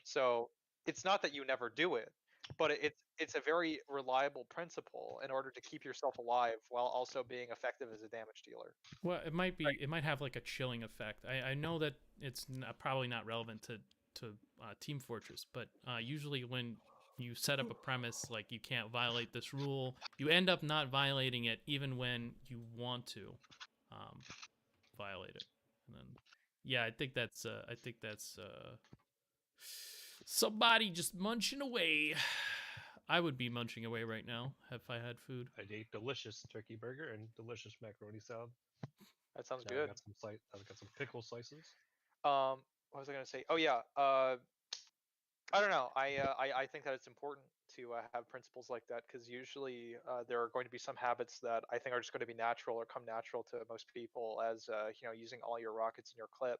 So it's not that you never do it, but it's a very reliable principle in order to keep yourself alive while also being effective as a damage dealer. Well, it might be. It might have like a chilling effect. I know that it's probably not relevant to Team Fortress, but usually when you set up a premise like you can't violate this rule, you end up not violating it even when you want to violate it. And then, yeah, I think that's somebody just munching away. I would be munching away right now if I had food. I ate delicious turkey burger and delicious macaroni salad. That sounds Now good. I've got some pickle slices. What was I going to say? Oh yeah. I don't know. I think that it's important to have principles like that because usually there are going to be some habits that I think are just going to be natural or come natural to most people, as using all your rockets in your clip.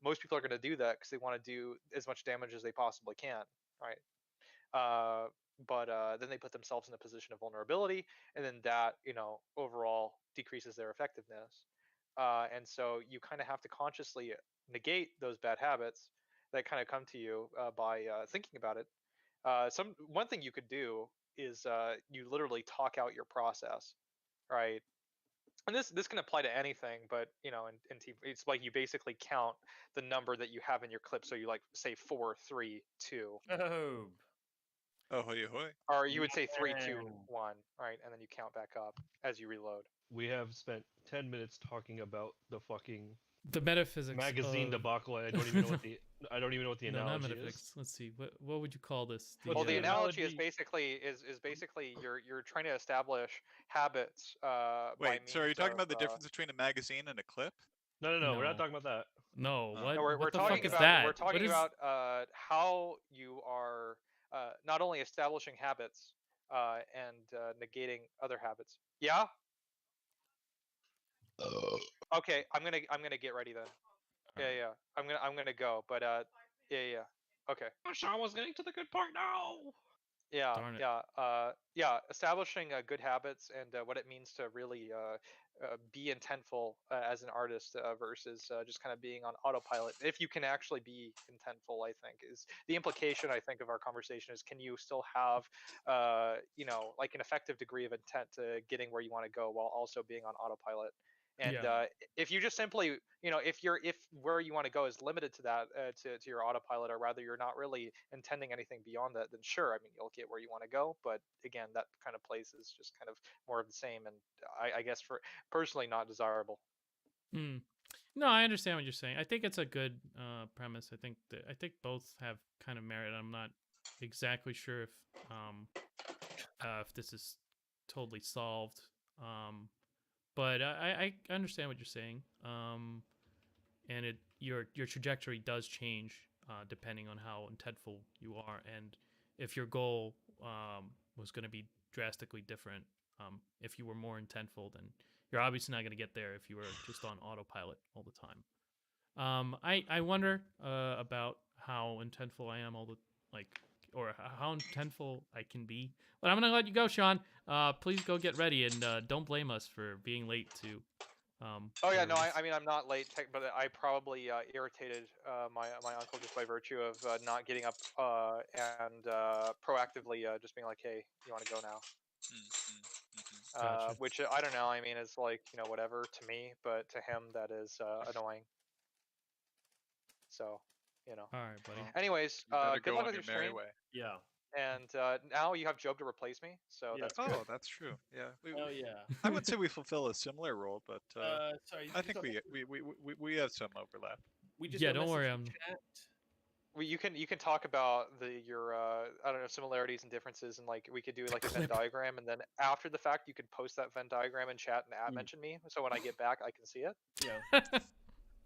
Most people are going to do that because they want to do as much damage as they possibly can, right? But then they put themselves in a position of vulnerability, and then that overall decreases their effectiveness. And so you kind of have to consciously negate those bad habits that kind of come to you by thinking about it. One thing you could do is you literally talk out your process, right? And this can apply to anything, but in team, it's like you basically count the number that you have in your clip. So you like say 4, 3, 2, Oh, Ahoy, ahoy. or you would say 3, 2, man. 1, right? And then you count back up as you reload. We have spent 10 minutes talking about the fucking The metaphysics magazine of... debacle. And I don't even know what the no, not analogy metaphysics. is. Let's see. What would you call this? Well, the the analogy is analogy- basically you're trying to establish habits. by Wait, so are you means talking about the of, difference between a magazine and a clip? No, we're not No. talking about that. No, No, what? No, we're what the talking fuck is about that? we're talking What is... about how you are not only establishing habits and negating other habits. Yeah. Okay, I'm gonna get ready then. Yeah. I'm gonna go, but yeah. Okay. Sean was getting to the good part now. Yeah, Darn it. yeah. Establishing good habits and what it means to really be intentful as an artist versus just kind of being on autopilot. If you can actually be intentful, I think is the implication. I think of our conversation is, can you still have, like an effective degree of intent to getting where you want to go while also being on autopilot. And Yeah. if you just simply, if where you want to go is limited to that, to your autopilot, or rather you're not really intending anything beyond that, then sure, I mean, you'll get where you want to go. But again, that kind of place is just kind of more of the same, and I guess for personally not desirable. Mm. No, I understand what you're saying. I think it's a good premise. I think both have kind of merit. I'm not exactly sure if this is totally solved. But I understand what you're saying. And your trajectory does change depending on how intentful you are, and if your goal was going to be drastically different. If you were more intentful, then you're obviously not going to get there if you were just on autopilot all the time. I wonder about how intentful I am or how intentful I can be. But I'm gonna let you go, Sean. Please go get ready and don't blame us for being late to. Oh yeah, your no, release. I mean I'm not late, but I probably irritated my uncle just by virtue of not getting up and proactively just being like, hey, you want to go now? Gotcha. Which I don't know. I mean, it's like whatever to me, but to him that is annoying. So, All right, buddy. anyways, You better good go luck on with your your merry stream. way. Yeah. And now you have Job to replace me, so Yeah. that's good. Oh, that's true. Yeah. Oh yeah. I would say we fulfill a similar role, but Sorry. I just think got we have some overlap. we just Yeah, got a don't worry, message in chat. You can talk about your I don't know, similarities and differences, and like we could do like a Venn clip. diagram, and then after the fact you could post that Venn diagram in chat and Mm. mention me, so when I get back I can see it. Yeah.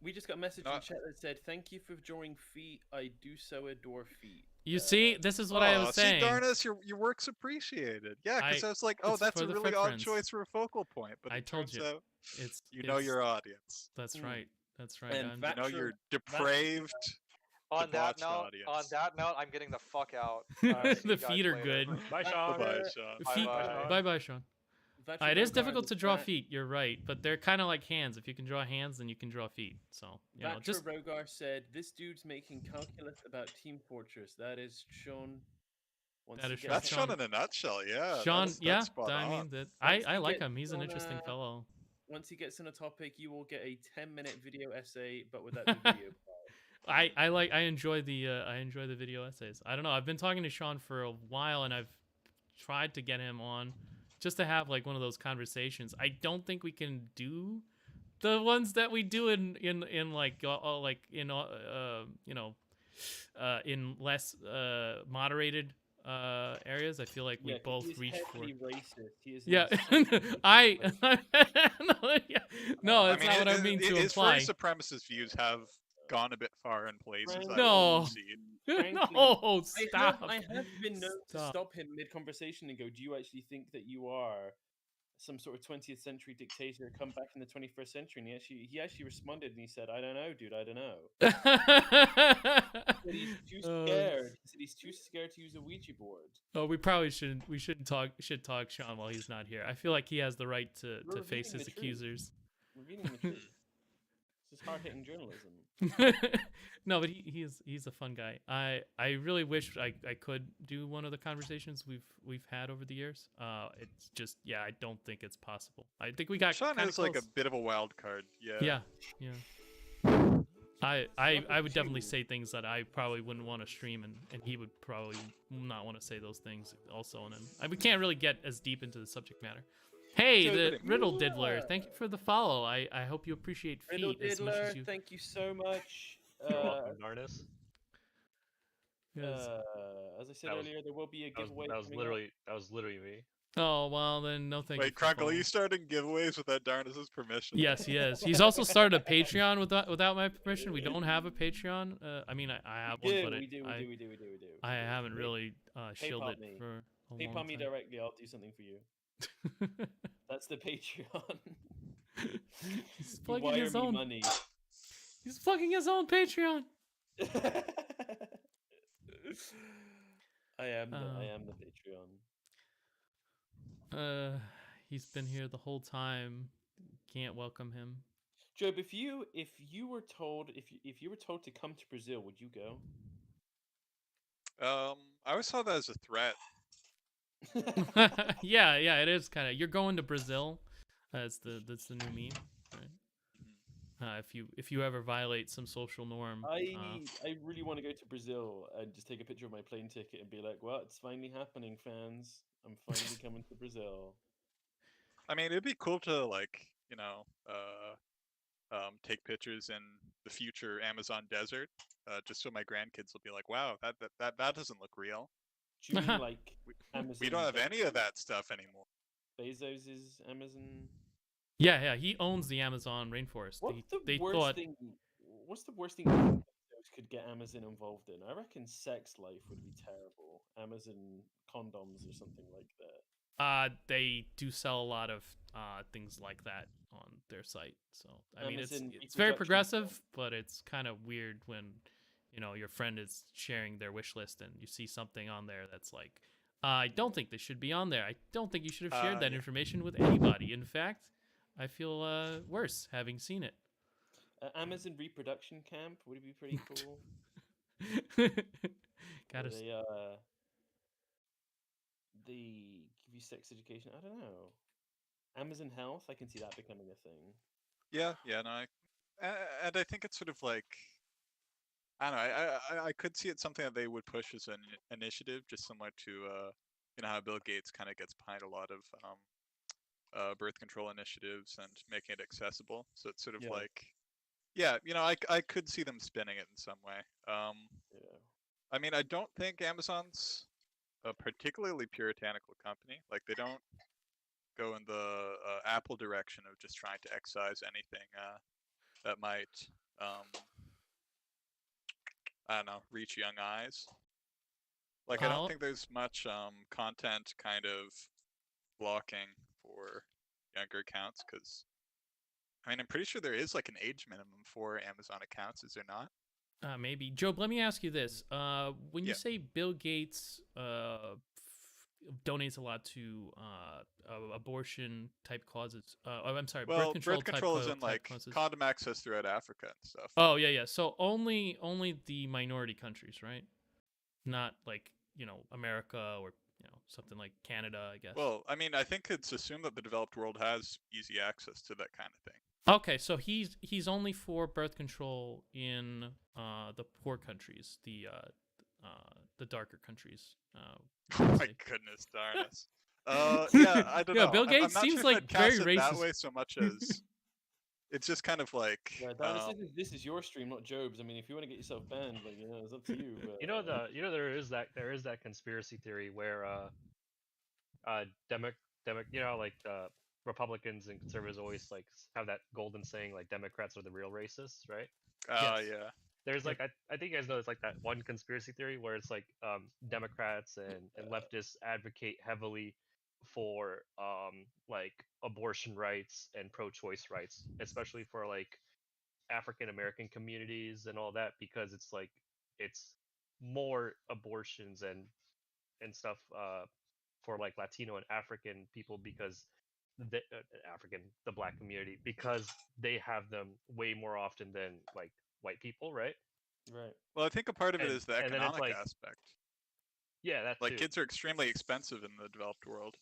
We just got a message No. in chat that said, "Thank you for joining Feet. I do so adore Feet." You see, this is what I was See, saying. Darnus, your work's appreciated. Yeah, because I was like, oh, it's that's for a the really foot odd friends. choice for a focal point. But I it told turns you. out It's you know your audience. That's Mm. right. That's right. And I'm- that- You know Thatcher- your depraved. On that Debauched note, audience. I'm getting the fuck out. See the you guys feet are later. good. Bye, That- Sean. Bye-bye, Sean. The feet. Bye-bye. Bye bye, Sean. Thatcher It is Rogar in difficult the to draw chat- feet. You're right, but they're kind of like hands. If you can draw hands, then you can draw feet. So you know, Thatcher just Rogar said, "This dude's making calculus about Team Fortress." That is Sean. Once That he is gets That's Sean. Sean in a nutshell. Yeah. Sean. That's Yeah, spot I on. mean that. Once I he like gets him. He's an on, interesting fellow. Once he gets on a topic, you will get a 10-minute video essay, but without the video. I enjoy the video essays. I don't know. I've been talking to Sean for a while, and I've tried to get him on just to have like one of those conversations. I don't think we can do the ones that we do in like in less moderated areas. I feel like we both reach for. Racist. He is. Yeah, insane. no, that's not what I mean to his imply. first supremacist views have gone a bit far in places. I No. will concede. No, stop. I have been known to Stop. stop him mid-conversation and go, "Do you actually think that you are some sort of 20th century dictator come back in the 21st century?" And he actually responded and he said, "I don't know, dude. I don't know." But he's too scared. He said he's too scared to use a Ouija board. Oh, we probably shouldn't. We shouldn't talk. Should talk Sean while he's not here. I feel like he has the right to We're face revealing his the truth. accusers. Revealing the truth. This is hard-hitting journalism. No, but he's a fun guy. I really wish I could do one of the conversations we've had over the years. It's just I don't think it's possible. I think we got Sean kinda is like a close. bit of a wild card. Yeah. Yeah. I would definitely say things that I probably wouldn't want to stream, and he would probably not want to say those things also. And then we can't really get as deep into the subject matter. Hey, So, the but- Riddle Diddler, thank you for the follow. I hope you appreciate Riddle feet as much Diddler, as you. thank you so much. You're welcome, Darnus. Yes. As I said That was- earlier, there will be a That was, giveaway. that was coming literally me. Oh well, then no thank you. Wait, for Crunkle, are following. you starting giveaways without Darnus's permission? Yes, he is. He's also started a Patreon without my permission. We don't have a Patreon. I mean, I have We one, do, but we do. I haven't really shielded me. for a long PayPal me time. directly. I'll do something for you. That's the Patreon. He's You plugging wire his me own. money. He's plugging his own Patreon. I am Oh. the Patreon. He's been here the whole time. Can't welcome him. Job, if you were told if you were told to come to Brazil, would you go? I always saw that as a threat. yeah, it is kind of. You're going to Brazil. That's the new meme, right? If you ever violate some social norm, I really want to go to Brazil and just take a picture of my plane ticket and be like, "Well, it's finally happening, fans. I'm finally coming to Brazil." I mean, it'd be cool to take pictures in the future Amazon desert, just so my grandkids will be like, "Wow, that doesn't look real." Do you mean like Amazon? We don't have any of that stuff anymore. Bezos's Amazon. Yeah, he owns the Amazon rainforest. What's They the worst thought thing? What's the worst thing Bezos could get Amazon involved in? I reckon sex life would be terrible. Amazon condoms or something like that. they do sell a lot of things like that on their site. So I mean, Amazon it's very reproduction progressive, stuff. but it's kind of weird when your friend is sharing their wish list and you see something on there that's like, I don't think this should be on there. I don't think you should have shared that Yeah. information with anybody. In fact, I feel worse having seen it. Amazon reproduction camp would be pretty cool. Gotta Where they give you sex education. I don't know. Amazon Health, I can see that becoming a thing. Yeah, no, and I think it's sort of like, I don't know, I could see it something that they would push as an initiative, just similar to how Bill Gates kind of gets behind a lot of birth control initiatives and making it accessible. So it's sort of Yeah. like, yeah, I could see them spinning it in some way. Yeah. I mean, I don't think Amazon's a particularly puritanical company. Like, they don't go in the Apple direction of just trying to excise anything that might, I don't know, reach young eyes. Like, I Well- don't think there's much content kind of blocking for younger accounts, because I mean, I'm pretty sure there is like an age minimum for Amazon accounts, is there not? Maybe. Job, let me ask you this. When you Yeah. say Bill Gates donates a lot to abortion type causes, I'm sorry, Well, birth control is in type like causes. condom access throughout Africa and stuff. Oh, yeah. So only the minority countries, right? Not like, America or, something like Canada, I guess. Well, I mean, I think it's assumed that the developed world has easy access to that kind of thing. Okay, so he's only for birth control in the poor countries, the darker countries. Oh my say. goodness darn us. Yeah, I don't Yeah, know. Bill I'm Gates not seems sure if like I'd cast very it that racist. way so much as it's just kind of like, Yeah, Dan, this is your stream, not Job's. I mean, if you want to get yourself banned, like, it's up to you. But, You know there is that conspiracy theory where like Republicans and conservatives always like have that golden saying like Democrats are the real racists, right? Yes. yeah. There's like I think you guys know it's like that one conspiracy theory where it's like Democrats and leftists advocate heavily for like abortion rights and pro-choice rights, especially for like African American communities and all that, because it's like it's more abortions and stuff for like Latino and African people, because the black community, because they have them way more often than like white people, right? right. Well, I think a part of it And- is the and then it's economic like- aspect. Yeah, that Like, too. kids are extremely expensive in the developed world.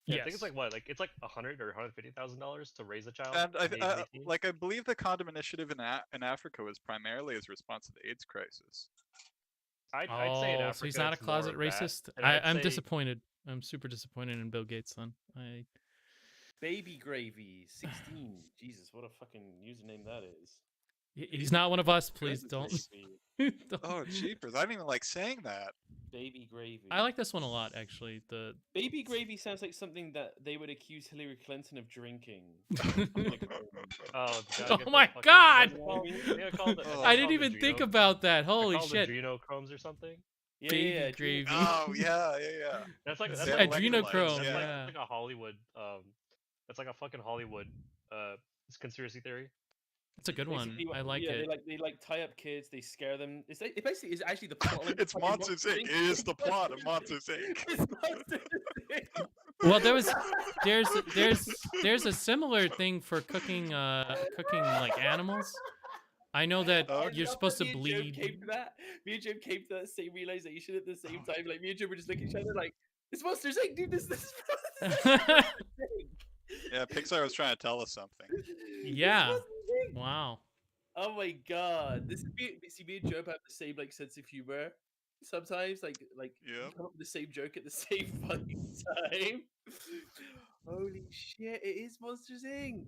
Yeah, I Yes. think it's like what, like it's like $100,000 or $150,000 to raise a child. And at the age of 18? I believe the condom initiative in Africa was primarily as a response to the AIDS crisis. I'd say in Africa, so he's not a it's more closet of that, racist. and I'd I'm say- disappointed. I'm super disappointed in Bill Gates, then. Baby Gravy 16. Jesus, what a fucking username that is. He's not one of us. Please Baby don't. Gravy. Don't. Oh, jeepers! I don't even like saying that. Baby Gravy. I like this one a lot, actually. The Baby Gravy sounds like something that they would accuse Hillary Clinton of drinking. Oh, Oh my God! I I didn't even think about that. Holy shit! Adrenochromes or something. Yeah, Baby yeah, Gravy. Oh yeah. That's like It's that's the like adrenochrome, That's yeah. like a Hollywood. That's like a fucking Hollywood. Conspiracy theory. It's a good one. Basically, I like yeah, it. they tie up kids, they scare them. It basically is actually the plot. of It's fucking Monsters Inc. It is the plot of Monsters Inc. It's Monsters Inc. Well, there's a similar thing for cooking like animals. I know that Oh, you're love supposed to that me and Job bleed. came to that. Me and Job came to that same realization at the same time. Like me and Job were just looking at each other like, "It's Monsters Inc. Dude, this is Monsters Inc." Yeah, Pixar was trying to tell us something. It's Yeah. Monsters Inc. Wow. Oh my god, this is me and Job have the same like sense of humor. Sometimes, like we Yeah. come up with the same joke at the same fucking time. Holy shit! It is Monsters Inc.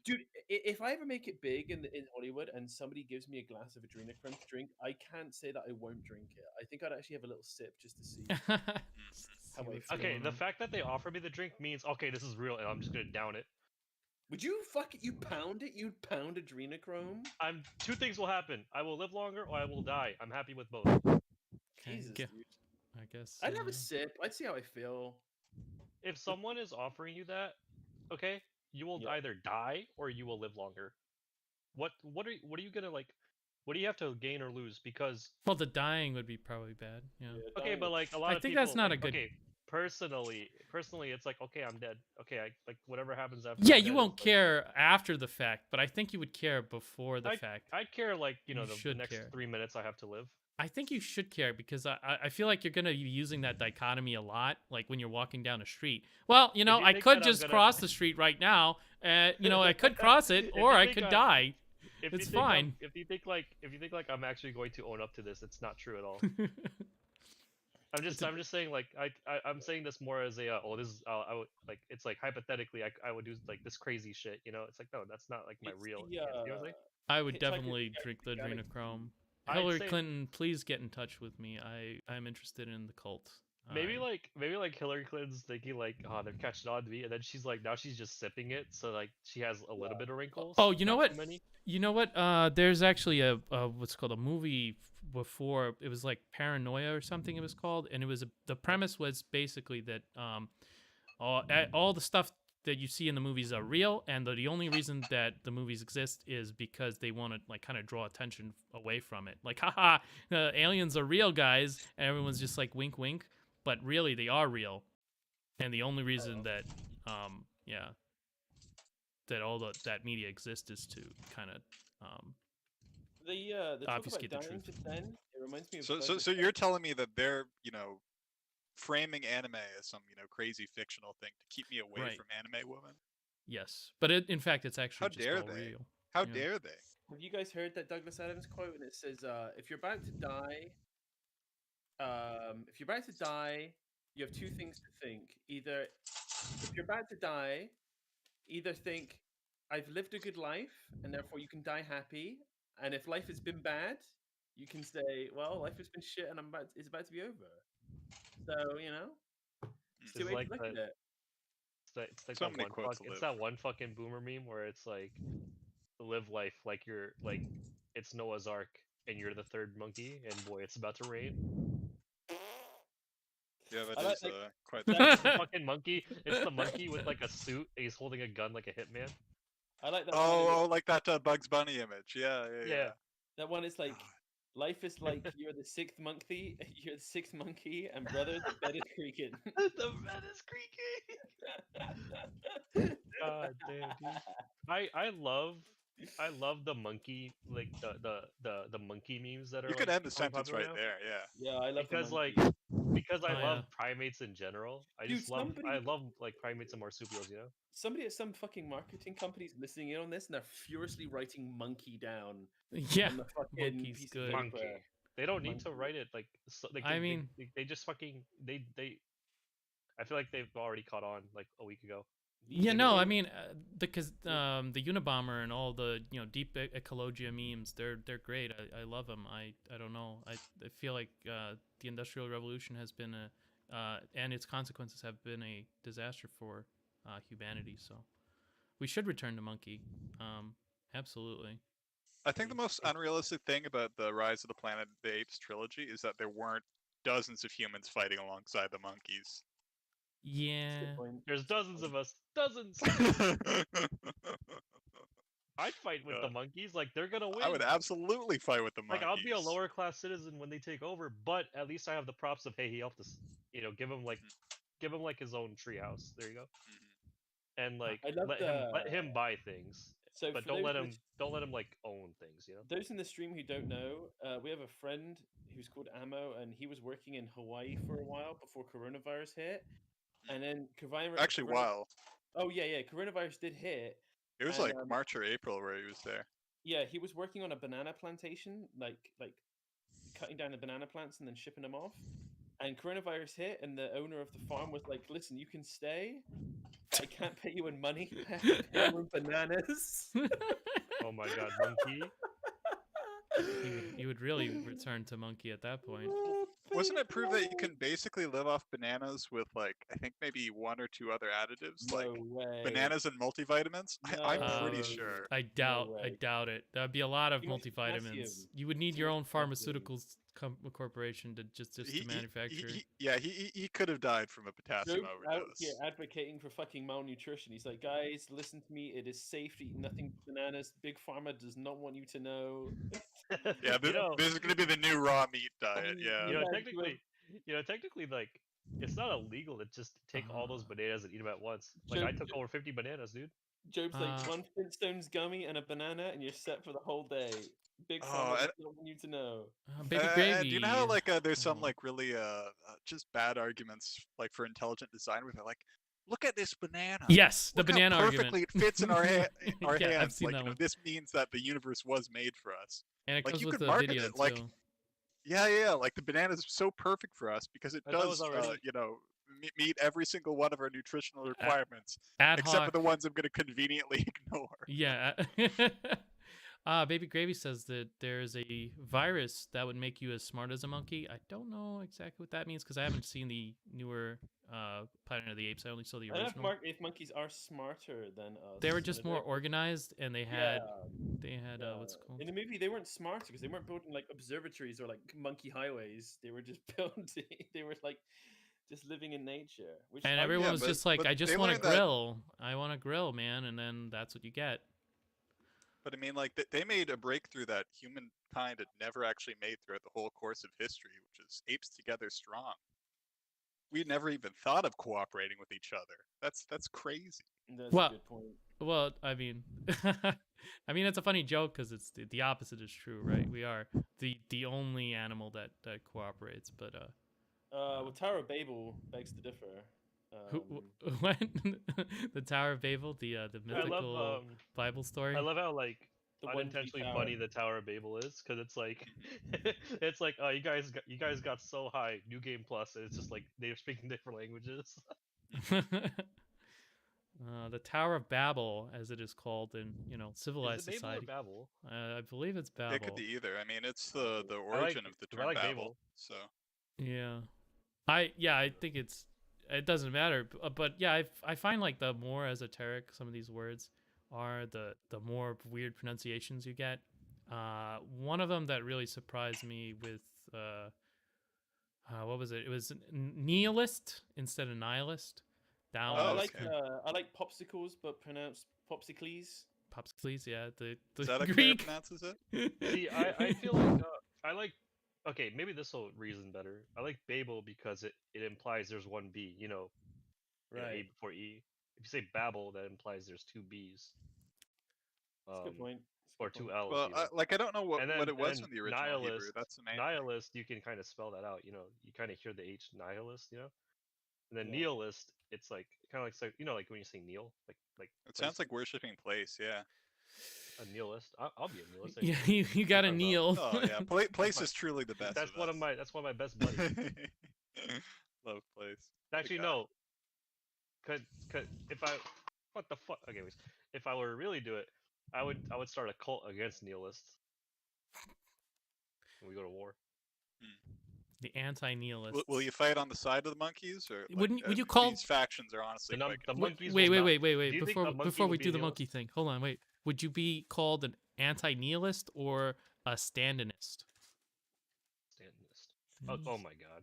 Dude, if I ever make it big in Hollywood and somebody gives me a glass of adrenochrome to drink, I can't say that I won't drink it. I think I'd actually have a little sip just to see. See I what's feel. Okay, going the on. fact that they offer me the drink means okay, this is real, and I'm just gonna down it. Would you fuck it? You pound it? You'd pound adrenochrome? Two things will happen. I will live longer, or I will die. I'm happy with both. Okay, Jesus, yeah, dude. I guess. I'd have a sip. I'd see how I feel. If someone is offering you that, okay, you will Yeah. either die or you will live longer. What are you gonna like? What do you have to gain or lose? Because Well, the dying would be probably bad. Yeah. okay, but like a lot I of think people, that's not like, a good. okay. Personally, it's like okay, I'm dead. Okay, I like whatever happens after. Yeah, I'm you dead, won't it's like, care after the fact, but I think you would care before the fact. I care like You the should next care. 3 minutes I have to live. I think you should care because I feel like you're gonna be using that dichotomy a lot, like when you're walking down a street. Well, you I think could that I'm just gonna- cross the street right now. I could cross it, If or you I think could I- die. If It's you think fine. if you think like I'm actually going to own up to this, it's not true at all. I'm just saying like I'm saying this more as a this is I would like it's like hypothetically I would do like this crazy shit, It's like no, that's not like my It's real. the, You know what I'm saying? I would Hitchhiker's definitely Guide to drink the the Galaxy. adrenochrome. I'd Hillary say- Clinton, please get in touch with me. I'm interested in the cult. Maybe like Hillary Clinton's thinking like, oh, they're catching on to me, and then she's like, now she's just sipping it, so like she has a little bit of wrinkles. Oh, you know not what? too many. You know what? There's actually a what's called a movie before. It was like Paranoia or something. It was called, and it was the premise was basically that all the stuff that you see in the movies are real, and the only reason that the movies exist is because they want to like kind of draw attention away from it. Like, haha, aliens are real, guys, and everyone's just like wink, wink, but really they are real, and the only reason that that all that media exists is to kind of The talk obfuscate the about dying truth. just then, it reminds me of So Douglas you're telling me that they're framing anime as some crazy fictional thing to keep me away Right. from anime women? yes, but in fact it's actually How just dare all they? real. How Yeah. dare they? Have you guys heard that Douglas Adams quote? And it says, "If you're about to die, you have two things to think. Either, if you're about to die, either think, I've lived a good life, and therefore you can die happy. And if life has been bad, you can say, well, life has been shit, and it's about to be over. So it's two It's ways like to look that- at it. It's like So that many one quotes to it's live. that one fucking boomer meme where it's like live life like you're like it's Noah's Ark and you're the third monkey and boy it's about to rain. Yeah, that I like is that- quite. It's the fucking monkey. It's the monkey with like a suit and he's holding a gun like a hitman. I like that. one where Oh, like that Bugs Bunny image. Yeah. Yeah. that one is like, life is like you're the sixth monkey, and brother, the bed is creaking. The bed is creaking. God damn, dude. I love the monkey like the monkey memes that are. You could like, end the becoming sentence popular right now. there. Yeah. Yeah, I love the Because like monkey. because I Oh, love yeah. primates in general. I Dude, just love I somebody- love like primates and marsupials, Somebody at some fucking marketing company's listening in on this, and they're furiously writing monkey down Yeah, on the fucking monkey's piece good. of Monkey. paper. They don't need to Monkey. write it like so, like I they- mean- they just fucking they I feel like they've already caught on like a week ago. Yeah, Like, no, I they- mean, because the Unabomber and all the deep ecologia memes, they're great. I love them. I don't know. I feel like the Industrial Revolution has been and its consequences have been a disaster for humanity. So we should return to monkey. Absolutely. I think the most unrealistic thing about the Rise of the Planet of the Apes trilogy is that there weren't dozens of humans fighting alongside the monkeys. That's a Yeah. good point. There's dozens of us. Dozens. I'd fight with the Yeah. monkeys. Like they're gonna win. I would absolutely fight with the Like monkeys. I'll be a lower class citizen when they take over, but at least I have the props of hey, he helped us. Give him like his own treehouse. There you go. Mhm. And like I love let him buy things, So but for don't those let in him the- like own things. Those in the stream who don't know, we have a friend who's called Ammo, and he was working in Hawaii for a while before coronavirus hit. And then Actually, wow. Oh yeah, coronavirus did hit. It was And, like March or April where he was there. Yeah, he was working on a banana plantation, like cutting down the banana plants and then shipping them off. And coronavirus hit, and the owner of the farm was like, "Listen, you can stay. But I can't pay you in money. I have to pay you in bananas." Oh my god, monkey! You would really return to monkey at that point. Wasn't it proved that you can basically live off bananas with like I think maybe one or two other additives, No like way. bananas and multivitamins? I'm pretty No. sure. I doubt way. it. There'd be a lot of Too much multivitamins. potassium. You would need Too your much own potassium. pharmaceuticals corporation to just to manufacture. He could have died from a potassium Joe's out overdose. here advocating for fucking malnutrition. He's like, guys, listen to me. It is safe to eat nothing but bananas. Big Pharma does not want you to know. Yeah, You know, this is gonna be the new raw meat diet. Yeah. you know, Yeah, technically, like, it's not illegal to just take all those bananas and eat them at once. Like, I took over 50 bananas, dude. Job's like Uh, one Flintstones gummy and a banana, and you're set for the whole day. Big Oh, Pharma and- does not want you to know. Baby And gravy. do you know how like there's some Oh. like really just bad arguments like for intelligent design where they're like, look at this banana. Yes, the Look how banana perfectly argument. it fits in our our Yeah, I've hands. seen Like, that you know, one. this means that the universe was made for us. And it like, goes you with could the market video it, like, too. Yeah, like the banana is so perfect for us because it I thought it does, was already- you know, meet every single one of our nutritional requirements, Ad except for hoc. the ones I'm going to conveniently ignore. Yeah. Baby Gravy says that there's a virus that would make you as smart as a monkey. I don't know exactly what that means because I haven't seen the newer Planet of the Apes. I only saw the I don't know original. if monkeys are smarter than us. They were in just a more very- organized, and they Yeah, had what's it called? in the movie, they weren't smarter because they weren't building like observatories or like monkey highways. They were just building. They were like just living in nature. Which And I- everyone yeah, was but- just like, but I just they want to learned that- grill. I want to grill, man, and then that's what you get. But I mean, like, they made a breakthrough that humankind had never actually made throughout the whole course of history, which is apes together strong. We never even thought of cooperating with each other. That's crazy. That's Well, a good point. Well, I mean, I mean it's a funny joke because it's the opposite is true, right? We are the only animal that cooperates, but Well, Tower of Babel begs to differ. what the Tower of Babel, the I mythical love, Bible story. I love how like The one key unintentionally tower. funny the Tower of Babel is, because it's like, it's like, oh, you guys got so high, new game plus, and it's just like they're speaking different languages. The Tower of Babel, as it is called in Is civilized it Babel or society. Babel? I believe it's Babel. It could be either. I mean, it's the I origin like- of the 'cause I term like Babel. Babel. So Yeah, I think it doesn't matter, but yeah, I find like the more esoteric some of these words are, the more weird pronunciations you get. One of them that really surprised me with what was it? It was nihilist instead of nihilist. That I one was like I like popsicles, but pronounced popsicles. popsicles. Yeah, the is that a Greek. pronounces it? See, I feel like I like. Okay, maybe this will reason better. I like Babel because it implies there's one B. You know, A Right. before E. If you say Babel, that implies there's two B's. That's a good point. Or That's a good two point. L's. Well, even. like I don't know what And it was then in the original Hebrew. nihilist, That's the main. nihilist, you can kind of spell that out. You know, you kind of hear the H nihilist. You know, and then Yeah. nihilist, it's like kind of like, so you know, like when you say kneel, like It sounds place, like worshiping place. Yeah. a nihilist. I'll be a nihilist. Yeah, you gotta Sometimes kneel. Oh yeah. Place my- is truly the best. That's of one of us. my best buddies. Love place. Actually, guy. no. Could if I what the fuck? Okay, anyways, if I were to really do it, I would start a cult against nihilists. And we go to war. The anti-nihilists. Will you fight on the side of the monkeys or? Would you call- these factions are honestly The, quite the Wait, monkeys. wait, will wait, not- wait, Do wait. you think Before a monkey before we would be do a the nihilist? monkey thing, hold on, wait. Would you be called an anti-nihilist or a standinist? Stalinist. Oh my god.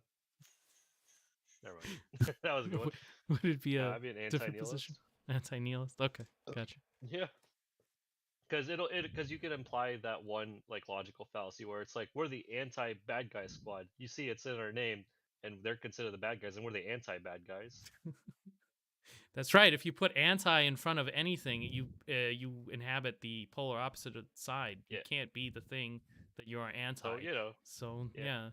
Never mind. That was a good one. Would it be a I'd be an different anti-nihilist. position? Anti-nihilist. Okay, gotcha. Yeah. Because you could imply that one like logical fallacy where it's like we're the anti bad guy squad. You see, it's in our name, and they're considered the bad guys, and we're the anti bad guys. That's right. If you put anti in front of anything, you inhabit the polar opposite of side. You Yeah. can't be the thing that you are anti. So you know, So yeah. yeah.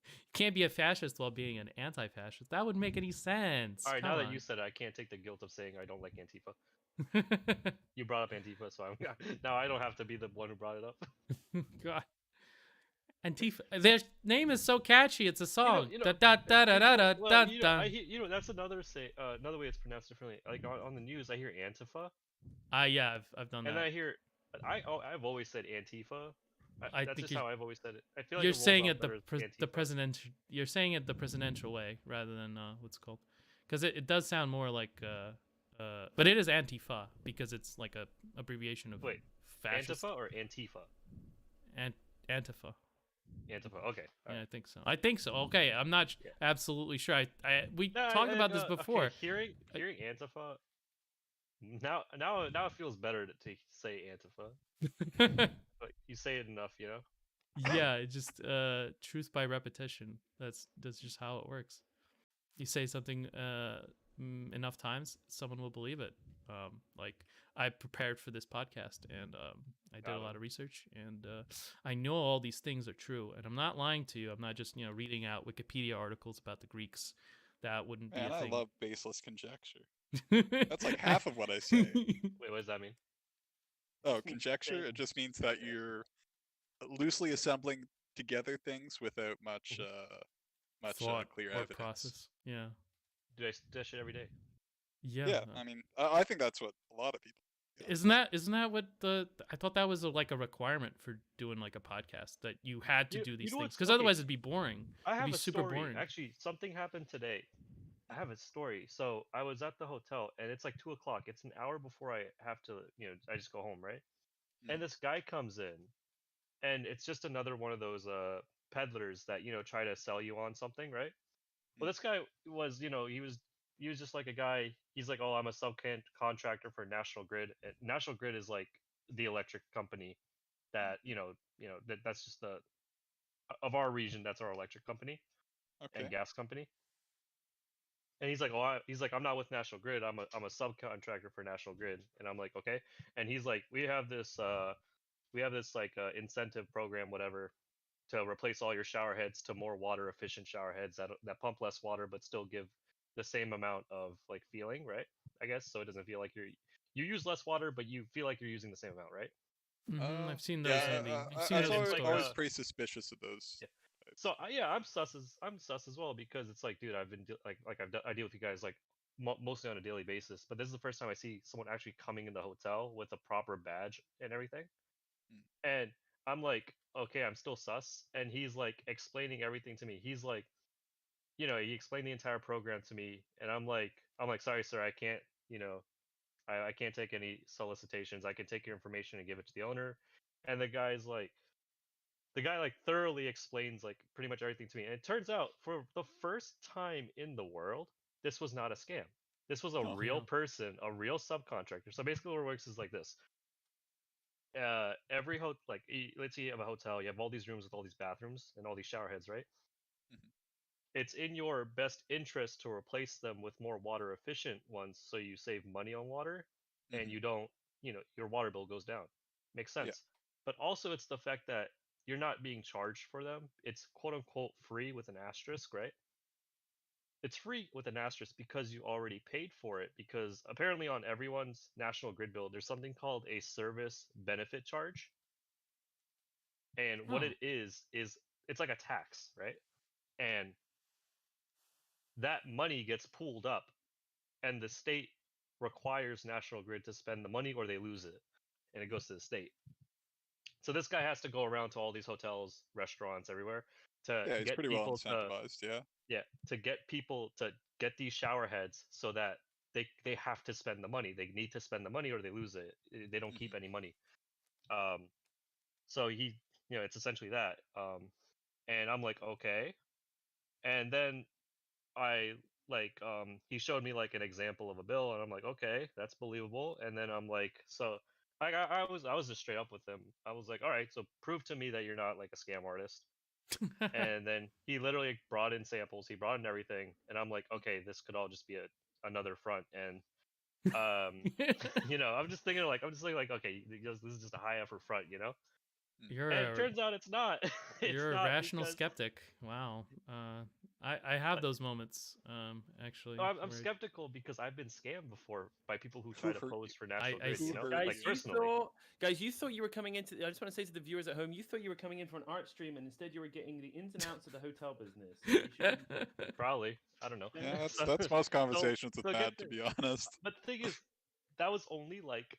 You can't be a fascist while being an anti-fascist. That wouldn't make any sense. all right. Now Come that you on. said it, I can't take the guilt of saying I don't like Antifa. You brought up Antifa, so I'm now I don't have to be the one who brought it up. God. Antifa. Their name is so catchy. It's a song. you know, Da da da da da da Well, da you know, da. I hear, that's another another way it's pronounced differently. Like on the news, I hear Antifa, Yeah, I've done that. and I hear I've always said Antifa. I That's think just how I've always said it. I feel like You're it rolls saying off it the better as the Antifa. presidential. You're saying it the presidential way rather than what's it called, because it does sound more like but it is Antifa because it's like a abbreviation of Wait, fascist. Antifa or Antifa? Antifa. Antifa. Okay. Yeah, alright. I think so. I think so. Okay, I'm not Yeah. absolutely sure. We No, talked about this okay, before. hearing Antifa now it feels better to say Antifa. But you say it enough, you know. Yeah, it just truth by repetition. That's just how it works. You say something enough times, someone will believe it. Like I prepared for this podcast, and I did Got a lot him. of research, and I know all these things are true, and I'm not lying to you. I'm not just reading out Wikipedia articles about the Greeks. That wouldn't be Man, a I thing. love baseless conjecture. That's like half of what I say. Wait, what does that mean? Oh, conjecture? It just means that you're loosely assembling together things without much Thought clear or evidence. process. Yeah. Do I do that shit every day? Yeah. Yeah, I mean, I think that's what a lot of people. do. Isn't that what I thought that was like a requirement for doing like a podcast, that you had to You- do you these know things, what's- because okay, otherwise it'd be boring. I It'd have be a super story. boring. Actually, something happened today. I have a story. So I was at the hotel, and it's like 2 o'clock. It's an hour before I have to, I just go home, right? And this guy comes in, and it's just another one of those peddlers that try to sell you on something, right? Well, this guy was, he was just like a guy. He's like, oh, I'm a subcontractor for National Grid. And National Grid is like the electric company that that's just the of our region. That's our electric company Okay. and gas company. And he's like, oh, he's like, I'm not with National Grid. I'm a subcontractor for National Grid. And I'm like, okay. And he's like, we have this like incentive program, whatever, to replace all your shower heads to more water efficient shower heads that pump less water but still give the same amount of like feeling, right? I guess so it doesn't feel like you use less water but you feel like you're using the same amount, right? I've seen those, Yeah, Andy. I've I seen was those in it's like, stores. always pretty suspicious of those. Yeah. So yeah, I'm sus as well, because it's like, dude, I've been I deal with you guys like mostly on a daily basis, but this is the first time I see someone actually coming in the hotel with a proper badge and everything. And I'm like, okay, I'm still sus. And he's like explaining everything to me. He's like, he explained the entire program to me, and I'm like, sorry, sir, I can't, I can't take any solicitations. I can take your information and give it to the owner. And the guy like thoroughly explains like pretty much everything to me. And it turns out, for the first time in the world, this was not a scam. This was a Oh. real Yeah. person, a real subcontractor. So basically, what it works is like this. Every let's say you have a hotel, you have all these rooms with all these bathrooms and all these shower heads, right? Mhm. It's in your best interest to replace them with more water efficient ones, so you save money on water and Mhm. you don't, your water bill goes down. Makes Yeah. sense. But also, it's the fact that you're not being charged for them. It's quote unquote free with an asterisk, right? It's free with an asterisk because you already paid for it, because apparently on everyone's National Grid bill there's something called a service benefit charge. And what Oh. it is it's like a tax, right? And that money gets pooled up, and the state requires National Grid to spend the money or they lose it, and it goes to the state. So this guy has to go around to all these hotels, restaurants, everywhere to Yeah, he's get pretty well people to incentivized. Yeah. to get people to get these shower heads, so that they have to spend the money. They need to spend the money or they lose it. They don't keep Mhm. any money. So it's essentially that. And I'm like, okay. And then I he showed me like an example of a bill, and I'm like, okay, that's believable. And then I'm like, so I was just straight up with him. I was like, all right, so prove to me that you're not like a scam artist. And then he literally brought in samples, he brought in everything, and I'm like, okay, this could all just be another front. And I'm just thinking like, okay, this is just a high effort front. You're And it a turns out it's not. It's you're a not, rational because skeptic. Wow. I have those moments. Actually, I'm where skeptical because I've been scammed before by people who try to hurt pose you? for National I Grid, see. hurt Guys, like you? personally. guys, you thought you were coming into. I just want to say to the viewers at home, you thought you were coming in for an art stream, and instead you were getting the ins and outs of the hotel business. You should- Probably, I don't know. Yeah, that's most conversations with so get Matt, to this. be honest. But the thing is, that was only like,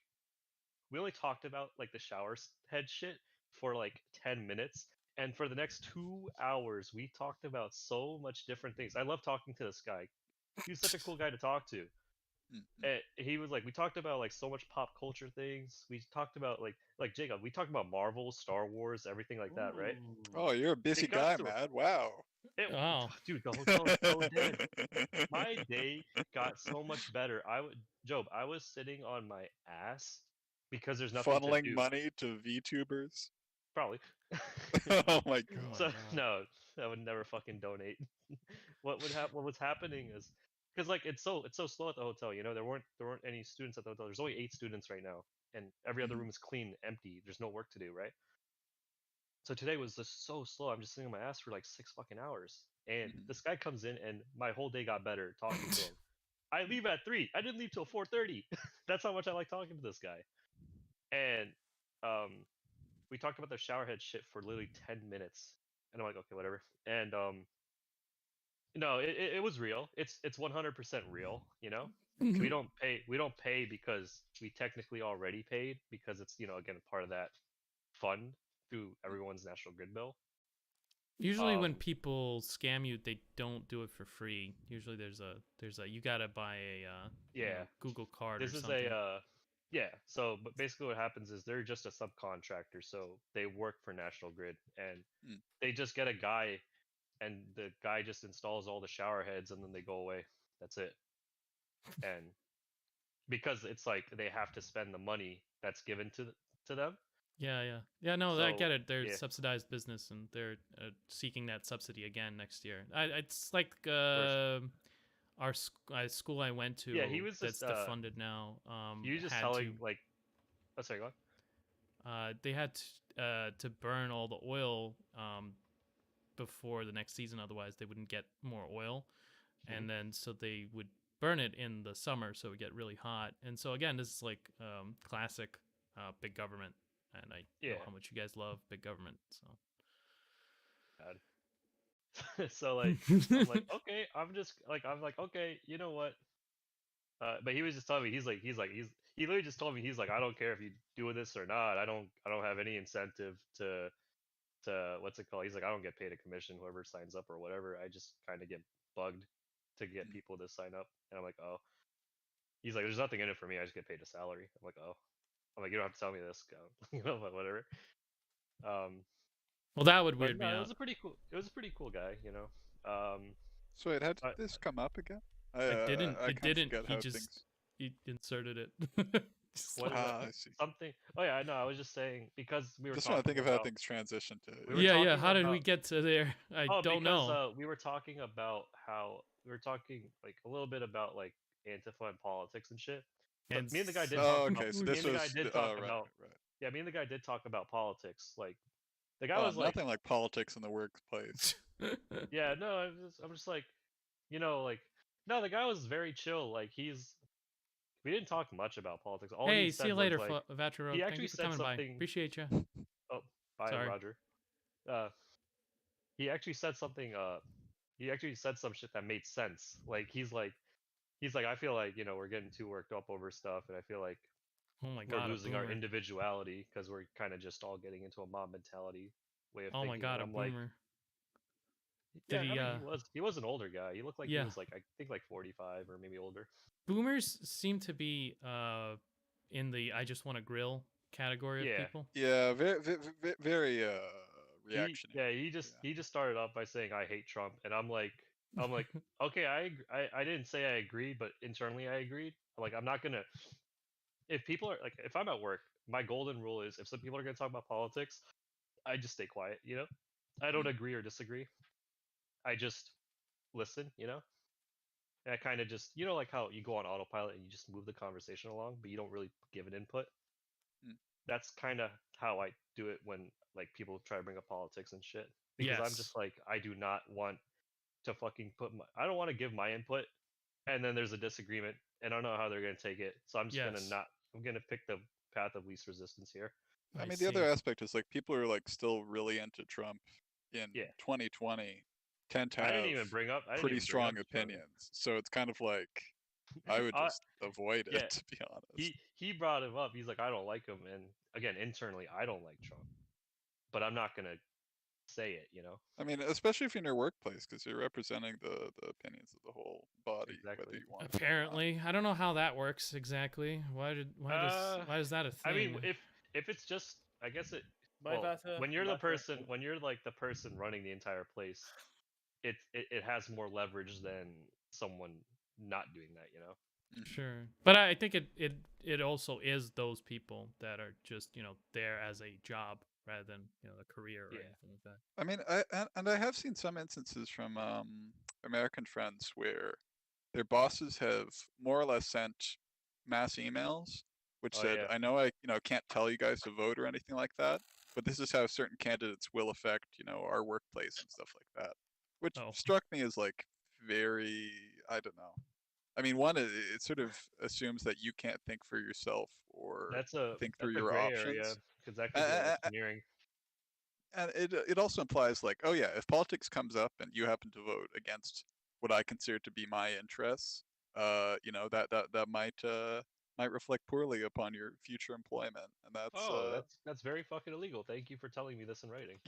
we only talked about like the shower head shit for like 10 minutes, and for the next 2 hours we talked about so much different things. I love talking to this guy. He's such a cool guy to talk to. Mhm. he was like, we talked about like so much pop culture things. We talked about like Jacob. We talked about Marvel, Star Wars, everything like that, right? Oh, you're a busy It got guy, to man. Wow. Wow. dude, the hotel is so dead. My day got so much better. Job, I was sitting on my ass because there's nothing to Funneling do. money to VTubers. Probably. Oh my Oh my god. So God. no, I would never fucking donate. What was happening is because like it's so slow at the hotel. You know, there weren't any students at the hotel. There's only 8 students right now, and every other Mhm. room is clean, empty. There's no work to do, right? So today was just so slow. I'm just sitting on my ass for like 6 fucking hours, and Mhm. this guy comes in, and my whole day got better talking to him. I leave at 3. I didn't leave till 4:30. That's how much I like talking to this guy. And we talked about the showerhead shit for literally 10 minutes, and I'm like, okay, whatever. And no, it was real. It's 100% real. You know, we don't pay because we technically already paid because it's again part of that fund through everyone's national grid bill. Usually when Um, people scam you, they don't do it for free. Usually there's a you gotta buy a yeah, Google card this or is something. yeah. So, but basically, what happens is they're just a subcontractor, so they work for National Grid, and Mm. they just get a guy, and the guy just installs all the shower heads, and then they go away. That's it. And because it's like they have to spend the money that's given to them. Yeah. No, I get So it. They're yeah, subsidized business, and they're seeking that subsidy again next year. It's like course. our school I went to Yeah, he was that's just defunded now. he was just Had telling to like, oh sorry, go on. they had to burn all the oil before the next season, otherwise they wouldn't get more oil. Mhm. And then so they would burn it in the summer, so it would get really hot. And so again, this is like classic big government, and I know Yeah, how much you guys love big government. So God. So like, I'm like, okay, I'm like, okay, you know what? But he was just telling me he literally just told me he's like, I don't care if you do this or not. I don't have any incentive to what's it called? He's like, I don't get paid a commission whoever signs up or whatever. I just kind of get bugged to get people to sign up, and I'm like, oh. He's like, there's nothing in it for me. I just get paid a salary. I'm like, oh. I'm like, you don't have to tell me this, but whatever. Um, well, that would but weird me no, it out. was a pretty cool. It was a pretty cool guy, you know. Um, So wait, how did I, this come up again? It didn't. I It kind of didn't. forget He how just things. he inserted it. Just what like- is Ah, that? I see. Something. Oh yeah, no, I was just saying because we were Just want to talking think of how about. things transition to. We were yeah. talking How did we about- get to there? I Oh, don't because know. we were talking about how we were talking like a little bit about like Antifa and politics and shit. But And me and the guy did so- talk Oh, about. okay. So Me this and the guy was. did Oh, talk right, about. right. Yeah, me and the guy did talk about politics. Like the guy Oh, was like, nothing like politics in the workplace. yeah, no, I'm just like, like, no, the guy was very chill. Like we didn't talk much about politics. All hey, he see said you later, was like, Vatra Road. he Thank actually you for said coming by. something. Appreciate you. Oh, bye, Sorry. Roger. He actually said something. He actually said some shit that made sense. Like he's like, I feel like we're getting too worked up over stuff, and I feel like Oh my we're god, a losing our boomer. individuality because we're kind of just all getting into a mob mentality way of Oh thinking. my god, and a I'm like, boomer. yeah, Did he? I mean, he was an older guy. He looked like Yeah. he was like, I think like 45 or maybe older. Boomers seem to be in the I just want to grill category of Yeah. people. Yeah, very reactionary. He just started off by saying I hate Trump, and I'm like, okay, I didn't say I agree, but internally I agreed. Like I'm not gonna. If people are like, if I'm at work, my golden rule is if some people are gonna talk about politics, I just stay quiet. I don't agree or disagree. I just listen. And I kind of just like how you go on autopilot and you just move the conversation along, but you don't really give an input. Mm. That's kind of how I do it when like people try to bring up politics and shit. Because I'm Yes. just like, I do not want to fucking I don't want to give my input, and then there's a disagreement, and I don't know how they're gonna take it. So I'm just Yes. I'm gonna pick the path of least resistance here. I mean, see. the other aspect is like people are like still really into Trump in Yeah. 2020 tend to I have didn't even bring up pretty the strong Trump. opinions. So it's kind of like I would just avoid it, yeah, to be honest. He brought him up. He's like, I don't like him, and again, internally, I don't like Trump, but I'm not gonna say it, you know? I mean, especially if you're in your workplace, because you're representing the opinions of the whole body, whether Exactly. you want to or not. Apparently, I don't know how that works exactly. Why is that a thing? I mean, if it's just, I guess it. My Well, Vata, when you're the Vata, person, when you're like the person running the entire place, it has more leverage than someone not doing that, you know? Sure, but I think it also is those people that are just there as a job rather than a career or Yeah. anything like that. I mean, I have seen some instances from American friends where their bosses have more or less sent mass emails which Oh, said, yeah. "I know I can't tell you guys to vote or anything like that, but this is how certain candidates will affect our workplace and stuff like that," which Oh. struck me as like very, I don't know. I mean, one, it sort of assumes that you can't think for yourself or That's a think through that's a your gray area options. because that could be electioneering. And it also implies like, oh yeah, if politics comes up and you happen to vote against what I consider to be my interests, that might reflect poorly upon your future employment, and Oh, that's very fucking illegal. Thank you for telling me this in writing.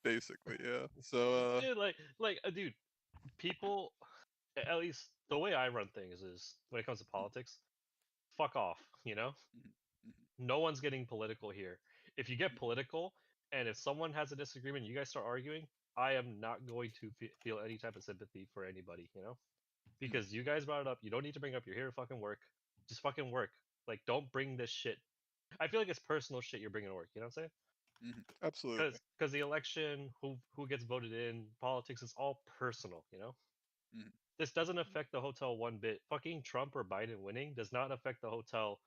basically, yeah. So Dude, dude, people, at least the way I run things is when it comes to politics, fuck off, you know? No one's getting political here. If you get political, and if someone has a disagreement, you guys start arguing, I am not going to feel any type of sympathy for anybody, you know? Because you guys brought it up. You don't need to bring it up. You're here to fucking work. Just fucking work. Like, don't bring this shit. I feel like it's personal shit you're bringing to work. You know what I'm saying? absolutely. Because the election, who gets voted in, politics is all personal. You know. Mhm. This doesn't affect the hotel one bit. Fucking Trump or Biden winning does not affect the hotel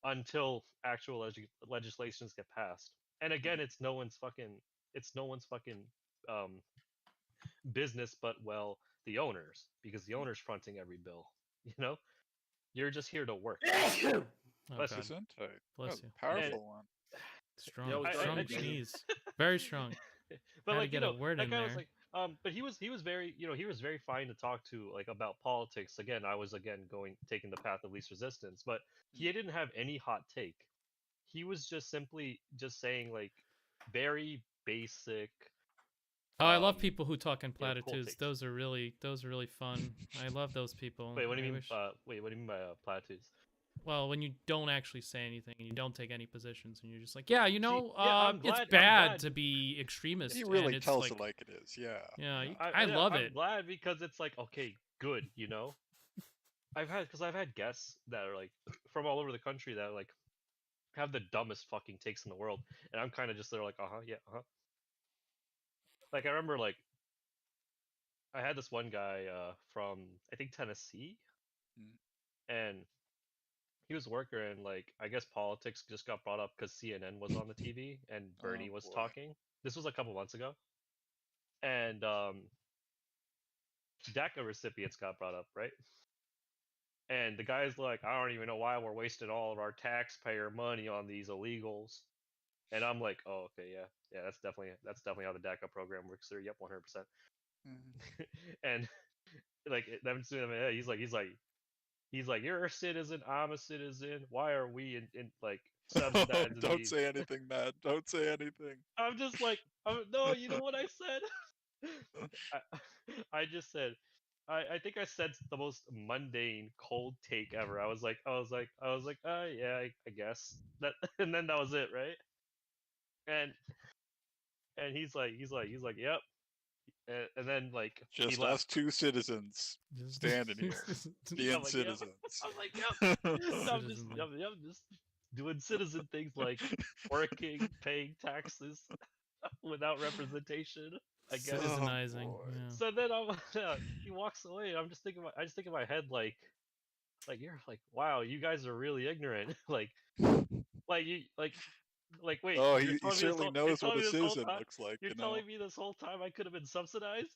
until actual legislations get passed. And again, it's no one's fucking um, business, but well, the owners, because the owners fronting every bill. You know, you're just here to work. Oh, Bless God. you. Gesundheit. That Bless was you. a powerful one. Strong, Yo, strong I- sneeze. Very strong. But Had to like get a word that in guy was there. like, but he was very, he was very fine to talk to, like, about politics. Again, I was taking the path of least resistance, but he didn't have any hot take. He was just simply just saying like very basic. Oh, I love um, people who talk in cool platitudes. takes. Those are really fun. I love those people. Wait, what do you I mean? wish- Wait, what do you mean by platitudes? Well, when you don't actually say anything and you don't take any positions and you're just like, yeah, yeah, I'm glad- I'm it's bad glad. to be extremist. He and really it's tells like, it like it is. Yeah. yeah, yeah. I love I'm it. glad because it's like, okay, good, you know. I've had guests that are like from all over the country that like have the dumbest fucking takes in the world, and I'm kind of just there like, yeah, Like I remember like I had this one guy from I think Tennessee, Mm. and he was a worker, and like I guess politics just got brought up because CNN was on the TV and Bernie was boy. talking. This was a couple months ago, and DACA recipients got brought up, right? And the guy's like, I don't even know why we're wasting all of our taxpayer money on these illegals. And I'm like, oh, okay, yeah, that's definitely how the DACA program works there. Yep, 100%. Mhm. And like, he's like, you're a citizen, I'm a citizen. Why are we in like subsidizing Don't these? say anything, Matt. Don't say anything. I'm just like, no, you know what I said? I just said, I think I said the most mundane cold take ever. I was like, yeah, I guess that, and then that was it, right? And he's like, yep. And then like he Just left. us two citizens standing here, being I'm like, yep. citizens. I'm like, yep. I'm just, Citizenry. I'm just doing citizen things like working, paying taxes without representation. I guess. Citizenizing. boy. Yeah. So then he walks away. And I'm just thinking, I just think in my head like you're like, wow, you guys are really ignorant. like you wait. Oh, You're he telling me this certainly whole, you're knows what telling a me this whole citizen time, looks like. you're telling me this whole time I could have been subsidized.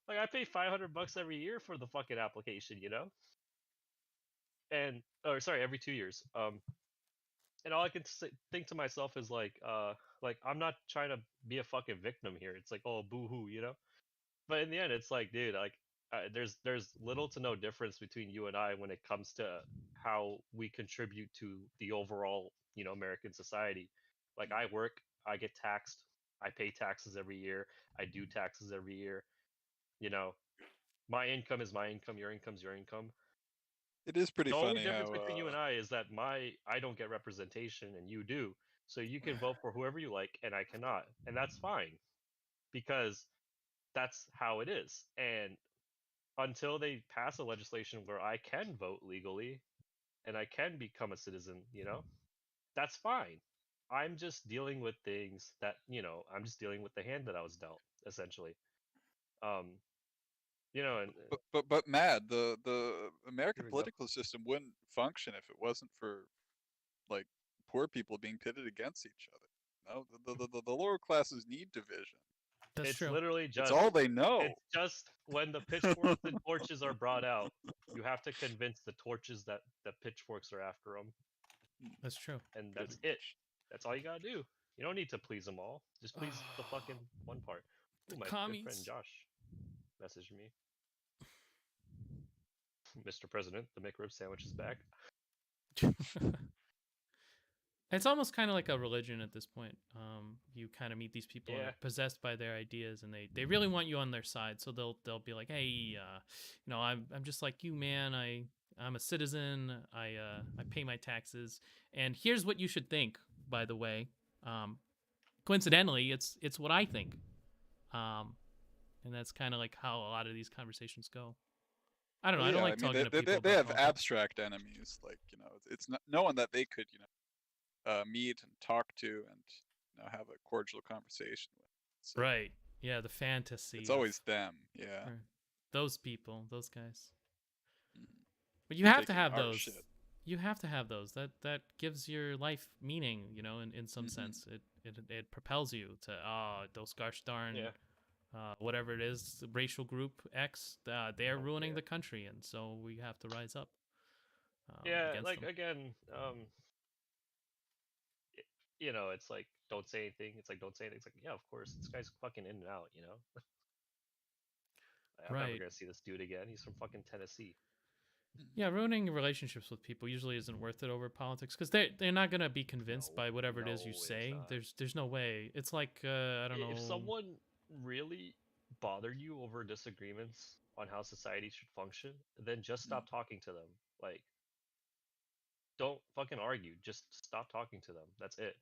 Like I pay $500 every year for the fucking application, you know. And or sorry, every 2 years. And all I can think to myself is like I'm not trying to be a fucking victim here. It's like, oh, boo hoo, you know. But in the end, it's like, dude, like there's little to no difference between you and I when it comes to how we contribute to the overall, American society. Like I work, I get taxed, I pay taxes every year. I do taxes every year. You know, my income is my income. Your income's your income. It is pretty The only funny difference how between you and I is that I don't get representation and you do. So you can vote for whoever you like and I cannot. And that's fine because that's how it is. And until they pass a legislation where I can vote legally and I can become a citizen, that's fine. I'm just dealing with things that, I'm just dealing with the hand that I was dealt, essentially. Um, and but Mad, the American here we go. political system wouldn't function if it wasn't for like poor people being pitted against each other. No, the lower classes need division. That's It's true. literally It's just all they know. it's just when the pitchforks and torches are brought out, you have to convince the torches that the pitchforks are after them, That's true. and Pretty that's it. much. That's all you gotta do. You don't need to please them all. Just please the fucking one part. Ooh, my good friend Commies. Josh messaged me. Mr. President, the McRib sandwich is back. It's almost kind of like a religion at this point. You kind of meet these people and Yeah. are possessed by their ideas, and they really want you on their side. So they'll be like, hey, I'm just like you, man. I'm a citizen. I pay my taxes, and here's what you should think. By the way, coincidentally, it's what I think. And that's kind of like how a lot of these conversations go. I don't know. I don't like talking to people. They about have politics. abstract enemies, like it's not, no one that they could meet and talk to and have a cordial conversation with. So Right. Yeah, the fantasy. it's of- always them. Yeah. Right. Those people, those guys. Mhm. But you have to Taking have our those. shit. You have to have those. That gives your life meaning, in some Mhm. sense. It propels you to those gosh darn Yeah. whatever it is, racial group X, they're ruining Yeah. the country, and so we have to rise up. Yeah, against like them. again, it's like don't say anything. It's like don't say anything. It's like, yeah, of course, this guy's fucking in and out. I'm never Right. gonna see this dude again. He's from fucking Tennessee. Yeah, ruining relationships with people usually isn't worth it over politics because they're not gonna be convinced No, by whatever it is no, you it's say. not. There's no way. It's like I don't know. If someone really bothered you over disagreements on how society should function, then just stop talking to them. Like, don't fucking argue. Just stop talking to them. That's it.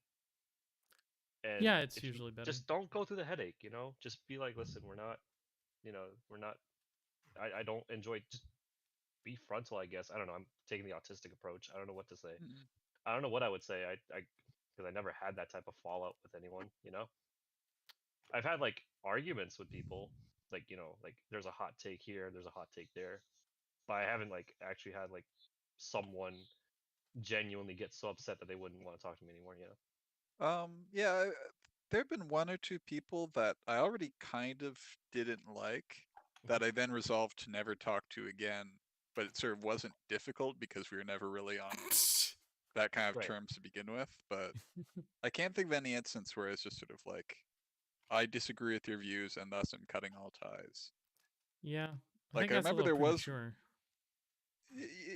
And Yeah, it's if you usually better. just don't go through the headache. Just be like, listen, we're not. We're not. I don't enjoy. Just be frontal, I guess. I don't know. I'm taking the autistic approach. I don't know what to say. Mhm. I don't know what I would say. Because I never had that type of fallout with anyone. I've had like arguments with people, like like there's a hot take here, there's a hot take there, but I haven't like actually had like someone genuinely get so upset that they wouldn't want to talk to me anymore. Yeah, there have been one or two people that I already kind of didn't like that I then resolved to never talk to again, but it sort of wasn't difficult because we were never really on that kind of Right. terms to begin with. But I can't think of any instance where it's just sort of like, I disagree with your views and thus I'm cutting all ties. Yeah, I Like, think I that's a remember little there was- premature.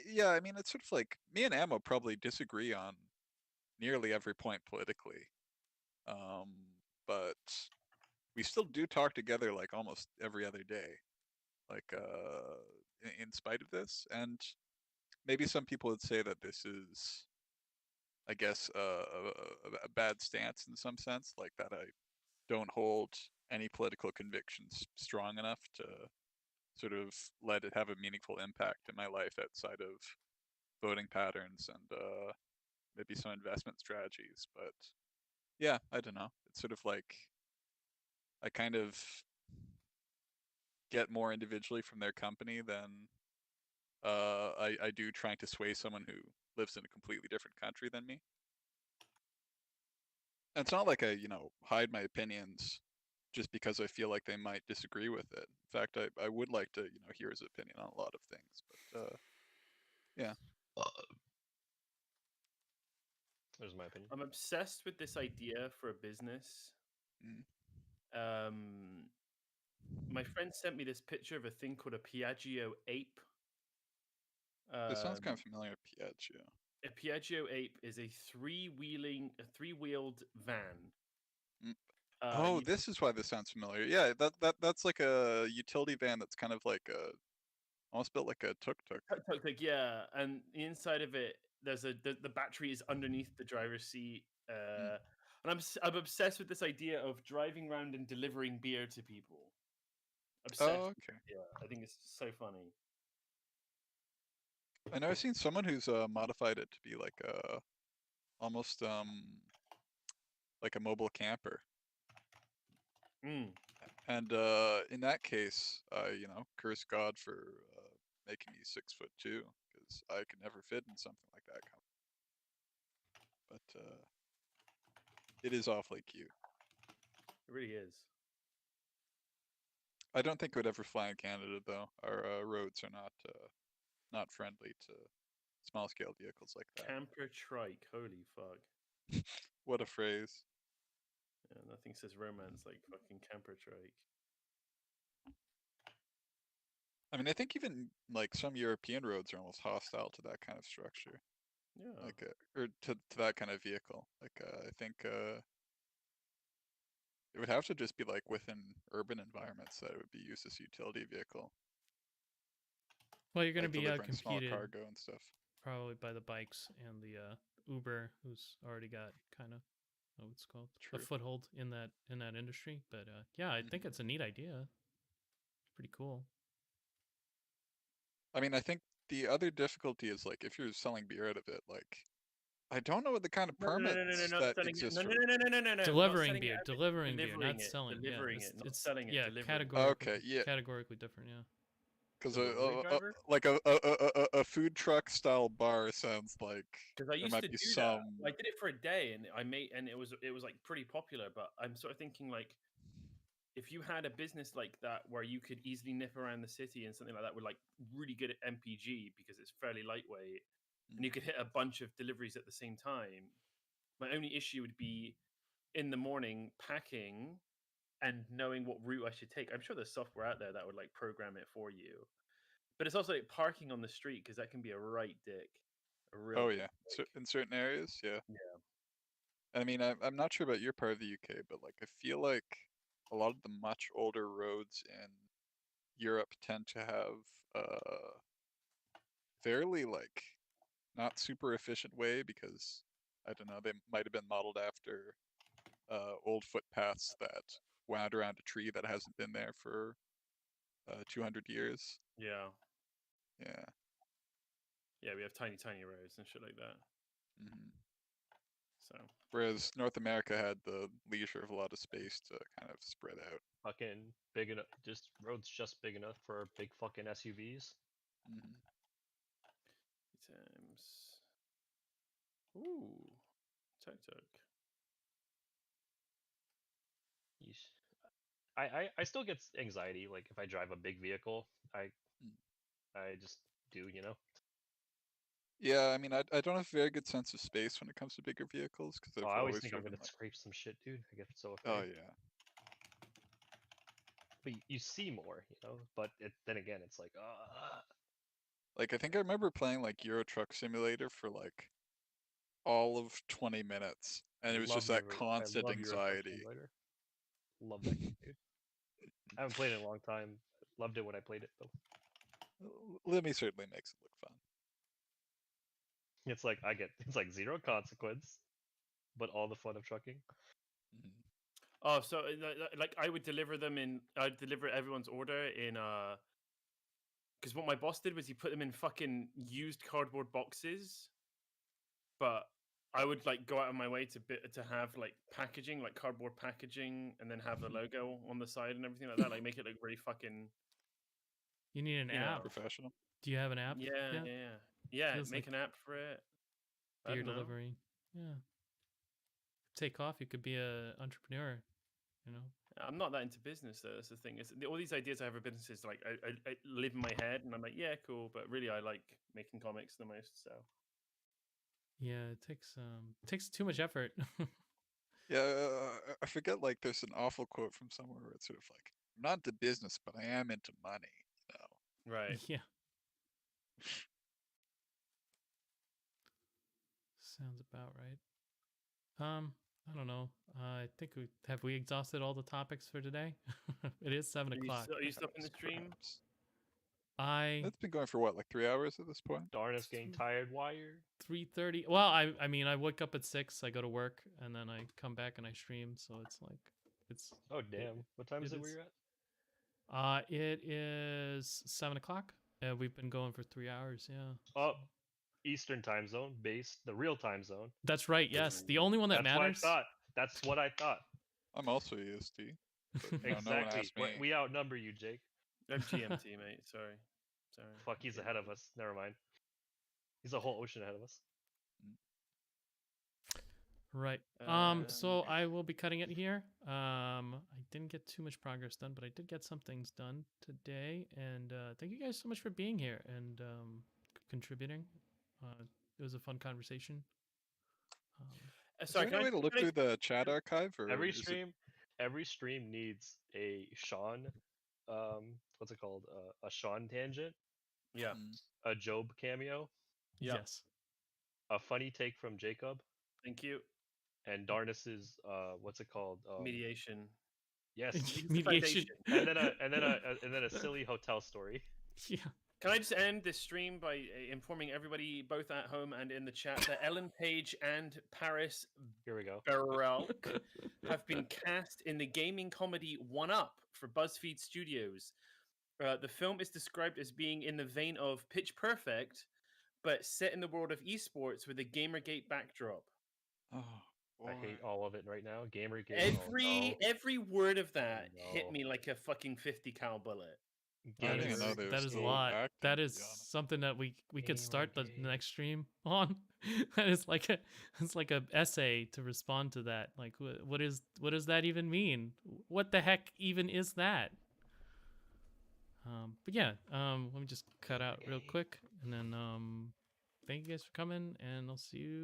Yeah, I mean, it's sort of like me and Ammo probably disagree on nearly every point politically. But we still do talk together like almost every other day, like in spite of this. And maybe some people would say that this is, I guess, a bad stance in some sense, like that I don't hold any political convictions strong enough to sort of let it have a meaningful impact in my life outside of voting patterns and maybe some investment strategies. But yeah, I don't know. It's sort of like I kind of get more individually from their company than I do trying to sway someone who lives in a completely different country than me. And it's not like I, hide my opinions just because I feel like they might disagree with it. In fact, I would like to, hear his opinion on a lot of things. But yeah. There's my opinion. I'm obsessed with this idea for a business. My friend sent me this picture of a thing called a Piaggio ape. This sounds kind of familiar, Piaggio. A Piaggio ape is a three-wheeled van. Oh, you- this is why this sounds familiar. Yeah, that's like a utility van that's kind of like a almost built like a tuk-tuk. tuk-tuk, yeah, and the inside of it, there's the battery is underneath the driver's seat. And I'm obsessed with this idea of driving around and delivering beer to people. Obsessed. Oh, okay. Yeah, I think it's so funny. I know I've seen someone who's modified it to be like a almost like a mobile camper. Mm. And in that case, you know, curse God for making me 6'2", because I could never fit in something like that. But it is awfully cute. It really is. I don't think it would ever fly in Canada though. Our roads are not friendly to small scale vehicles like that. Camper trike. Holy fuck. What a phrase. Yeah, nothing says romance like fucking camper trike. I mean, I think even like some European roads are almost hostile to that kind of structure, Yeah. like or to that kind of vehicle. Like I think it would have to just be like within urban environments that it would be used as a utility vehicle, Well, you're gonna like be delivering small outcompeted cargo and stuff. probably by the bikes and the Uber, who's already got kind of what's called a True. foothold in that industry. But yeah, I think it's a neat idea. Pretty cool. I mean, I think the other difficulty is like if you're selling beer out of it, like I don't know what the kind of permits not that selling it. exist No, for. no, no, no, no, no, no. not Delivering selling it beer, out of it, delivering beer, not delivering it, selling. delivering Yeah, it, not it's selling it, yeah, delivering it. categorically, Okay, yeah. categorically different. Yeah. Because Delivery driver? like a food truck style bar sounds like Because I there used might to be do some. that. I did it for a day, and it was like pretty popular. But I'm sort of thinking like, if you had a business like that where you could easily nip around the city and something like that with like really good at MPG because it's fairly lightweight, and you could hit a bunch of deliveries at the same time. My only issue would be in the morning packing and knowing what route I should take. I'm sure there's software out there that would like program it for you. But it's also like parking on the street because that can be a right dick. A real Oh big yeah, dick. in certain areas, yeah. Yeah. I mean, I'm not sure about your part of the UK, but like I feel like a lot of the much older roads in Europe tend to have fairly like not super efficient way because I don't know, they might have been modeled after old footpaths that wound around a tree that hasn't been there for 200 years. Yeah. Yeah. Yeah, we have tiny, tiny roads and shit like that. hmm So Whereas North America had the leisure of a lot of space to kind of spread out. Fucking big enough, just roads just big enough for big fucking SUVs. hmm times. Ooh. Tuk-tuk. Yeesh. I still get anxiety like if I drive a big vehicle. I just do, you know. Yeah, I mean, I don't have a very good sense of space when it comes to bigger vehicles because Oh, I've I always always think I'm driven gonna like. scrape some shit, dude. I get so afraid. Oh yeah. But you see more, you know. But then again, it's like, Like I think I remember playing like Euro Truck Simulator for like all of 20 minutes, and it was just that I constant love Euro Truck anxiety. Simulator. Love that game, dude. I haven't played it in a long time. Loved it when I played it though. Lemmy certainly makes it look fun. It's like it's like zero consequence, but all the fun of trucking. Mhm. Oh, so like I would deliver them in. I'd deliver everyone's order in. Because what my boss did was he put them in fucking used cardboard boxes, but I would like go out of my way to have like packaging, like cardboard packaging, and then have the logo on the side and everything like that. Like make it look really fucking. You need an You know, app. Professional. Do you have an app? Yeah, yet? yeah. Feels Make like an app for it. I beer don't know. delivery. Yeah. Take off. You could be a entrepreneur. You know. I'm not that into business though. That's the thing. All these ideas I have for businesses like I live in my head and I'm like, yeah, cool, but really I like making comics the most. So Yeah, it takes too much effort. Yeah, I forget. Like, there's an awful quote from somewhere where it's sort of like, "I'm not into business, but I am into money." You know? right. Yeah. Sounds about right. I don't know. I think we exhausted all the topics for today. It is 7 Are you, o'clock. are you stopping the stream? Perhaps. I It's been going for what, like 3 hours at this point? Darn us getting tired, wired. 3:30. Well, I mean I wake up at 6. I go to work and then I come back and I stream. So it's like it's Oh damn! What time is it it where is. you're at? It is 7 o'clock. We've been going for 3 hours. Yeah. Oh, Eastern time zone, based the real time zone. That's right. Yes, the only one that That's matters. what I thought. That's what I thought. I'm also EST. But, no one Exactly. asked me. We outnumber you, Jake. I'm GMT, mate. Sorry. Fuck, he's ahead of us. Never mind. He's a whole ocean ahead of us. Right. So I will be cutting it here. I didn't get too much progress done, but I did get some things done today. And thank you guys so much for being here and contributing. It was a fun conversation. Is Sorry, there any way to look through the chat archive? Or Every is it- stream needs a Sean. What's it called? A Sean tangent. Yeah. A Job cameo. Yeah. Yes. A funny take from Jacob. Thank you. And Darnus's what's it called? Mediation. Yes. Mediation. and then a silly hotel story. Yeah. Can I just end this stream by informing everybody, both at home and in the chat, that Ellen Page and Paris Here we go. Barelk have been cast in the gaming comedy One Up for BuzzFeed Studios. The film is described as being in the vein of Pitch Perfect, but set in the world of esports with a Gamergate backdrop. Oh, I hate all of it right now. Gamergate. Every word of that hit No. me like a fucking 50 cal bullet. I didn't even know Gamer- they were That is a still lot. acting, That to is be honest. something that we could start the Gamergate. next stream on. That is like a essay to respond to that. Like what does that even mean? What the heck even is that? But yeah, let me just cut out real quick and then thank you guys for coming and I'll see you